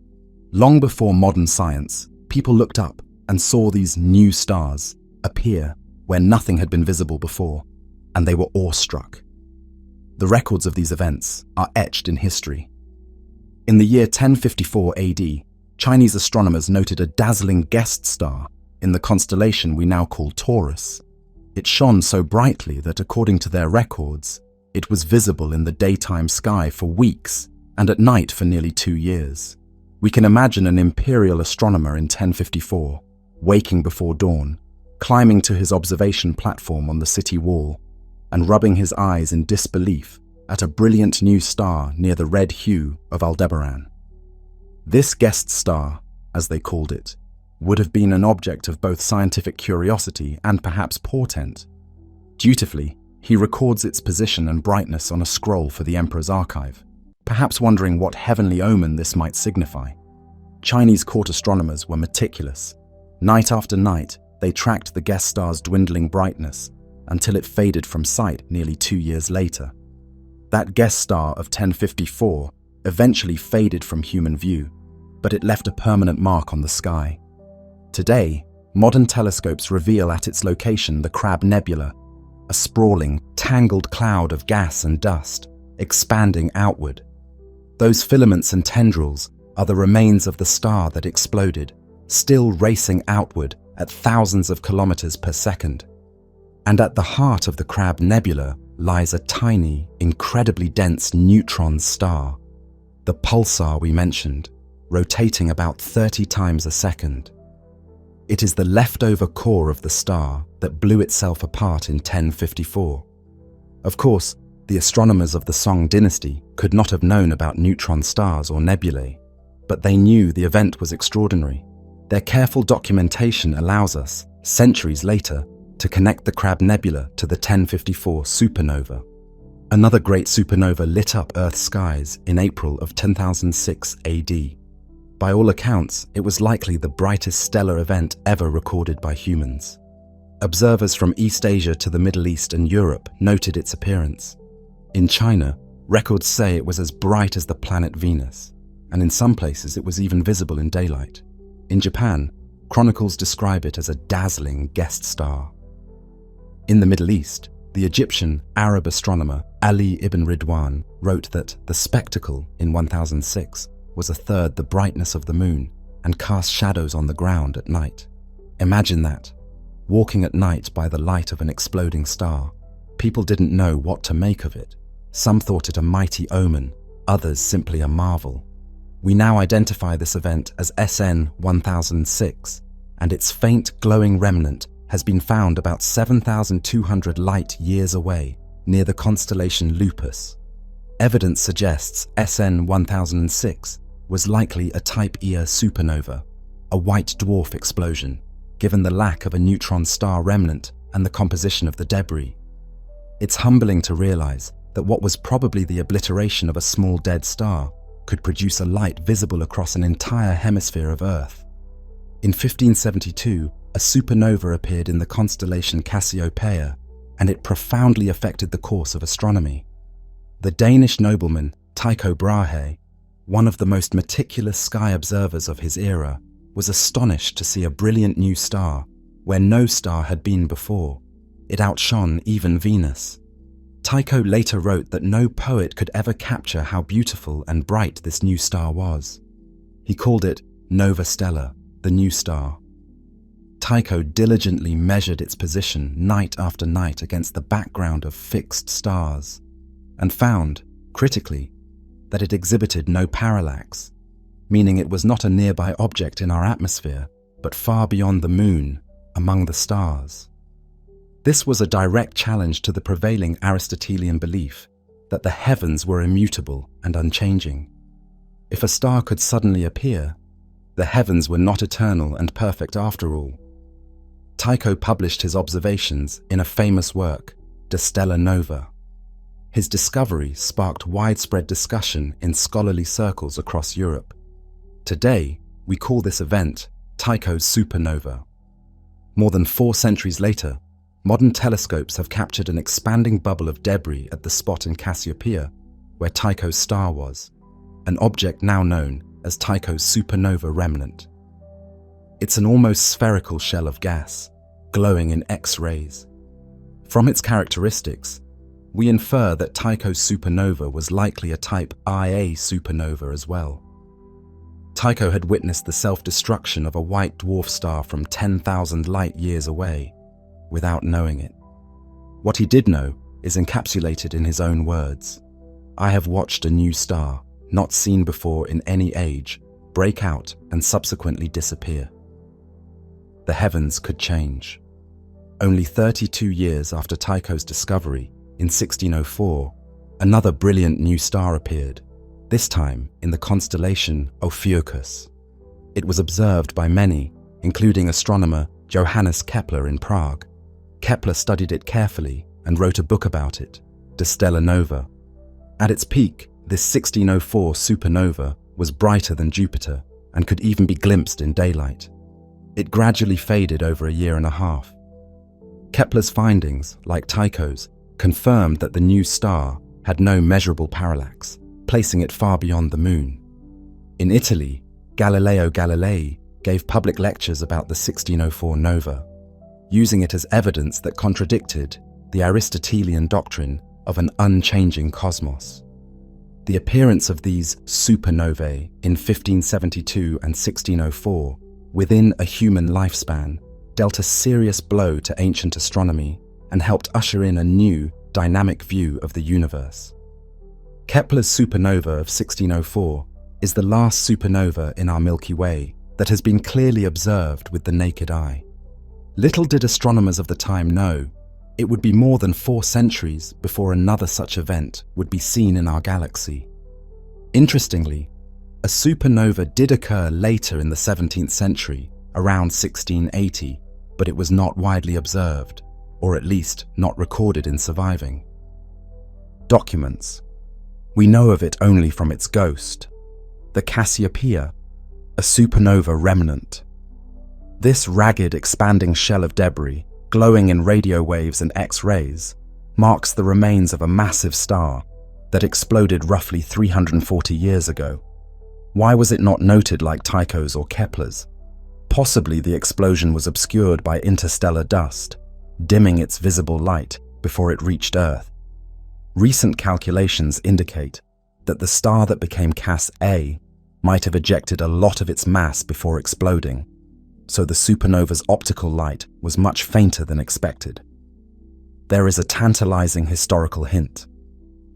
Long before modern science, people looked up and saw these new stars appear where nothing had been visible before, and they were awestruck. The records of these events are etched in history. In the year 1054 AD, Chinese astronomers noted a dazzling guest star in the constellation we now call Taurus. It shone so brightly that, according to their records, it was visible in the daytime sky for weeks and at night for nearly 2 years. We can imagine an imperial astronomer in 1054, waking before dawn, climbing to his observation platform on the city wall, and rubbing his eyes in disbelief at a brilliant new star near the red hue of Aldebaran. This guest star, as they called it, would have been an object of both scientific curiosity and perhaps portent. Dutifully, he records its position and brightness on a scroll for the emperor's archive, perhaps wondering what heavenly omen this might signify. Chinese court astronomers were meticulous. Night after night, they tracked the guest star's dwindling brightness until it faded from sight nearly 2 years later. That guest star of 1054 eventually faded from human view, but it left a permanent mark on the sky. Today, modern telescopes reveal at its location the Crab Nebula, a sprawling, tangled cloud of gas and dust, expanding outward. Those filaments and tendrils are the remains of the star that exploded, still racing outward at thousands of kilometers per second. And at the heart of the Crab Nebula lies a tiny, incredibly dense neutron star, the pulsar we mentioned, rotating about 30 times a second. It is the leftover core of the star that blew itself apart in 1054. Of course, the astronomers of the Song dynasty could not have known about neutron stars or nebulae, but they knew the event was extraordinary. Their careful documentation allows us, centuries later, to connect the Crab Nebula to the 1054 supernova. Another great supernova lit up Earth's skies in April of 10,006 AD. By all accounts, it was likely the brightest stellar event ever recorded by humans. Observers from East Asia to the Middle East and Europe noted its appearance. In China, records say it was as bright as the planet Venus, and in some places it was even visible in daylight. In Japan, chronicles describe it as a dazzling guest star. In the Middle East, the Egyptian Arab astronomer Ali ibn Ridwan wrote that the spectacle in 1006 was a third the brightness of the moon and cast shadows on the ground at night. Imagine that. Walking at night by the light of an exploding star, people didn't know what to make of it. Some thought it a mighty omen, others simply a marvel. We now identify this event as SN 1006, and its faint glowing remnant has been found about 7,200 light years away, near the constellation Lupus. Evidence suggests SN 1006 was likely a Type Ia supernova, a white dwarf explosion, given the lack of a neutron star remnant and the composition of the debris. It's humbling to realize that what was probably the obliteration of a small dead star could produce a light visible across an entire hemisphere of Earth. In 1572, a supernova appeared in the constellation Cassiopeia, and it profoundly affected the course of astronomy. The Danish nobleman Tycho Brahe, one of the most meticulous sky observers of his era, was astonished to see a brilliant new star where no star had been before. It outshone even Venus. Tycho later wrote that no poet could ever capture how beautiful and bright this new star was. He called it Nova Stella, the new star. Tycho diligently measured its position night after night against the background of fixed stars, and found, critically, that it exhibited no parallax, meaning it was not a nearby object in our atmosphere, but far beyond the moon, among the stars. This was a direct challenge to the prevailing Aristotelian belief that the heavens were immutable and unchanging. If a star could suddenly appear, the heavens were not eternal and perfect after all. Tycho published his observations in a famous work, De Stella Nova. His discovery sparked widespread discussion in scholarly circles across Europe. Today, we call this event Tycho's supernova. More than 4 centuries later, modern telescopes have captured an expanding bubble of debris at the spot in Cassiopeia where Tycho's star was, an object now known as Tycho's supernova remnant. It's an almost spherical shell of gas, glowing in X-rays. From its characteristics, we infer that Tycho's supernova was likely a Type Ia supernova as well. Tycho had witnessed the self-destruction of a white dwarf star from 10,000 light years away, without knowing it. What he did know is encapsulated in his own words. "I have watched a new star, not seen before in any age, break out and subsequently disappear." The heavens could change. Only 32 years after Tycho's discovery, in 1604, another brilliant new star appeared, this time in the constellation Ophiuchus. It was observed by many, including astronomer Johannes Kepler in Prague. Kepler studied it carefully and wrote a book about it, De Stella Nova. At its peak, this 1604 supernova was brighter than Jupiter and could even be glimpsed in daylight. It gradually faded over a year and a half. Kepler's findings, like Tycho's, confirmed that the new star had no measurable parallax, placing it far beyond the moon. In Italy, Galileo Galilei gave public lectures about the 1604 nova, using it as evidence that contradicted the Aristotelian doctrine of an unchanging cosmos. The appearance of these supernovae in 1572 and 1604 within a human lifespan dealt a serious blow to ancient astronomy and helped usher in a new, dynamic view of the universe. Kepler's supernova of 1604 is the last supernova in our Milky Way that has been clearly observed with the naked eye. Little did astronomers of the time know, it would be more than 4 centuries before another such event would be seen in our galaxy. Interestingly, a supernova did occur later in the 17th century, around 1680, but it was not widely observed, or at least not recorded in surviving documents. We know of it only from its ghost, the Cassiopeia, a supernova remnant. This ragged, expanding shell of debris, glowing in radio waves and X-rays, marks the remains of a massive star that exploded roughly 340 years ago. Why was it not noted like Tycho's or Kepler's? Possibly the explosion was obscured by interstellar dust, dimming its visible light before it reached Earth. Recent calculations indicate that the star that became Cas A might have ejected a lot of its mass before exploding, so the supernova's optical light was much fainter than expected. There is a tantalizing historical hint.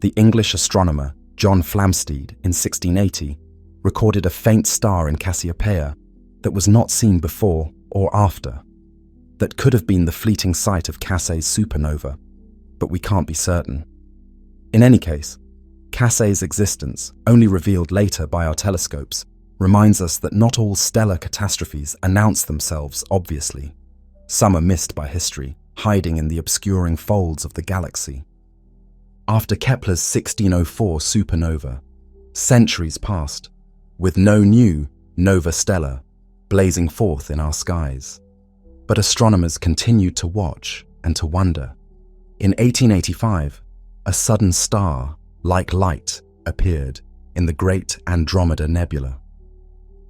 The English astronomer John Flamsteed in 1680 recorded a faint star in Cassiopeia that was not seen before or after. That could have been the fleeting sight of Cas A's supernova, but we can't be certain. In any case, Cas A's existence, only revealed later by our telescopes, reminds us that not all stellar catastrophes announce themselves obviously. Some are missed by history, hiding in the obscuring folds of the galaxy. After Kepler's 1604 supernova, centuries passed, with no new nova stella blazing forth in our skies. But astronomers continued to watch and to wonder. In 1885, a sudden star, like light, appeared in the Great Andromeda Nebula.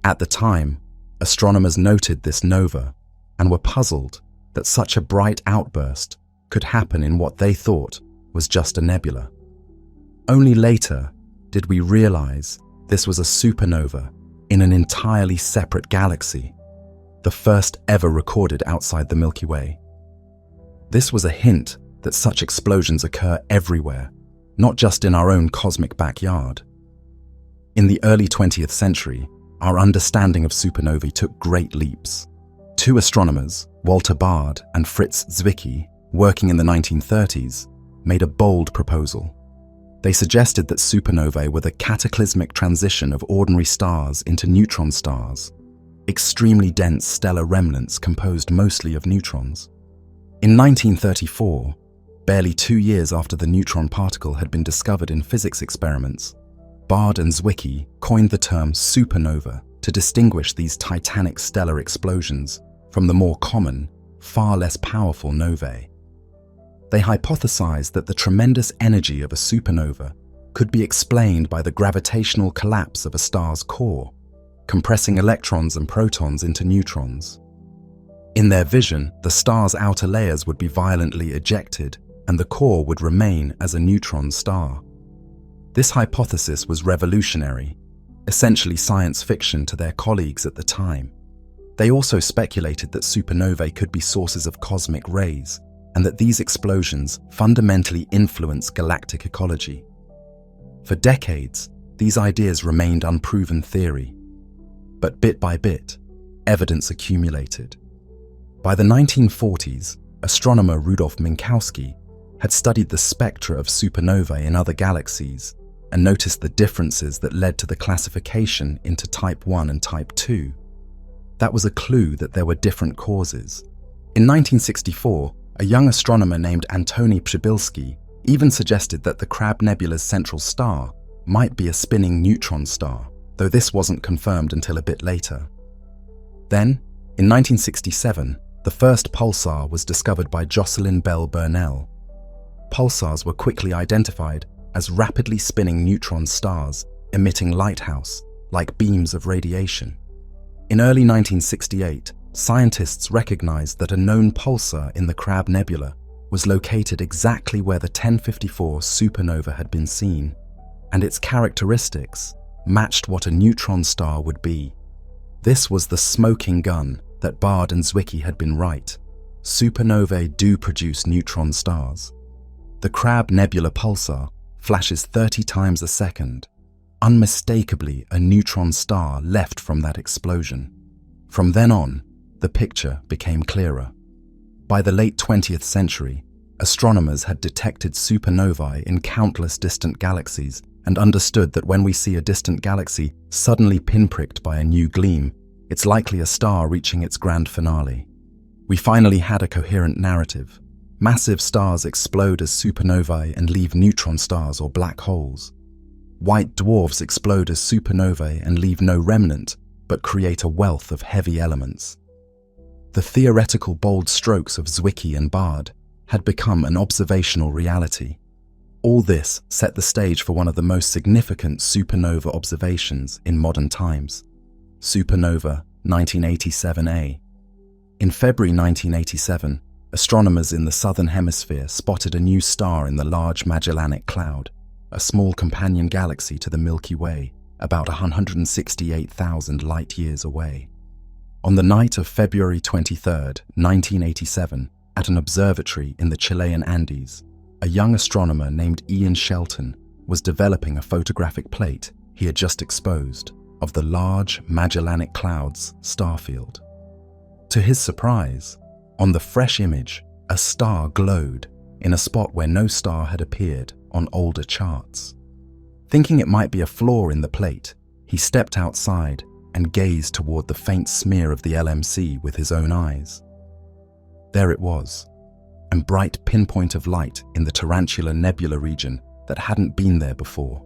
At the time, astronomers noted this nova and were puzzled that such a bright outburst could happen in what they thought was just a nebula. Only later did we realize this was a supernova in an entirely separate galaxy, the first ever recorded outside the Milky Way. This was a hint that such explosions occur everywhere, not just in our own cosmic backyard. In the early 20th century, our understanding of supernovae took great leaps. 2 astronomers, Walter Baade and Fritz Zwicky, working in the 1930s, made a bold proposal. They suggested that supernovae were the cataclysmic transition of ordinary stars into neutron stars, extremely dense stellar remnants composed mostly of neutrons. In 1934, barely 2 years after the neutron particle had been discovered in physics experiments, Baade and Zwicky coined the term supernova to distinguish these titanic stellar explosions from the more common, far less powerful novae. They hypothesized that the tremendous energy of a supernova could be explained by the gravitational collapse of a star's core, compressing electrons and protons into neutrons. In their vision, the star's outer layers would be violently ejected and the core would remain as a neutron star. This hypothesis was revolutionary, essentially science fiction to their colleagues at the time. They also speculated that supernovae could be sources of cosmic rays, and that these explosions fundamentally influence galactic ecology. For decades, these ideas remained unproven theory. But bit by bit, evidence accumulated. By the 1940s, astronomer Rudolf Minkowski had studied the spectra of supernovae in other galaxies and noticed the differences that led to the classification into Type 1 and Type 2. That was a clue that there were different causes. In 1964, a young astronomer named Antoni Przybylski even suggested that the Crab Nebula's central star might be a spinning neutron star, though this wasn't confirmed until a bit later. Then, in 1967, the first pulsar was discovered by Jocelyn Bell Burnell. Pulsars were quickly identified as rapidly spinning neutron stars emitting lighthouse-like beams of radiation. In early 1968, scientists recognized that a known pulsar in the Crab Nebula was located exactly where the 1054 supernova had been seen. and its characteristics matched what a neutron star would be. This was the smoking gun that Bard and Zwicky had been right. Supernovae do produce neutron stars. The Crab Nebula pulsar flashes 30 times a second, unmistakably a neutron star left from that explosion. From then on, the picture became clearer. By the late 20th century, astronomers had detected supernovae in countless distant galaxies and understood that when we see a distant galaxy suddenly pinpricked by a new gleam, it's likely a star reaching its grand finale. We finally had a coherent narrative. Massive stars explode as supernovae and leave neutron stars or black holes. White dwarfs explode as supernovae and leave no remnant, but create a wealth of heavy elements. The theoretical bold strokes of Zwicky and Bard had become an observational reality. All this set the stage for one of the most significant supernova observations in modern times, supernova 1987A. In February 1987, astronomers in the southern hemisphere spotted a new star in the Large Magellanic Cloud, a small companion galaxy to the Milky Way, about 168,000 light-years away. On the night of February 23, 1987, at an observatory in the Chilean Andes, a young astronomer named Ian Shelton was developing a photographic plate he had just exposed of the Large Magellanic Cloud's starfield. To his surprise, on the fresh image, a star glowed in a spot where no star had appeared on older charts. Thinking it might be a flaw in the plate, he stepped outside and gazed toward the faint smear of the LMC with his own eyes. There it was, a bright pinpoint of light in the Tarantula Nebula region that hadn't been there before.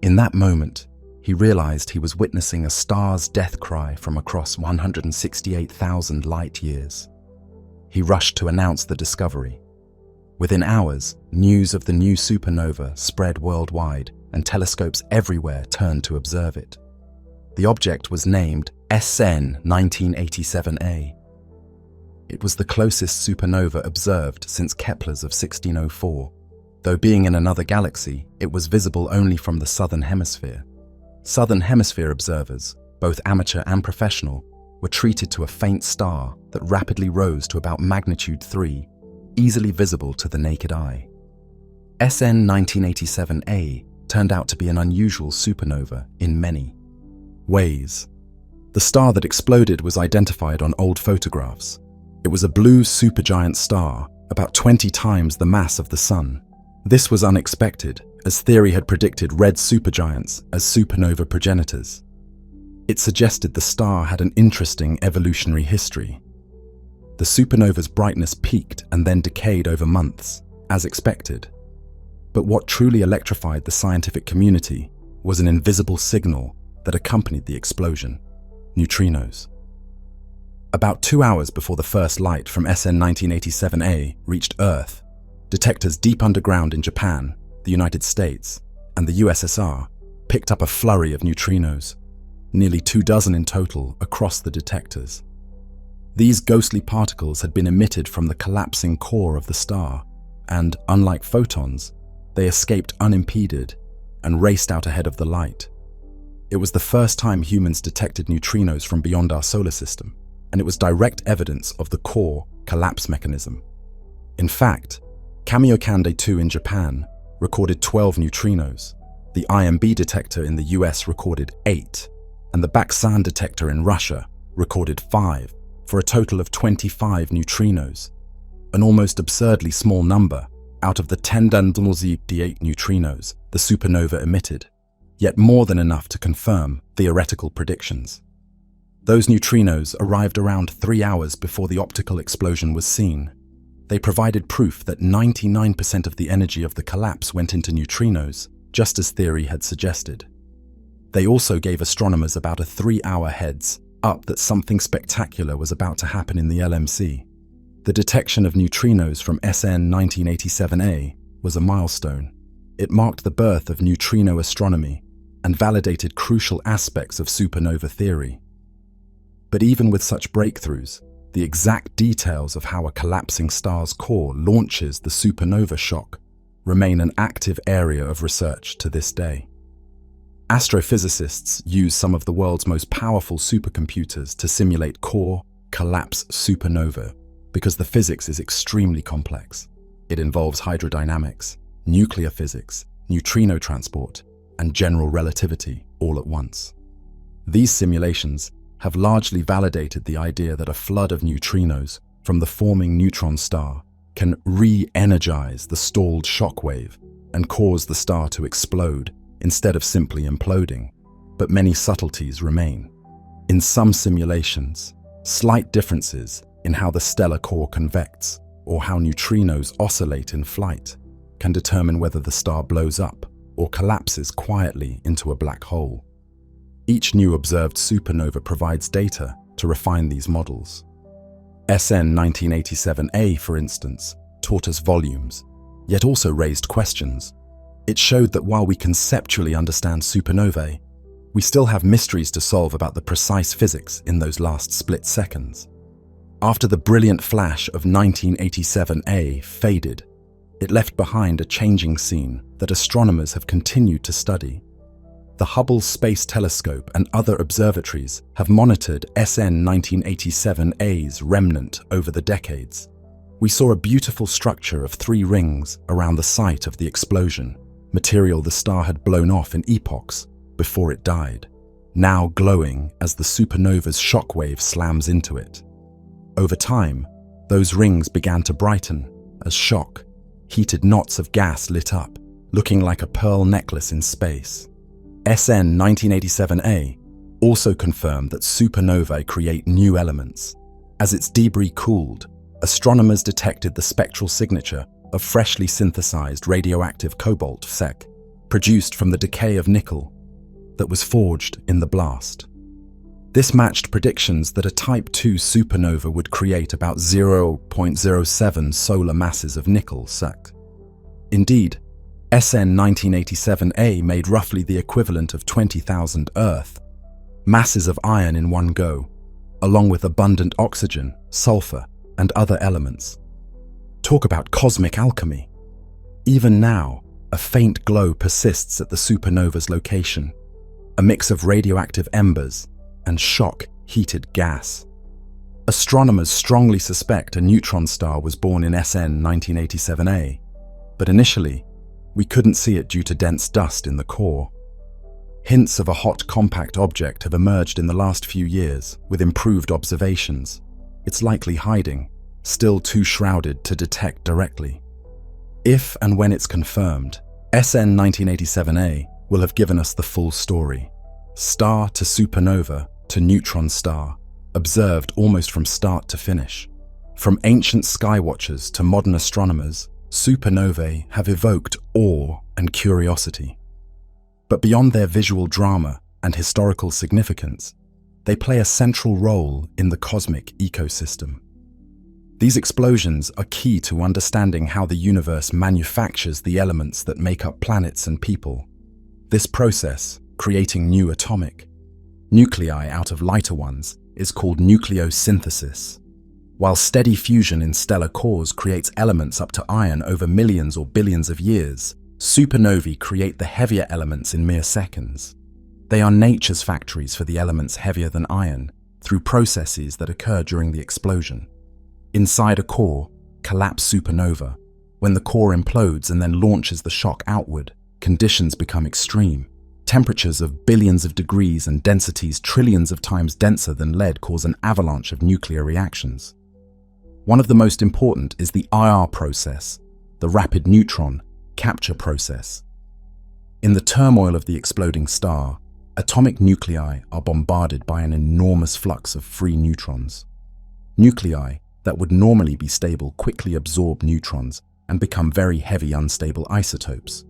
In that moment, he realized he was witnessing a star's death cry from across 168,000 light-years. He rushed to announce the discovery. Within hours, news of the new supernova spread worldwide, and telescopes everywhere turned to observe it. The object was named SN 1987A. It was the closest supernova observed since Kepler's of 1604. Though being in another galaxy, it was visible only from the southern hemisphere. Southern hemisphere observers, both amateur and professional, were treated to a faint star that rapidly rose to about magnitude 3, easily visible to the naked eye. SN 1987A turned out to be an unusual supernova in many ways. The star that exploded was identified on old photographs. It was a blue supergiant star, about 20 times the mass of the Sun. This was unexpected, as theory had predicted red supergiants as supernova progenitors. It suggested the star had an interesting evolutionary history. The supernova's brightness peaked and then decayed over months, as expected. But what truly electrified the scientific community was an invisible signal that accompanied the explosion: neutrinos. About 2 hours before the first light from SN 1987A reached Earth, detectors deep underground in Japan, the United States, and the USSR picked up a flurry of neutrinos, nearly 24 in total across the detectors. These ghostly particles had been emitted from the collapsing core of the star, and, unlike photons, they escaped unimpeded and raced out ahead of the light. It was the first time humans detected neutrinos from beyond our solar system, and it was direct evidence of the core collapse mechanism. In fact, Kamiokande 2 in Japan recorded 12 neutrinos, the IMB detector in the US recorded 8, and the Baksan detector in Russia recorded 5, for a total of 25 neutrinos, an almost absurdly small number out of the 10^-8 neutrinos the supernova emitted, yet more than enough to confirm theoretical predictions. Those neutrinos arrived around 3 hours before the optical explosion was seen. They provided proof that 99% of the energy of the collapse went into neutrinos, just as theory had suggested. They also gave astronomers about a 3-hour heads up that something spectacular was about to happen in the LMC. The detection of neutrinos from SN 1987A was a milestone. It marked the birth of neutrino astronomy and validated crucial aspects of supernova theory. But even with such breakthroughs, the exact details of how a collapsing star's core launches the supernova shock remain an active area of research to this day. Astrophysicists use some of the world's most powerful supercomputers to simulate core collapse supernova because the physics is extremely complex. It involves hydrodynamics, nuclear physics, neutrino transport, and general relativity all at once. These simulations have largely validated the idea that a flood of neutrinos from the forming neutron star can re-energize the stalled shockwave and cause the star to explode instead of simply imploding, but many subtleties remain. In some simulations, slight differences in how the stellar core convects or how neutrinos oscillate in flight can determine whether the star blows up or collapses quietly into a black hole. Each new observed supernova provides data to refine these models. SN 1987A, for instance, taught us volumes, yet also raised questions. It showed that while we conceptually understand supernovae, we still have mysteries to solve about the precise physics in those last split seconds. After the brilliant flash of 1987A faded, it left behind a changing scene that astronomers have continued to study. The Hubble Space Telescope and other observatories have monitored SN 1987A's remnant over the decades. We saw a beautiful structure of 3 rings around the site of the explosion, material the star had blown off in epochs before it died, now glowing as the supernova's shockwave slams into it. Over time, those rings began to brighten as shock, heated knots of gas lit up, looking like a pearl necklace in space. SN 1987A also confirmed that supernovae create new elements. As its debris cooled, astronomers detected the spectral signature of freshly synthesized radioactive cobalt (SEC), produced from the decay of nickel that was forged in the blast. This matched predictions that a Type II supernova would create about 0.07 solar masses of nickel (SEC). Indeed, SN 1987A made roughly the equivalent of 20,000 Earth masses of iron in one go, along with abundant oxygen, sulfur, and other elements. Talk about cosmic alchemy. Even now, a faint glow persists at the supernova's location, a mix of radioactive embers and shock-heated gas. Astronomers strongly suspect a neutron star was born in SN 1987A, but initially, we couldn't see it due to dense dust in the core. Hints of a hot compact object have emerged in the last few years with improved observations. It's likely hiding, still too shrouded to detect directly. If and when it's confirmed, SN 1987A will have given us the full story. Star to supernova to neutron star, observed almost from start to finish. From ancient skywatchers to modern astronomers, supernovae have evoked awe and curiosity. But beyond their visual drama and historical significance, they play a central role in the cosmic ecosystem. These explosions are key to understanding how the universe manufactures the elements that make up planets and people. This process, creating new atomic nuclei out of lighter ones, is called nucleosynthesis. While steady fusion in stellar cores creates elements up to iron over millions or billions of years, supernovae create the heavier elements in mere seconds. They are nature's factories for the elements heavier than iron through processes that occur during the explosion. Inside a core, collapse supernova, when the core implodes and then launches the shock outward, conditions become extreme. Temperatures of billions of degrees and densities trillions of times denser than lead cause an avalanche of nuclear reactions. One of the most important is the IR process, the rapid neutron capture process. In the turmoil of the exploding star, atomic nuclei are bombarded by an enormous flux of free neutrons. Nuclei that would normally be stable quickly absorb neutrons and become very heavy unstable isotopes.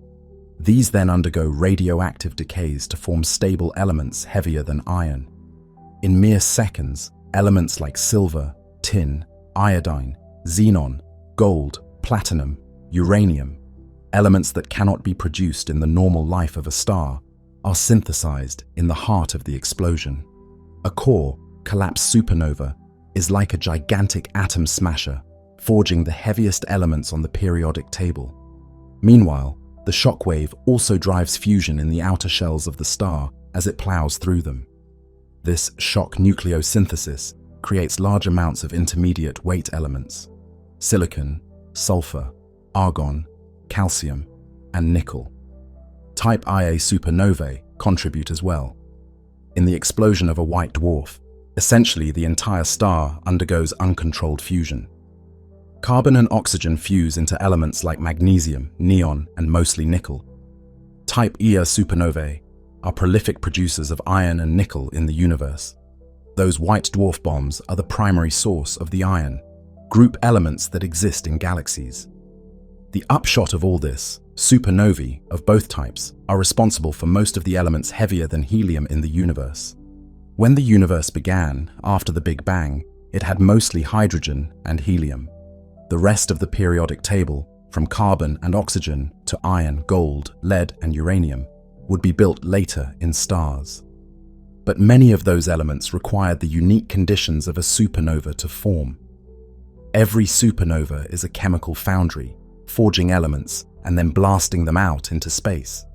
These then undergo radioactive decays to form stable elements heavier than iron. In mere seconds, elements like silver, tin, iodine, xenon, gold, platinum, uranium, elements that cannot be produced in the normal life of a star, are synthesized in the heart of the explosion. A core, collapse supernova, is like a gigantic atom smasher, forging the heaviest elements on the periodic table. Meanwhile, the shockwave also drives fusion in the outer shells of the star as it plows through them. This shock nucleosynthesis creates large amounts of intermediate weight elements: silicon, sulfur, argon, calcium, and nickel. Type Ia supernovae contribute as well. In the explosion of a white dwarf, essentially the entire star undergoes uncontrolled fusion. Carbon and oxygen fuse into elements like magnesium, neon, and mostly nickel. Type Ia supernovae are prolific producers of iron and nickel in the universe. Those white dwarf bombs are the primary source of the iron, group elements that exist in galaxies. The upshot of all this, supernovae of both types are responsible for most of the elements heavier than helium in the universe. When the universe began, after the Big Bang, it had mostly hydrogen and helium. The rest of the periodic table, from carbon and oxygen to iron, gold, lead, and uranium, would be built later in stars. But many of those elements required the unique conditions of a supernova to form. Every supernova is a chemical foundry, forging elements and then blasting them out into space.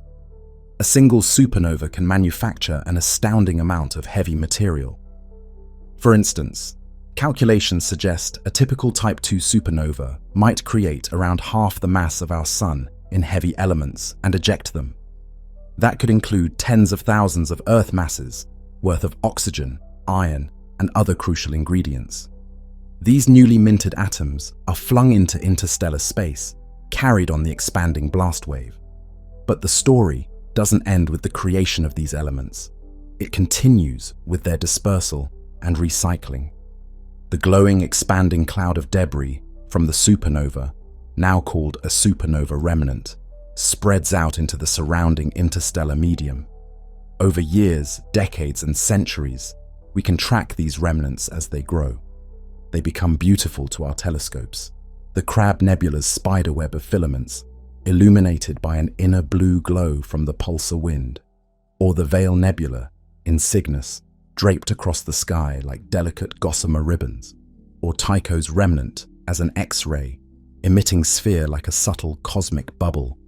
A single supernova can manufacture an astounding amount of heavy material. For instance, calculations suggest a typical Type II supernova might create around half the mass of our Sun in heavy elements and eject them. That could include tens of thousands of Earth masses worth of oxygen, iron, and other crucial ingredients. These newly minted atoms are flung into interstellar space, carried on the expanding blast wave. But the story doesn't end with the creation of these elements. It continues with their dispersal and recycling. The glowing, expanding cloud of debris from the supernova, now called a supernova remnant, spreads out into the surrounding interstellar medium. Over years, decades, and centuries, we can track these remnants as they grow. They become beautiful to our telescopes. The Crab Nebula's spiderweb of filaments, illuminated by an inner blue glow from the pulsar wind, or the Veil Nebula in Cygnus, draped across the sky like delicate gossamer ribbons, or Tycho's remnant as an X-ray, emitting sphere like a subtle cosmic bubble.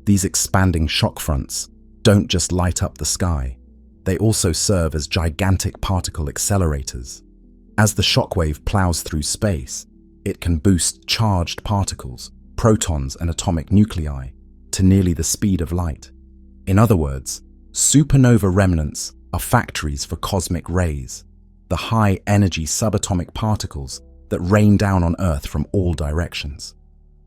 These expanding shock fronts don't just light up the sky, they also serve as gigantic particle accelerators. As the shockwave plows through space, it can boost charged particles, protons and atomic nuclei, to nearly the speed of light. In other words, supernova remnants are factories for cosmic rays, the high-energy subatomic particles that rain down on Earth from all directions.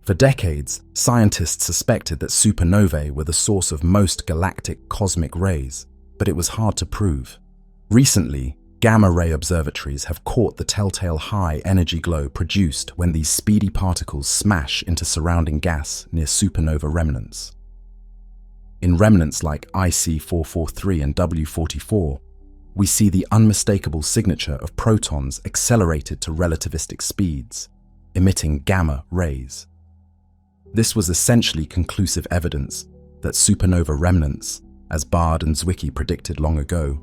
For decades, scientists suspected that supernovae were the source of most galactic cosmic rays, but it was hard to prove. Recently, gamma-ray observatories have caught the telltale high-energy glow produced when these speedy particles smash into surrounding gas near supernova remnants. In remnants like IC 443 and W44, we see the unmistakable signature of protons accelerated to relativistic speeds, emitting gamma rays. This was essentially conclusive evidence that supernova remnants, as Bard and Zwicky predicted long ago,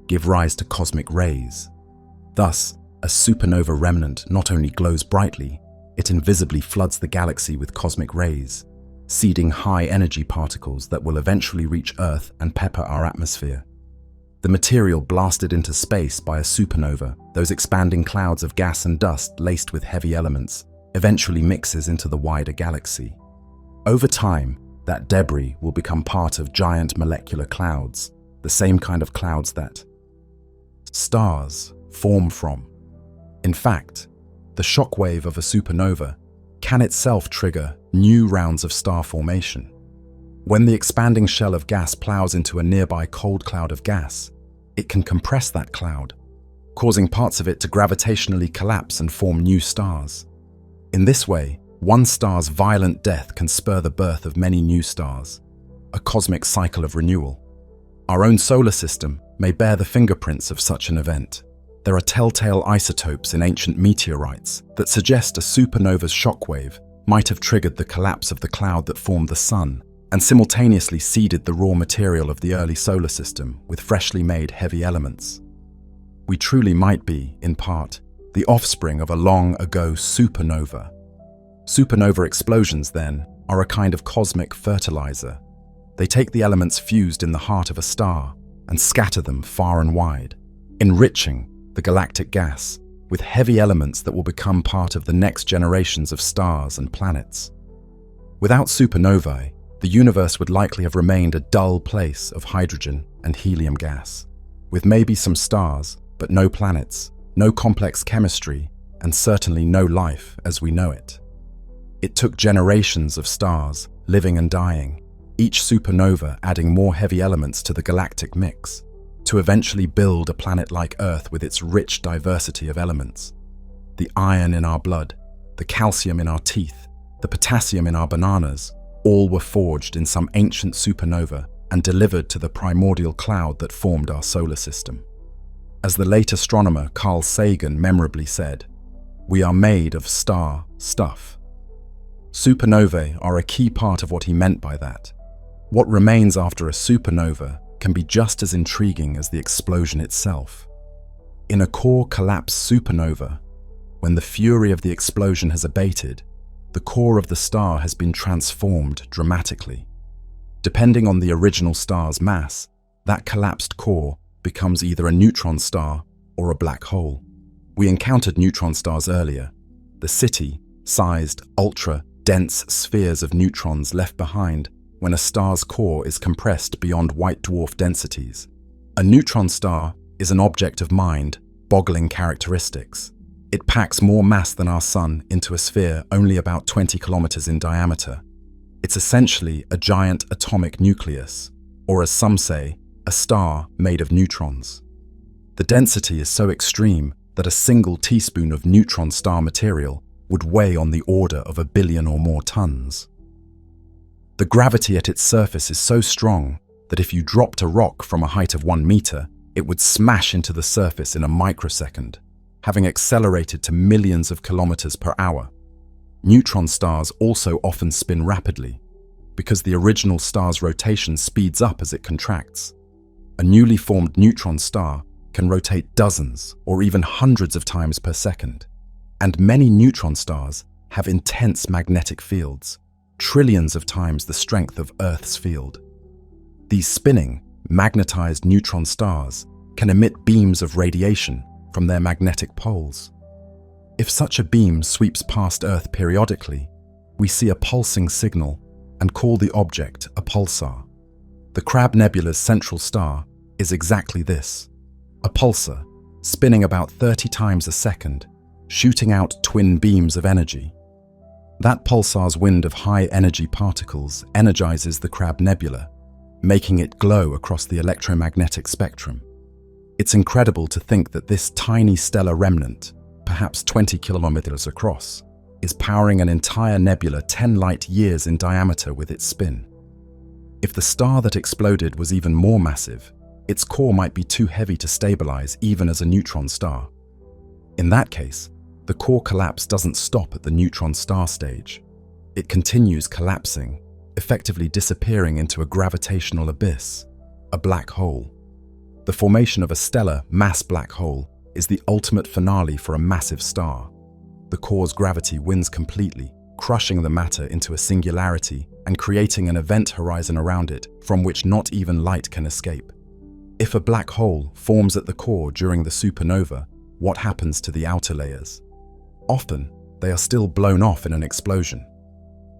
give rise to cosmic rays. Thus, a supernova remnant not only glows brightly, it invisibly floods the galaxy with cosmic rays, seeding high-energy particles that will eventually reach Earth and pepper our atmosphere. The material blasted into space by a supernova, those expanding clouds of gas and dust laced with heavy elements, eventually mixes into the wider galaxy. Over time, that debris will become part of giant molecular clouds, the same kind of clouds that stars form from. In fact, the shockwave of a supernova can itself trigger new rounds of star formation. When the expanding shell of gas plows into a nearby cold cloud of gas, it can compress that cloud, causing parts of it to gravitationally collapse and form new stars. In this way, one star's violent death can spur the birth of many new stars, a cosmic cycle of renewal. Our own solar system may bear the fingerprints of such an event. There are telltale isotopes in ancient meteorites that suggest a supernova's shockwave might have triggered the collapse of the cloud that formed the Sun and simultaneously seeded the raw material of the early solar system with freshly made heavy elements. We truly might be, in part, the offspring of a long ago supernova. Supernova explosions, then, are a kind of cosmic fertilizer. They take the elements fused in the heart of a star and scatter them far and wide, enriching the galactic gas with heavy elements that will become part of the next generations of stars and planets. Without supernovae, the universe would likely have remained a dull place of hydrogen and helium gas, with maybe some stars, but no planets, no complex chemistry, and certainly no life as we know it. It took generations of stars, living and dying, each supernova adding more heavy elements to the galactic mix, to eventually build a planet like Earth with its rich diversity of elements. The iron in our blood, the calcium in our teeth, the potassium in our bananas, all were forged in some ancient supernova and delivered to the primordial cloud that formed our solar system. As the late astronomer Carl Sagan memorably said, "We are made of star stuff." Supernovae are a key part of what he meant by that. What remains after a supernova can be just as intriguing as the explosion itself. In a core collapse supernova, when the fury of the explosion has abated, the core of the star has been transformed dramatically. Depending on the original star's mass, that collapsed core becomes either a neutron star or a black hole. We encountered neutron stars earlier, the city-sized, ultra-dense spheres of neutrons left behind when a star's core is compressed beyond white dwarf densities. A neutron star is an object of mind-boggling characteristics. It packs more mass than our Sun into a sphere only about 20 kilometers in diameter. It's essentially a giant atomic nucleus, or as some say, a star made of neutrons. The density is so extreme that a single teaspoon of neutron star material would weigh on the order of 1 billion or more tons. The gravity at its surface is so strong that if you dropped a rock from a height of 1 meter, it would smash into the surface in a microsecond, having accelerated to millions of kilometers per hour. Neutron stars also often spin rapidly, because the original star's rotation speeds up as it contracts. A newly formed neutron star can rotate dozens or even hundreds of times per second, and many neutron stars have intense magnetic fields, trillions of times the strength of Earth's field. These spinning, magnetized neutron stars can emit beams of radiation from their magnetic poles. If such a beam sweeps past Earth periodically, we see a pulsing signal and call the object a pulsar. The Crab Nebula's central star is exactly this, a pulsar, spinning about 30 times a second, shooting out twin beams of energy. That pulsar's wind of high-energy particles energizes the Crab Nebula, making it glow across the electromagnetic spectrum. It's incredible to think that this tiny stellar remnant, perhaps 20 kilometers across, is powering an entire nebula 10 light-years in diameter with its spin. If the star that exploded was even more massive, its core might be too heavy to stabilize even as a neutron star. In that case, the core collapse doesn't stop at the neutron star stage. It continues collapsing, effectively disappearing into a gravitational abyss, a black hole. The formation of a stellar mass black hole is the ultimate finale for a massive star. The core's gravity wins completely, crushing the matter into a singularity and creating an event horizon around it from which not even light can escape. If a black hole forms at the core during the supernova, what happens to the outer layers? Often, they are still blown off in an explosion.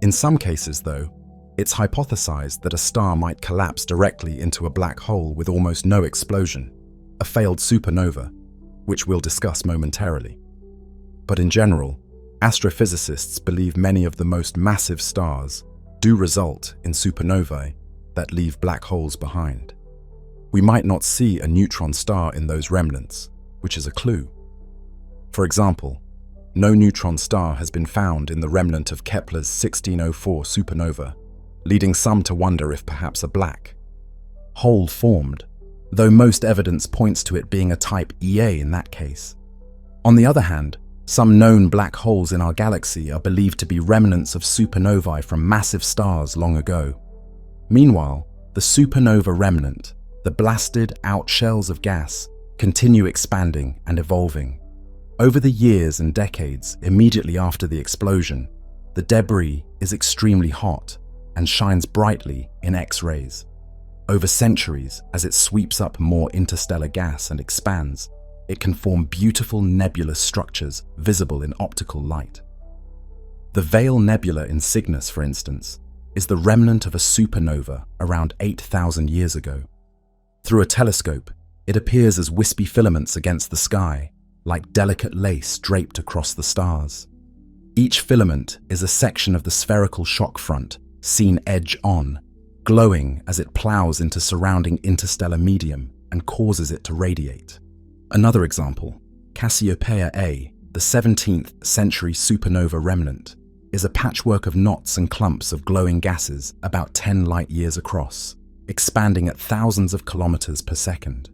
In some cases, though, it's hypothesized that a star might collapse directly into a black hole with almost no explosion, a failed supernova, which we'll discuss momentarily. But in general, astrophysicists believe many of the most massive stars do result in supernovae that leave black holes behind. We might not see a neutron star in those remnants, which is a clue. For example, no neutron star has been found in the remnant of Kepler's 1604 supernova, leading some to wonder if perhaps a black hole formed, though most evidence points to it being a type Ia in that case. On the other hand, some known black holes in our galaxy are believed to be remnants of supernovae from massive stars long ago. Meanwhile, the supernova remnant, the blasted out shells of gas, continue expanding and evolving. Over the years and decades immediately after the explosion, the debris is extremely hot and shines brightly in X-rays. Over centuries, as it sweeps up more interstellar gas and expands, it can form beautiful nebulous structures visible in optical light. The Veil Nebula in Cygnus, for instance, is the remnant of a supernova around 8,000 years ago. Through a telescope, it appears as wispy filaments against the sky, like delicate lace draped across the stars. Each filament is a section of the spherical shock front, seen edge-on, glowing as it plows into surrounding interstellar medium and causes it to radiate. Another example, Cassiopeia A, the 17th century supernova remnant, is a patchwork of knots and clumps of glowing gases about 10 light-years across, expanding at thousands of kilometers per second.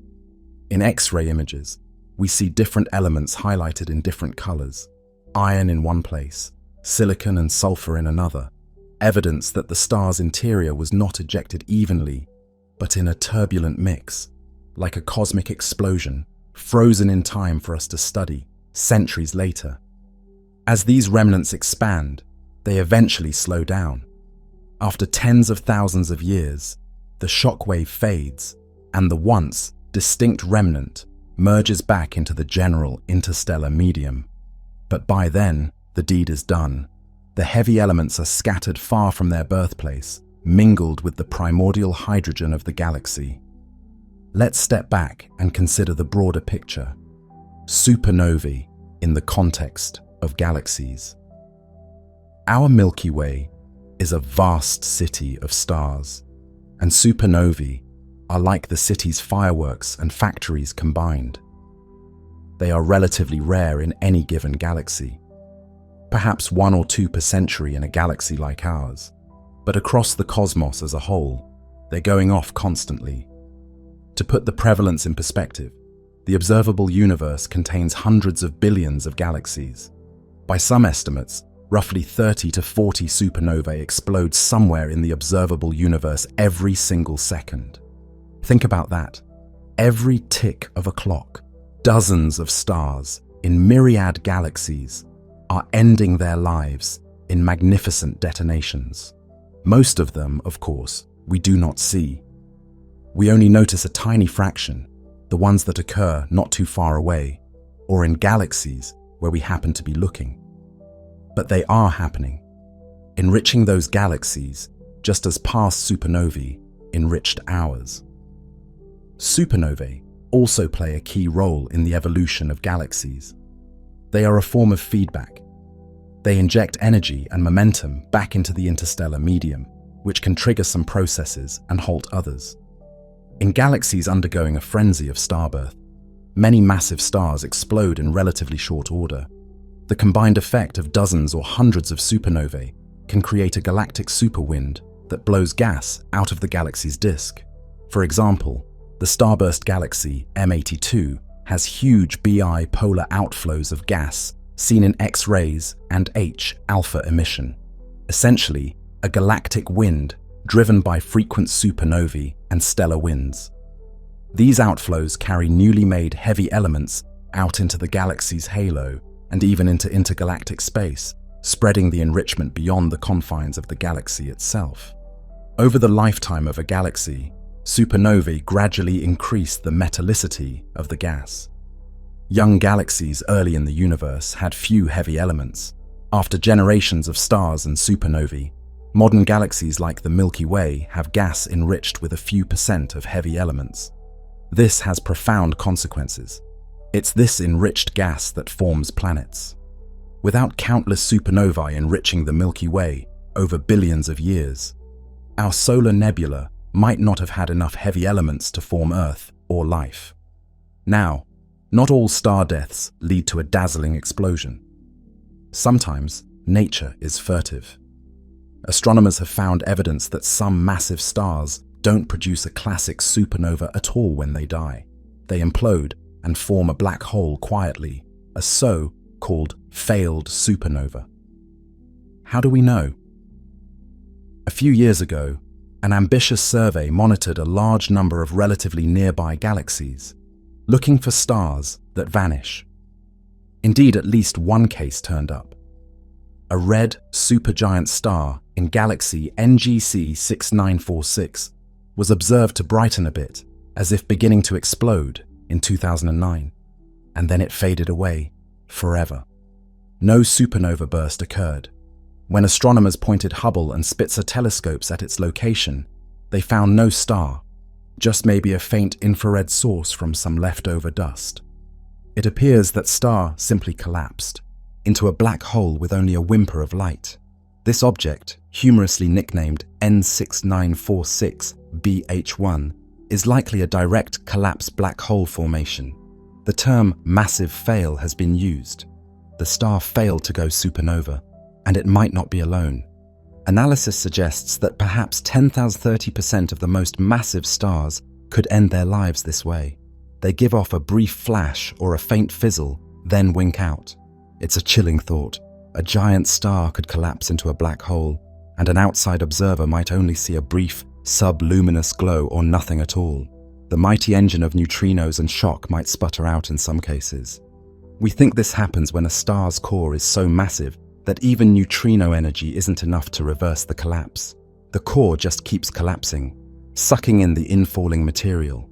In X-ray images, we see different elements highlighted in different colors, iron in one place, silicon and sulfur in another, evidence that the star's interior was not ejected evenly, but in a turbulent mix, like a cosmic explosion, frozen in time for us to study centuries later. As these remnants expand, they eventually slow down. After tens of thousands of years, the shockwave fades, and the once distinct remnant merges back into the general interstellar medium. But by then, the deed is done. The heavy elements are scattered far from their birthplace, mingled with the primordial hydrogen of the galaxy. Let's step back and consider the broader picture. Supernovae in the context of galaxies. Our Milky Way is a vast city of stars, and supernovae are like the city's fireworks and factories combined. They are relatively rare in any given galaxy, perhaps 1 or 2 per century in a galaxy like ours, but across the cosmos as a whole, they're going off constantly. To put the prevalence in perspective, the observable universe contains hundreds of billions of galaxies. By some estimates, roughly 30 to 40 supernovae explode somewhere in the observable universe every single second. Think about that. Every tick of a clock, dozens of stars in myriad galaxies are ending their lives in magnificent detonations. Most of them, of course, we do not see. We only notice a tiny fraction, the ones that occur not too far away, or in galaxies where we happen to be looking. But they are happening, enriching those galaxies just as past supernovae enriched ours. Supernovae also play a key role in the evolution of galaxies. They are a form of feedback. They inject energy and momentum back into the interstellar medium, which can trigger some processes and halt others. In galaxies undergoing a frenzy of starbirth, many massive stars explode in relatively short order. The combined effect of dozens or hundreds of supernovae can create a galactic superwind that blows gas out of the galaxy's disk. For example, the starburst galaxy M82 has huge Bi polar outflows of gas seen in X-rays and H-alpha emission, essentially a galactic wind driven by frequent supernovae and stellar winds. These outflows carry newly made heavy elements out into the galaxy's halo and even into intergalactic space, spreading the enrichment beyond the confines of the galaxy itself. Over the lifetime of a galaxy, supernovae gradually increase the metallicity of the gas. Young galaxies early in the universe had few heavy elements. After generations of stars and supernovae, modern galaxies like the Milky Way have gas enriched with a few % of heavy elements. This has profound consequences. It's this enriched gas that forms planets. Without countless supernovae enriching the Milky Way over billions of years, our solar nebula might not have had enough heavy elements to form Earth or life. Now, not all star deaths lead to a dazzling explosion. Sometimes, nature is furtive. Astronomers have found evidence that some massive stars don't produce a classic supernova at all when they die. They implode and form a black hole quietly, a so-called failed supernova. How do we know? A few years ago, an ambitious survey monitored a large number of relatively nearby galaxies, looking for stars that vanish. Indeed, at least one case turned up. A red supergiant star in galaxy NGC 6946 was observed to brighten a bit, as if beginning to explode in 2009, and then it faded away forever. No supernova burst occurred. When astronomers pointed Hubble and Spitzer telescopes at its location, they found no star, just maybe a faint infrared source from some leftover dust. It appears that star simply collapsed into a black hole with only a whimper of light. This object, humorously nicknamed N6946 is likely a direct collapse black hole formation. The term massive fail has been used. The star failed to go supernova, and it might not be alone. Analysis suggests that perhaps 30% of the most massive stars could end their lives this way. They give off a brief flash or a faint fizzle, then wink out. It's a chilling thought. A giant star could collapse into a black hole, and an outside observer might only see a brief, sub-luminous glow or nothing at all. The mighty engine of neutrinos and shock might sputter out in some cases. We think this happens when a star's core is so massive that even neutrino energy isn't enough to reverse the collapse. The core just keeps collapsing, sucking in the infalling material.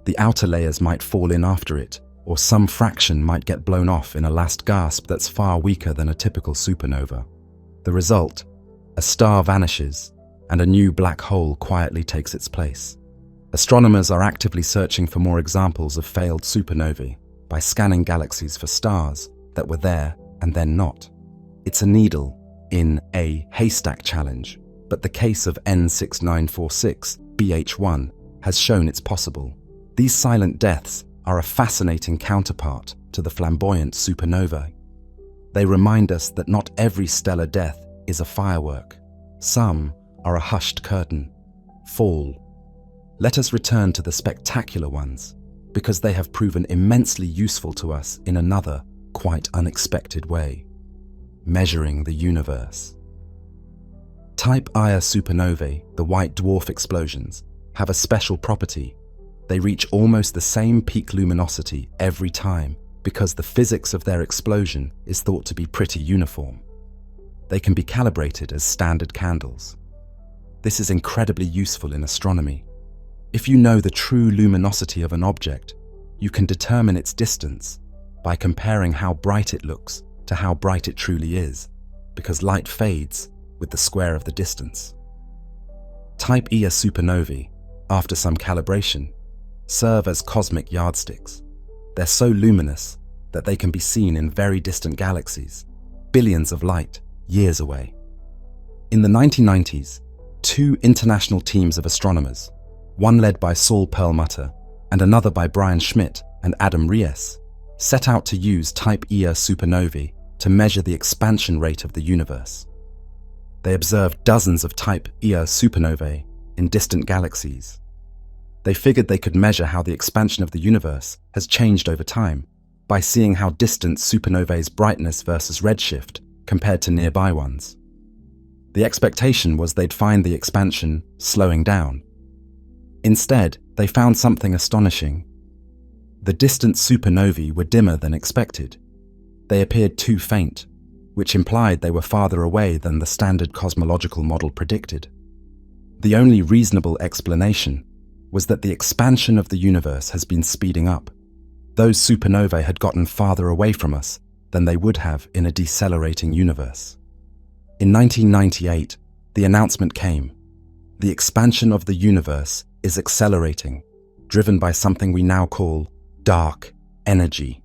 The outer layers might fall in after it, or some fraction might get blown off in a last gasp that's far weaker than a typical supernova. The result? A star vanishes, and a new black hole quietly takes its place. Astronomers are actively searching for more examples of failed supernovae by scanning galaxies for stars that were there and then not. It's a needle in a haystack challenge, but the case of N6946 has shown it's possible. These silent deaths are a fascinating counterpart to the flamboyant supernovae. They remind us that not every stellar death is a firework. Some are a hushed curtain. Fall. Let us return to the spectacular ones, because they have proven immensely useful to us in another, quite unexpected way. Measuring the universe. Type Ia supernovae, the white dwarf explosions, have a special property. They reach almost the same peak luminosity every time because the physics of their explosion is thought to be pretty uniform. They can be calibrated as standard candles. This is incredibly useful in astronomy. If you know the true luminosity of an object, you can determine its distance by comparing how bright it looks to how bright it truly is, because light fades with the square of the distance. Type Ia supernovae, after some calibration, serve as cosmic yardsticks. They're so luminous that they can be seen in very distant galaxies, billions of light years away. In the 1990s, two international teams of astronomers, one led by Saul Perlmutter and another by Brian Schmidt and Adam Rees, set out to use Type Ia supernovae to measure the expansion rate of the universe. They observed dozens of Type Ia supernovae in distant galaxies. They figured they could measure how the expansion of the universe has changed over time by seeing how distant supernovae's brightness versus redshift compared to nearby ones. The expectation was they'd find the expansion slowing down. Instead, they found something astonishing. The distant supernovae were dimmer than expected. They appeared too faint, which implied they were farther away than the standard cosmological model predicted. The only reasonable explanation was that the expansion of the universe has been speeding up. Those supernovae had gotten farther away from us than they would have in a decelerating universe. In 1998, the announcement came. The expansion of the universe is accelerating, driven by something we now call dark energy.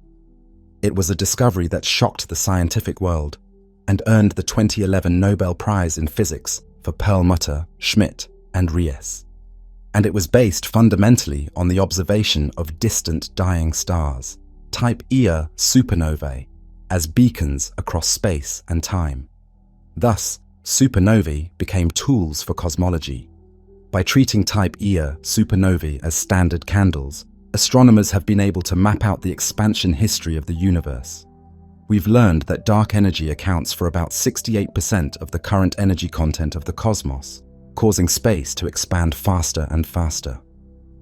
It was a discovery that shocked the scientific world and earned the 2011 Nobel Prize in Physics for Perlmutter, Schmidt, and Rees. And it was based fundamentally on the observation of distant dying stars, Type Ia supernovae, as beacons across space and time. Thus, supernovae became tools for cosmology. By treating Type Ia supernovae as standard candles, astronomers have been able to map out the expansion history of the universe. We've learned that dark energy accounts for about 68% of the current energy content of the cosmos, causing space to expand faster and faster.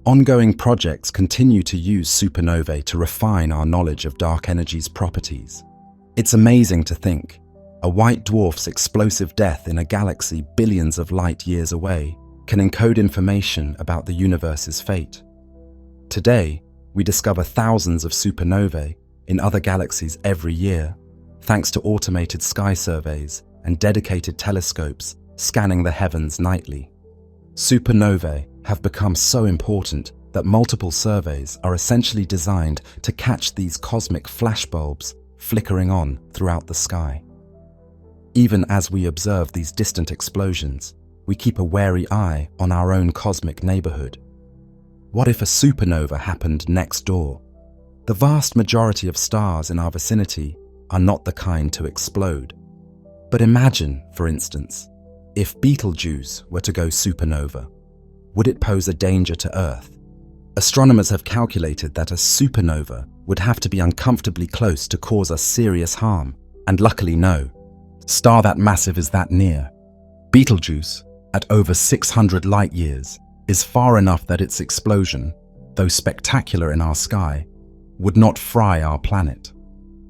Ongoing projects continue to use supernovae to refine our knowledge of dark energy's properties. It's amazing to think, A white dwarf's explosive death in a galaxy billions of light years away can encode information about the universe's fate. Today, we discover thousands of supernovae in other galaxies every year, thanks to automated sky surveys and dedicated telescopes scanning the heavens nightly. Supernovae have become so important that multiple surveys are essentially designed to catch these cosmic flashbulbs flickering on throughout the sky. Even as we observe these distant explosions, we keep a wary eye on our own cosmic neighborhood. What if a supernova happened next door? The vast majority of stars in our vicinity are not the kind to explode. But imagine, for instance, if Betelgeuse were to go supernova, would it pose a danger to Earth? Astronomers have calculated that a supernova would have to be uncomfortably close to cause us serious harm, and luckily no star that massive is that near. Betelgeuse, at over 600 light-years, is far enough that its explosion, though spectacular in our sky, would not fry our planet.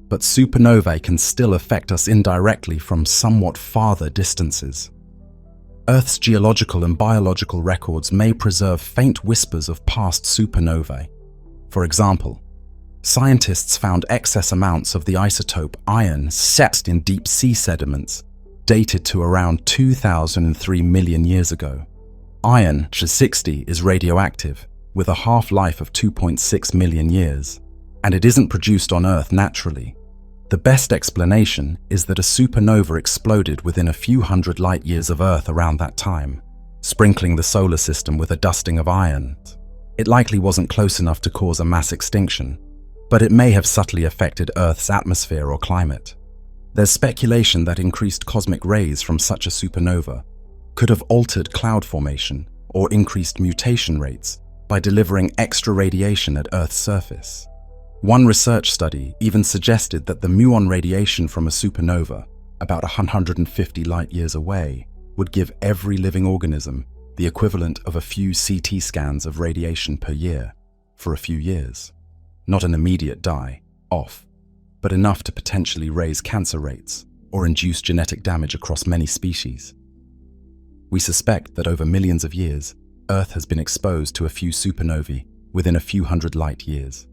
But supernovae can still affect us indirectly from somewhat farther distances. Earth's geological and biological records may preserve faint whispers of past supernovae. For example, scientists found excess amounts of the isotope iron set in deep sea sediments, dated to around 2003 million years ago. Iron, 60, is radioactive, with a half-life of 2.6 million years, and it isn't produced on Earth naturally. The best explanation is that a supernova exploded within a few hundred light-years of Earth around that time, sprinkling the solar system with a dusting of iron. It likely wasn't close enough to cause a mass extinction, but it may have subtly affected Earth's atmosphere or climate. There's speculation that increased cosmic rays from such a supernova could have altered cloud formation or increased mutation rates by delivering extra radiation at Earth's surface. One research study even suggested that the muon radiation from a supernova, about 150 light-years away, would give every living organism the equivalent of a few CT scans of radiation per year for a few years. Not an immediate die-off, but enough to potentially raise cancer rates or induce genetic damage across many species. We suspect that over millions of years, Earth has been exposed to a few supernovae within a few hundred light-years.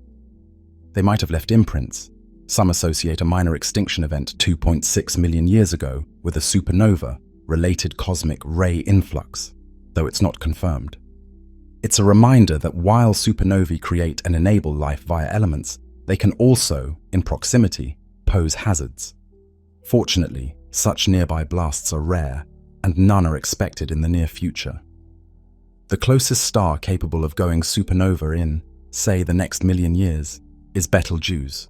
They might have left imprints. Some associate a minor extinction event 2.6 million years ago with a supernova-related cosmic ray influx, though it's not confirmed. It's a reminder that while supernovae create and enable life via elements, they can also, in proximity, pose hazards. Fortunately, such nearby blasts are rare, and none are expected in the near future. The closest star capable of going supernova in, say, the next million years is Betelgeuse,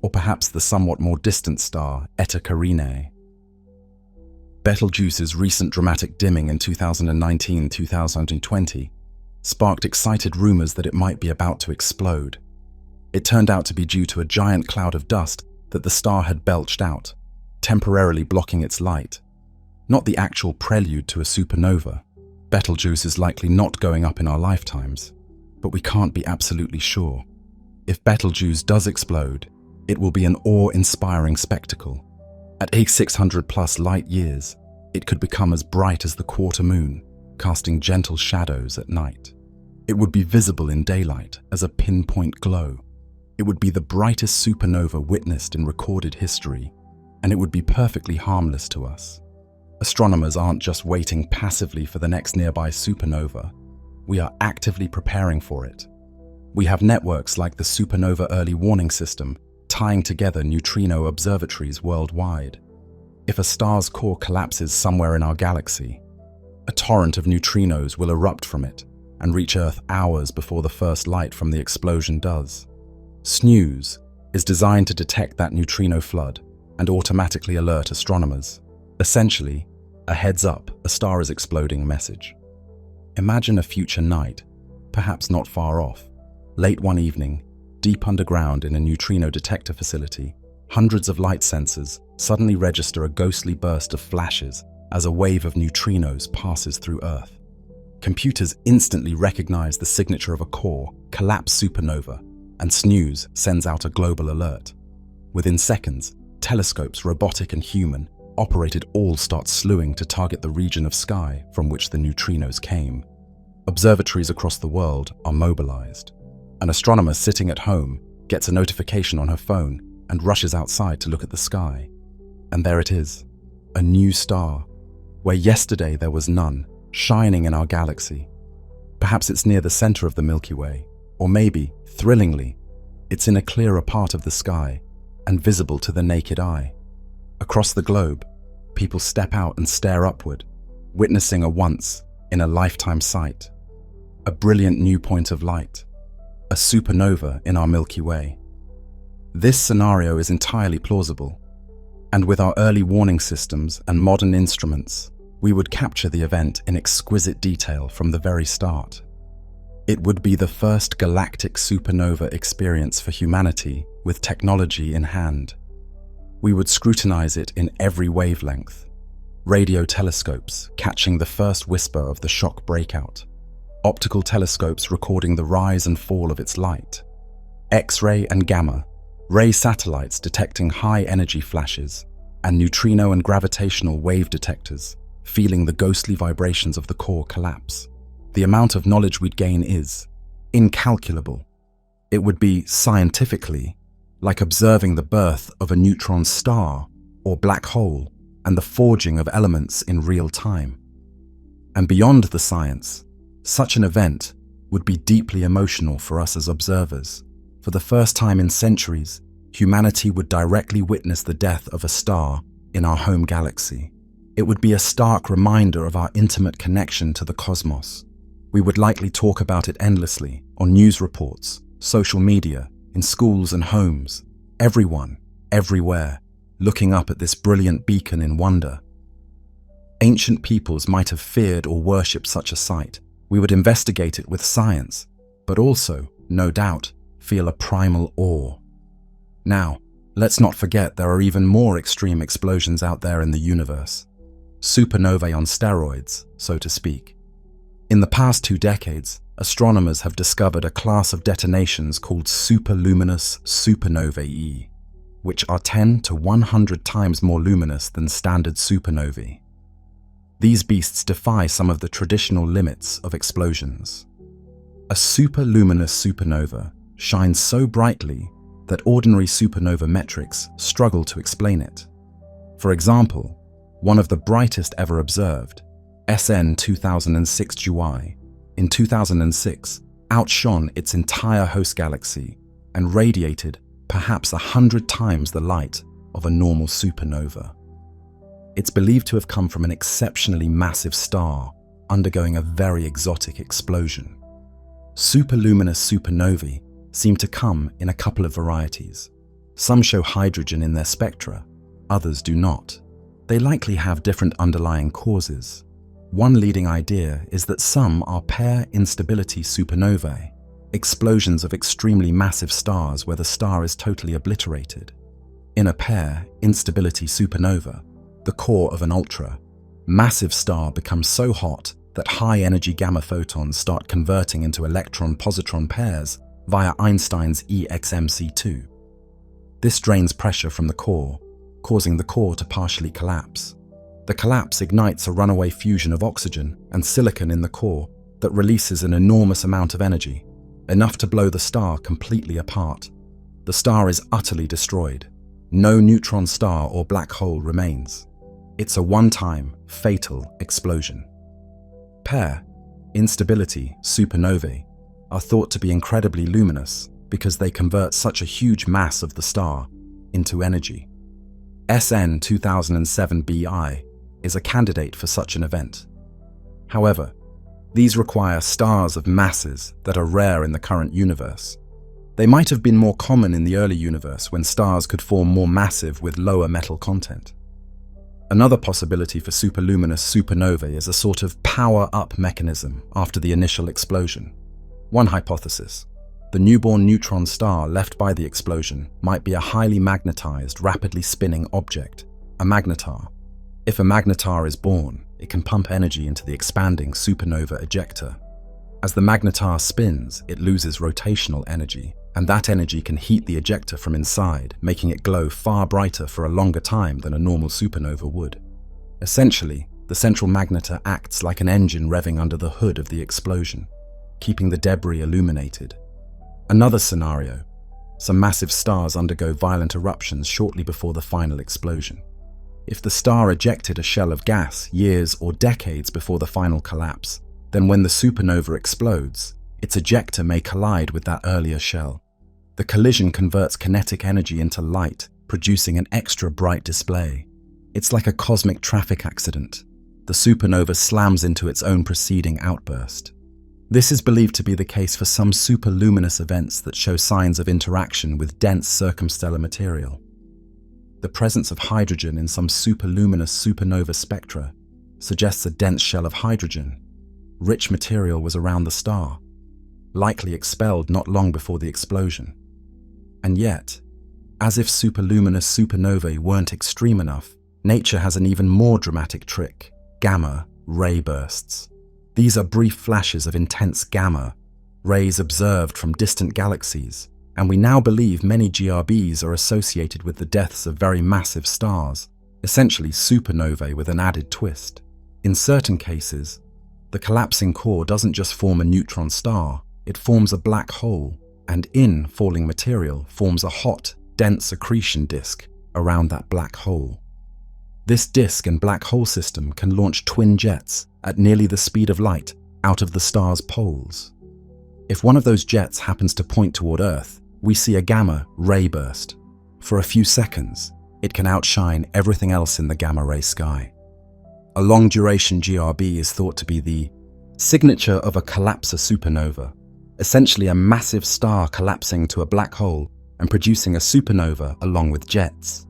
or perhaps the somewhat more distant star Eta Carinae. Betelgeuse's recent dramatic dimming in 2019-2020 sparked excited rumors that it might be about to explode. It turned out to be due to a giant cloud of dust that the star had belched out, temporarily blocking its light. Not the actual prelude to a supernova. Betelgeuse is likely not going up in our lifetimes, but we can't be absolutely sure. If Betelgeuse does explode, it will be an awe-inspiring spectacle. At 600+ light-years, it could become as bright as the quarter moon, casting gentle shadows at night. It would be visible in daylight as a pinpoint glow. It would be the brightest supernova witnessed in recorded history, and it would be perfectly harmless to us. Astronomers aren't just waiting passively for the next nearby supernova. We are actively preparing for it. We have networks like the Supernova Early Warning System tying together neutrino observatories worldwide. If a star's core collapses somewhere in our galaxy, a torrent of neutrinos will erupt from it and reach Earth hours before the first light from the explosion does. SNEWS is designed to detect that neutrino flood and automatically alert astronomers. Essentially, a heads-up, a star is exploding message. Imagine a future night, perhaps not far off. Late one evening, deep underground in a neutrino detector facility, hundreds of light sensors suddenly register a ghostly burst of flashes as a wave of neutrinos passes through Earth. Computers instantly recognize the signature of a core, collapsed supernova, and SNEWS sends out a global alert. Within seconds, telescopes, robotic and human, operated all start slewing to target the region of sky from which the neutrinos came. Observatories across the world are mobilized. An astronomer sitting at home gets a notification on her phone and rushes outside to look at the sky. And there it is, a new star, where yesterday there was none, shining in our galaxy. Perhaps it's near the center of the Milky Way, or maybe, thrillingly, it's in a clearer part of the sky and visible to the naked eye. Across the globe, people step out and stare upward, witnessing a once-in-a-lifetime sight. A brilliant new point of light, a supernova in our Milky Way. This scenario is entirely plausible, and with our early warning systems and modern instruments, we would capture the event in exquisite detail from the very start. It would be the first galactic supernova experience for humanity with technology in hand. We would scrutinize it in every wavelength. Radio telescopes catching the first whisper of the shock breakout. Optical telescopes recording the rise and fall of its light. X-ray and gamma-ray satellites detecting high-energy flashes, and neutrino and gravitational wave detectors feeling the ghostly vibrations of the core collapse. The amount of knowledge we'd gain is incalculable. It would be, scientifically, like observing the birth of a neutron star or black hole and the forging of elements in real time. And beyond the science, such an event would be deeply emotional for us as observers. For the first time in centuries, humanity would directly witness the death of a star in our home galaxy. It would be a stark reminder of our intimate connection to the cosmos. We would likely talk about it endlessly on news reports, social media, in schools and homes. Everyone, everywhere, looking up at this brilliant beacon in wonder. Ancient peoples might have feared or worshipped such a sight. We would investigate it with science, but also, no doubt, feel a primal awe. Now, let's not forget there are even more extreme explosions out there in the universe. Supernovae on steroids, so to speak. In the past 2 decades, astronomers have discovered a class of detonations called superluminous supernovae, which are 10 to 100 times more luminous than standard supernovae. These beasts defy some of the traditional limits of explosions. A superluminous supernova shines so brightly that ordinary supernova metrics struggle to explain it. For example, one of the brightest ever observed, SN 2006 GY, in 2006 outshone its entire host galaxy and radiated perhaps 100 times the light of a normal supernova. It's believed to have come from an exceptionally massive star undergoing a very exotic explosion. Superluminous supernovae seem to come in a couple of varieties. Some show hydrogen in their spectra, others do not. They likely have different underlying causes. One leading idea is that some are pair instability supernovae, explosions of extremely massive stars where the star is totally obliterated. In a pair instability supernova, the core of an ultra-massive star becomes so hot that high-energy gamma photons start converting into electron-positron pairs via Einstein's EXMC2. This drains pressure from the core, causing the core to partially collapse. The collapse ignites a runaway fusion of oxygen and silicon in the core that releases an enormous amount of energy, enough to blow the star completely apart. The star is utterly destroyed. No neutron star or black hole remains. It's a one-time, fatal explosion. Pair instability supernovae are thought to be incredibly luminous because they convert such a huge mass of the star into energy. SN 2007 BI is a candidate for such an event. However, these require stars of masses that are rare in the current universe. They might have been more common in the early universe when stars could form more massive with lower metal content. Another possibility for superluminous supernovae is a sort of power-up mechanism after the initial explosion. One hypothesis: the newborn neutron star left by the explosion might be a highly magnetized, rapidly spinning object, a magnetar. If a magnetar is born, it can pump energy into the expanding supernova ejector. As the magnetar spins, it loses rotational energy, and that energy can heat the ejector from inside, making it glow far brighter for a longer time than a normal supernova would. Essentially, the central magnetar acts like an engine revving under the hood of the explosion, keeping the debris illuminated. Another scenario: some massive stars undergo violent eruptions shortly before the final explosion. If the star ejected a shell of gas years or decades before the final collapse, then when the supernova explodes, its ejector may collide with that earlier shell. The collision converts kinetic energy into light, producing an extra bright display. It's like a cosmic traffic accident. The supernova slams into its own preceding outburst. This is believed to be the case for some superluminous events that show signs of interaction with dense circumstellar material. The presence of hydrogen in some superluminous supernova spectra suggests a dense shell of hydrogen. Rich material was around the star, likely expelled not long before the explosion. And yet, as if superluminous supernovae weren't extreme enough, nature has an even more dramatic trick: gamma ray bursts. These are brief flashes of intense gamma rays observed from distant galaxies, and we now believe many GRBs are associated with the deaths of very massive stars, essentially supernovae with an added twist. In certain cases, the collapsing core doesn't just form a neutron star, it forms a black hole, and in falling material forms a hot, dense accretion disk around that black hole. This disk and black hole system can launch twin jets at nearly the speed of light out of the star's poles. If one of those jets happens to point toward Earth, we see a gamma ray burst. For a few seconds, it can outshine everything else in the gamma ray sky. A long-duration GRB is thought to be the signature of a collapsar supernova, essentially a massive star collapsing to a black hole and producing a supernova along with jets.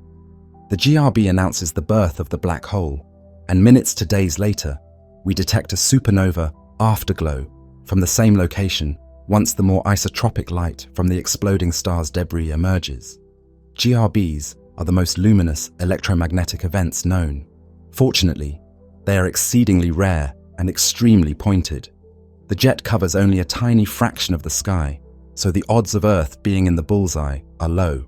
The GRB announces the birth of the black hole, and minutes to days later, we detect a supernova afterglow from the same location once the more isotropic light from the exploding star's debris emerges. GRBs are the most luminous electromagnetic events known. Fortunately, they are exceedingly rare and extremely pointed. The jet covers only a tiny fraction of the sky, so the odds of Earth being in the bullseye are low.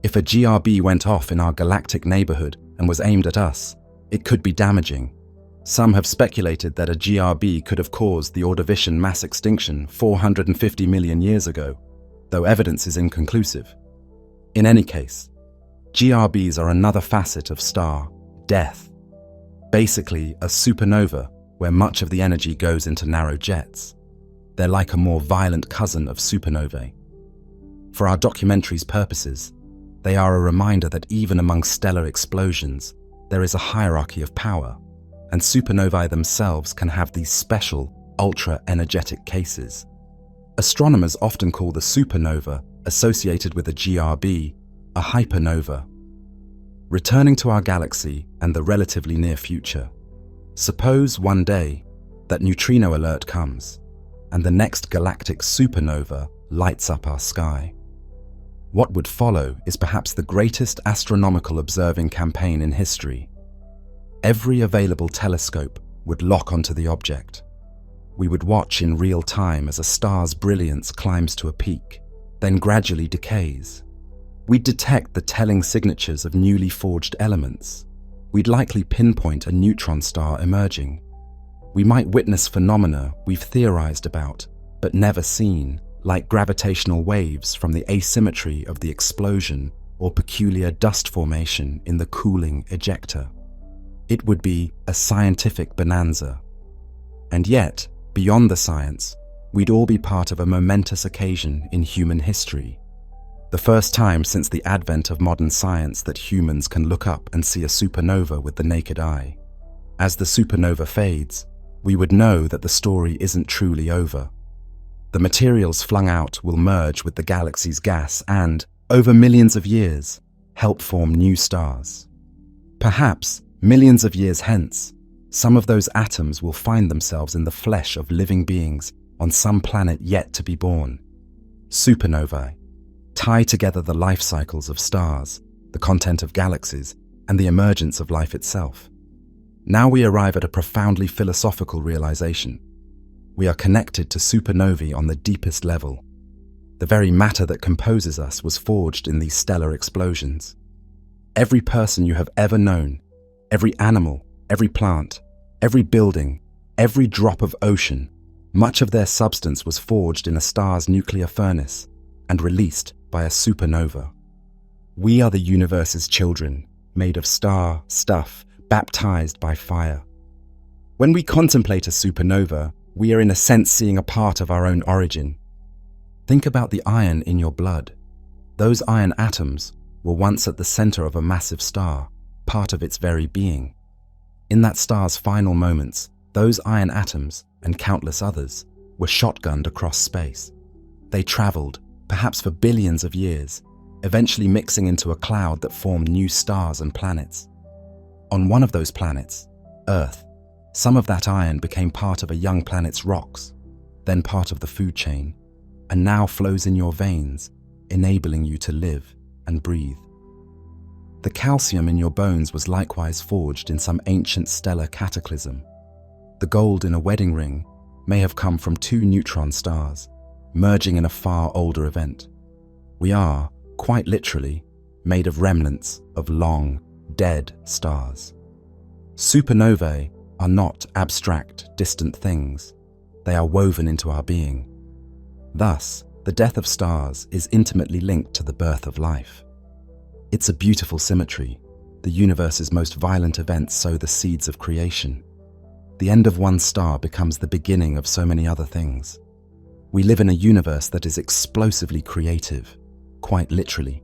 If a GRB went off in our galactic neighborhood and was aimed at us, it could be damaging. Some have speculated that a GRB could have caused the Ordovician mass extinction 450 million years ago, though evidence is inconclusive. In any case, GRBs are another facet of star death. Basically, a supernova where much of the energy goes into narrow jets. They're like a more violent cousin of supernovae. For our documentary's purposes, they are a reminder that even among stellar explosions, there is a hierarchy of power, and supernovae themselves can have these special, ultra-energetic cases. Astronomers often call the supernova associated with a GRB a hypernova. Returning to our galaxy and the relatively near future, suppose one day that neutrino alert comes, and the next galactic supernova lights up our sky. What would follow is perhaps the greatest astronomical observing campaign in history. Every available telescope would lock onto the object. We would watch in real time as a star's brilliance climbs to a peak, then gradually decays. We'd detect the telling signatures of newly forged elements. We'd likely pinpoint a neutron star emerging. We might witness phenomena we've theorized about, but never seen, like gravitational waves from the asymmetry of the explosion or peculiar dust formation in the cooling ejector. It would be a scientific bonanza. And yet, beyond the science, we'd all be part of a momentous occasion in human history. The first time since the advent of modern science that humans can look up and see a supernova with the naked eye. As the supernova fades, we would know that the story isn't truly over. The materials flung out will merge with the galaxy's gas and, over millions of years, help form new stars. Perhaps, millions of years hence, some of those atoms will find themselves in the flesh of living beings on some planet yet to be born. Supernovae tie together the life cycles of stars, the content of galaxies, and the emergence of life itself. Now we arrive at a profoundly philosophical realization. We are connected to supernovae on the deepest level. The very matter that composes us was forged in these stellar explosions. Every person you have ever known, every animal, every plant, every building, every drop of ocean, much of their substance was forged in a star's nuclear furnace and released by a supernova. We are the universe's children, made of star stuff, baptized by fire. When we contemplate a supernova, we are in a sense seeing a part of our own origin. Think about the iron in your blood. Those iron atoms were once at the center of a massive star, part of its very being. In that star's final moments, those iron atoms, and countless others, were shotgunned across space. They traveled, perhaps for billions of years, eventually mixing into a cloud that formed new stars and planets. On one of those planets, Earth, some of that iron became part of a young planet's rocks, then part of the food chain, and now flows in your veins, enabling you to live and breathe. The calcium in your bones was likewise forged in some ancient stellar cataclysm. The gold in a wedding ring may have come from two neutron stars, merging in a far older event. We are, quite literally, made of remnants of long, dead stars. Supernovae are not abstract, distant things. They are woven into our being. Thus, the death of stars is intimately linked to the birth of life. It's a beautiful symmetry. The universe's most violent events sow the seeds of creation. The end of one star becomes the beginning of so many other things. We live in a universe that is explosively creative, quite literally.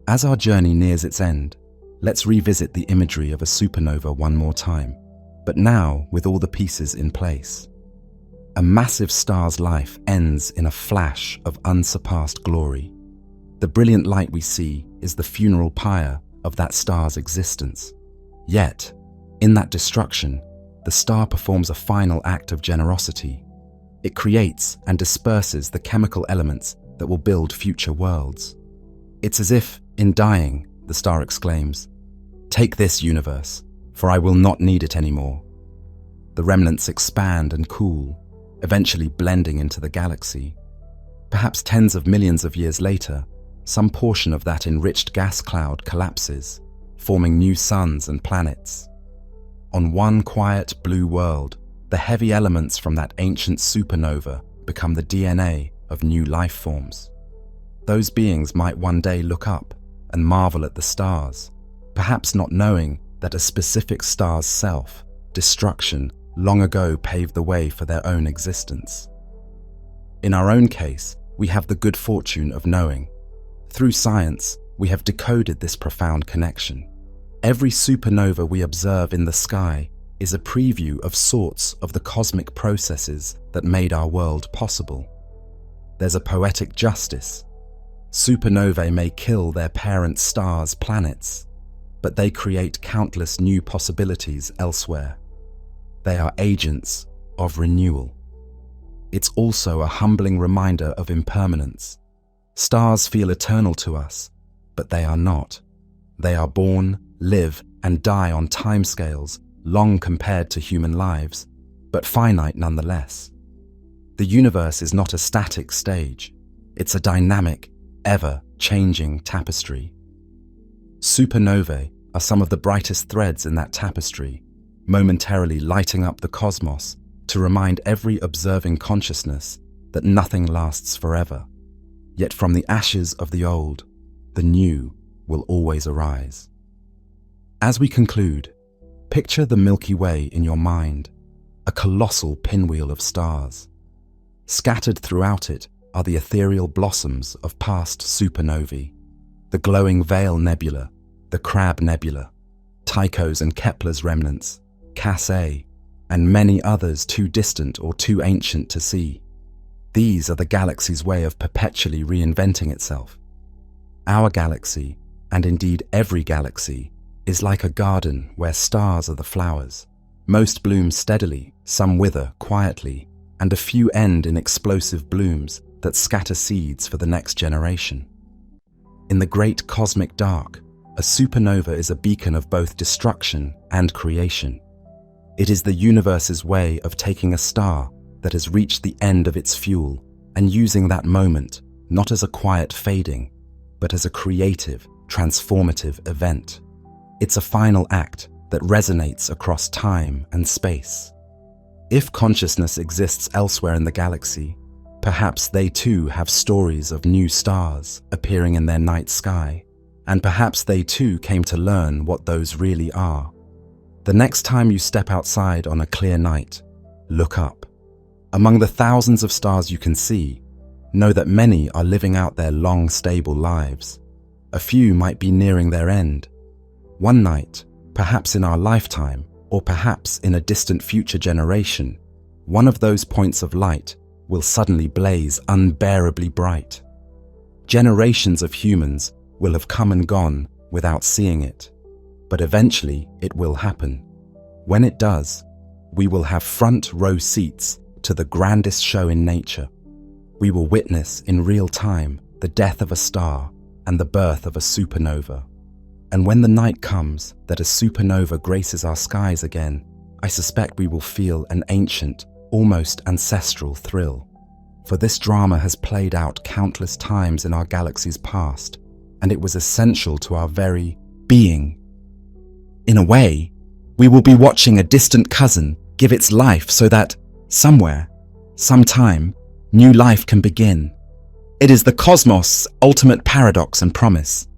As our journey nears its end, let's revisit the imagery of a supernova one more time, but now with all the pieces in place. A massive star's life ends in a flash of unsurpassed glory. The brilliant light we see is the funeral pyre of that star's existence. Yet, in that destruction, the star performs a final act of generosity. It creates and disperses the chemical elements that will build future worlds. It's as if, in dying, the star exclaims, "Take this, universe, for I will not need it anymore." The remnants expand and cool, eventually blending into the galaxy. Perhaps tens of millions of years later, some portion of that enriched gas cloud collapses, forming new suns and planets. On one quiet blue world, the heavy elements from that ancient supernova become the DNA of new life forms. Those beings might one day look up and marvel at the stars, perhaps not knowing that a specific star's self, destruction, long ago paved the way for their own existence. In our own case, we have the good fortune of knowing. Through science, we have decoded this profound connection. Every supernova we observe in the sky is a preview of sorts of the cosmic processes that made our world possible. There's a poetic justice. Supernovae may kill their parent stars' planets, but they create countless new possibilities elsewhere. They are agents of renewal. It's also a humbling reminder of impermanence. Stars feel eternal to us, but they are not. They are born, live, and die on timescales long compared to human lives, but finite nonetheless. The universe is not a static stage. It's a dynamic, ever-changing tapestry. Supernovae are some of the brightest threads in that tapestry, momentarily lighting up the cosmos to remind every observing consciousness that nothing lasts forever. Yet from the ashes of the old, the new will always arise. As we conclude, picture the Milky Way in your mind, a colossal pinwheel of stars. Scattered throughout it are the ethereal blossoms of past supernovae, the glowing Veil Nebula, the Crab Nebula, Tycho's and Kepler's remnants, Cas-A, and many others too distant or too ancient to see. These are the galaxy's way of perpetually reinventing itself. Our galaxy, and indeed every galaxy, is like a garden where stars are the flowers. Most bloom steadily, some wither quietly, and a few end in explosive blooms that scatter seeds for the next generation. In the great cosmic dark, a supernova is a beacon of both destruction and creation. It is the universe's way of taking a star that has reached the end of its fuel and using that moment not as a quiet fading, but as a creative, transformative event. It's a final act that resonates across time and space. If consciousness exists elsewhere in the galaxy, perhaps they too have stories of new stars appearing in their night sky, and perhaps they too came to learn what those really are. The next time you step outside on a clear night, look up. Among the thousands of stars you can see, know that many are living out their long, stable lives. A few might be nearing their end. One night, perhaps in our lifetime, or perhaps in a distant future generation, one of those points of light will suddenly blaze unbearably bright. Generations of humans will have come and gone without seeing it, but eventually it will happen. When it does, we will have front row seats to the grandest show in nature. We will witness in real time the death of a star and the birth of a supernova. And when the night comes that a supernova graces our skies again, I suspect we will feel an ancient, almost ancestral thrill. For this drama has played out countless times in our galaxy's past, and it was essential to our very being. In a way, we will be watching a distant cousin give its life so that, somewhere, sometime, new life can begin. It is the cosmos' ultimate paradox and promise.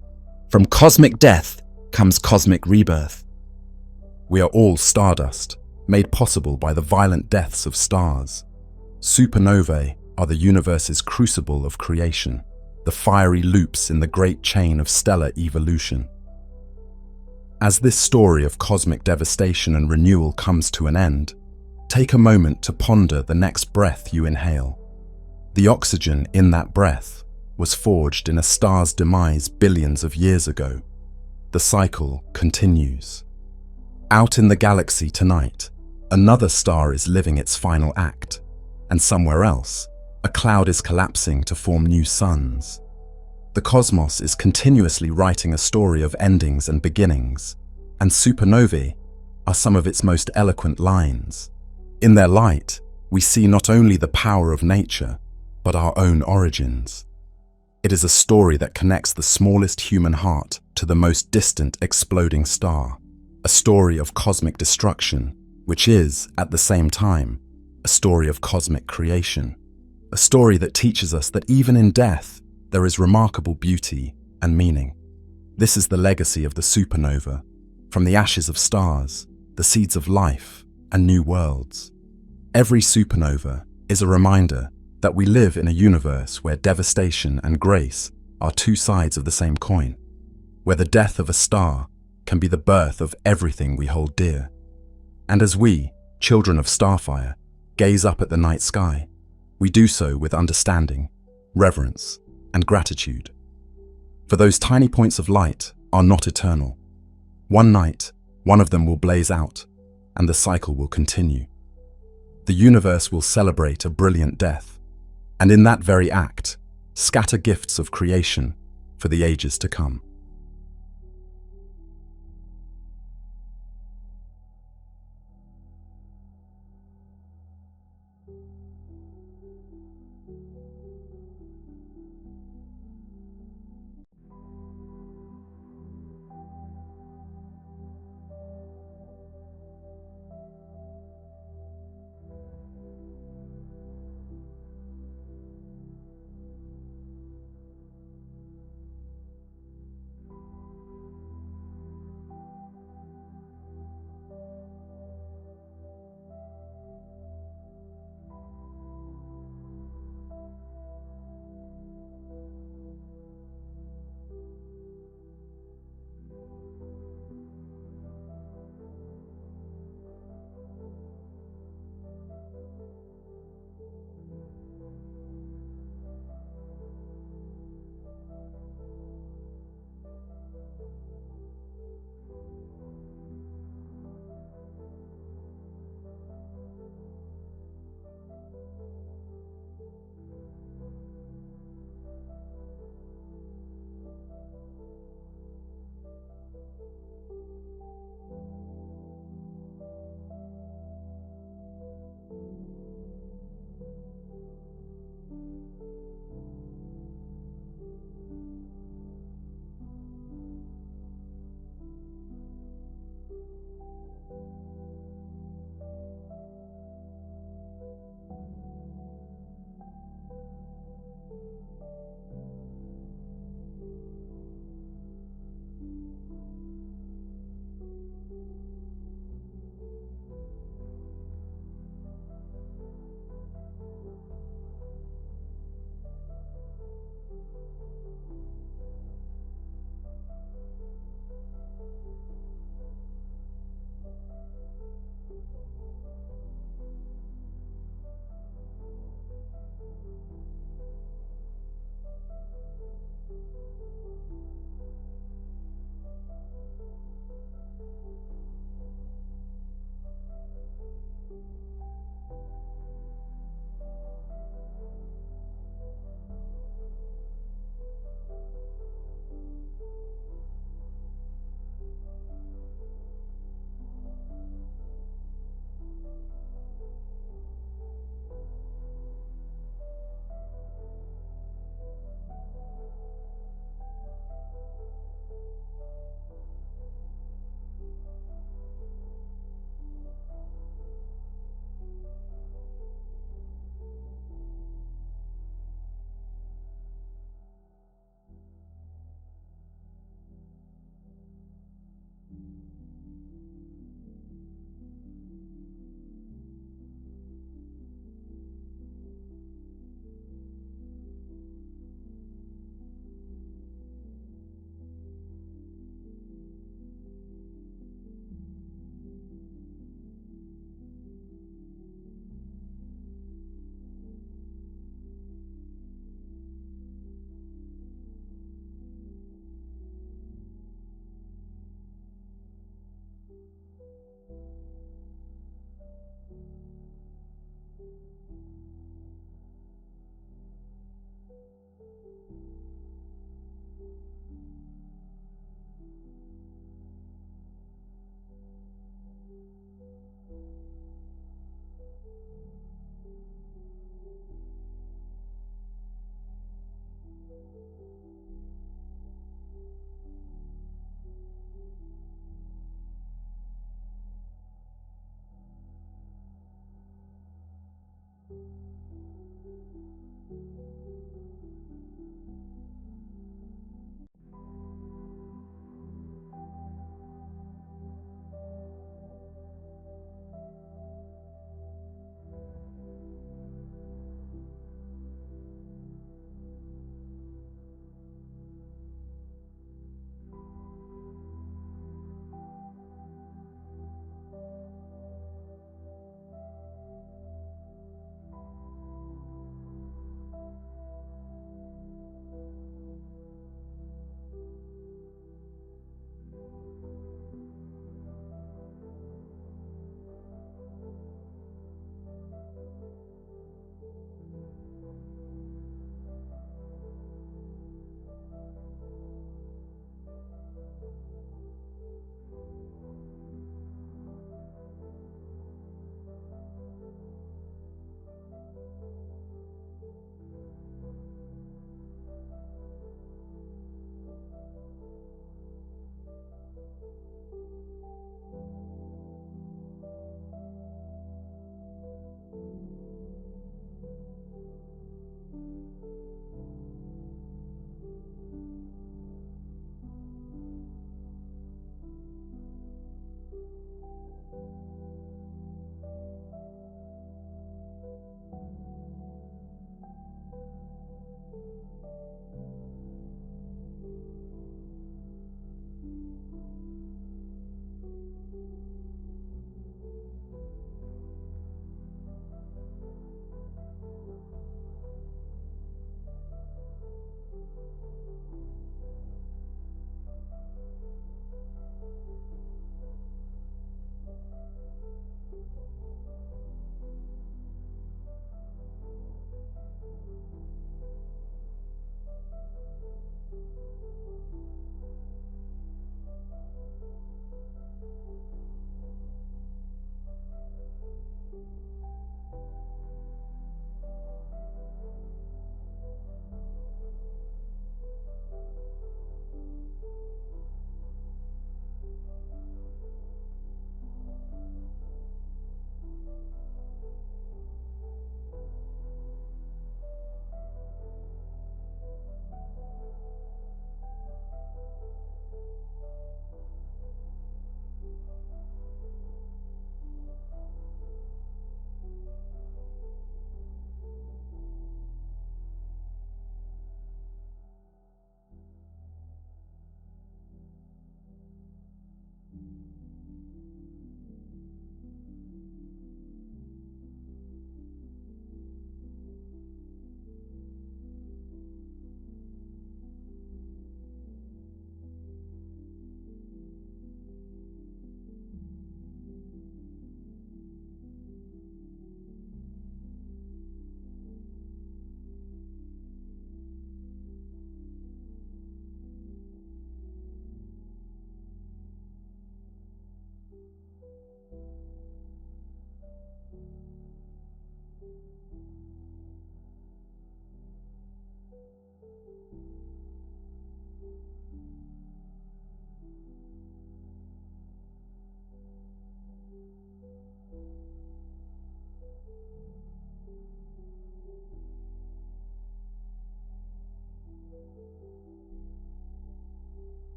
From cosmic death comes cosmic rebirth. We are all stardust, made possible by the violent deaths of stars. Supernovae are the universe's crucible of creation, the fiery loops in the great chain of stellar evolution. As this story of cosmic devastation and renewal comes to an end, take a moment to ponder the next breath you inhale. The oxygen in that breath was forged in a star's demise billions of years ago. The cycle continues. Out in the galaxy tonight, another star is living its final act, and somewhere else, a cloud is collapsing to form new suns. The cosmos is continuously writing a story of endings and beginnings, and supernovae are some of its most eloquent lines. In their light, we see not only the power of nature, but our own origins. It is a story that connects the smallest human heart to the most distant exploding star, a story of cosmic destruction, which is, at the same time, a story of cosmic creation, a story that teaches us that even in death, there is remarkable beauty and meaning. This is the legacy of the supernova, from the ashes of stars, the seeds of life, and new worlds. Every supernova is a reminder that we live in a universe where devastation and grace are two sides of the same coin, where the death of a star can be the birth of everything we hold dear. And as we, children of starfire, gaze up at the night sky, we do so with understanding, reverence, and gratitude. For those tiny points of light are not eternal. One night, one of them will blaze out, and the cycle will continue. The universe will celebrate a brilliant death, and in that very act, scatter gifts of creation for the ages to come.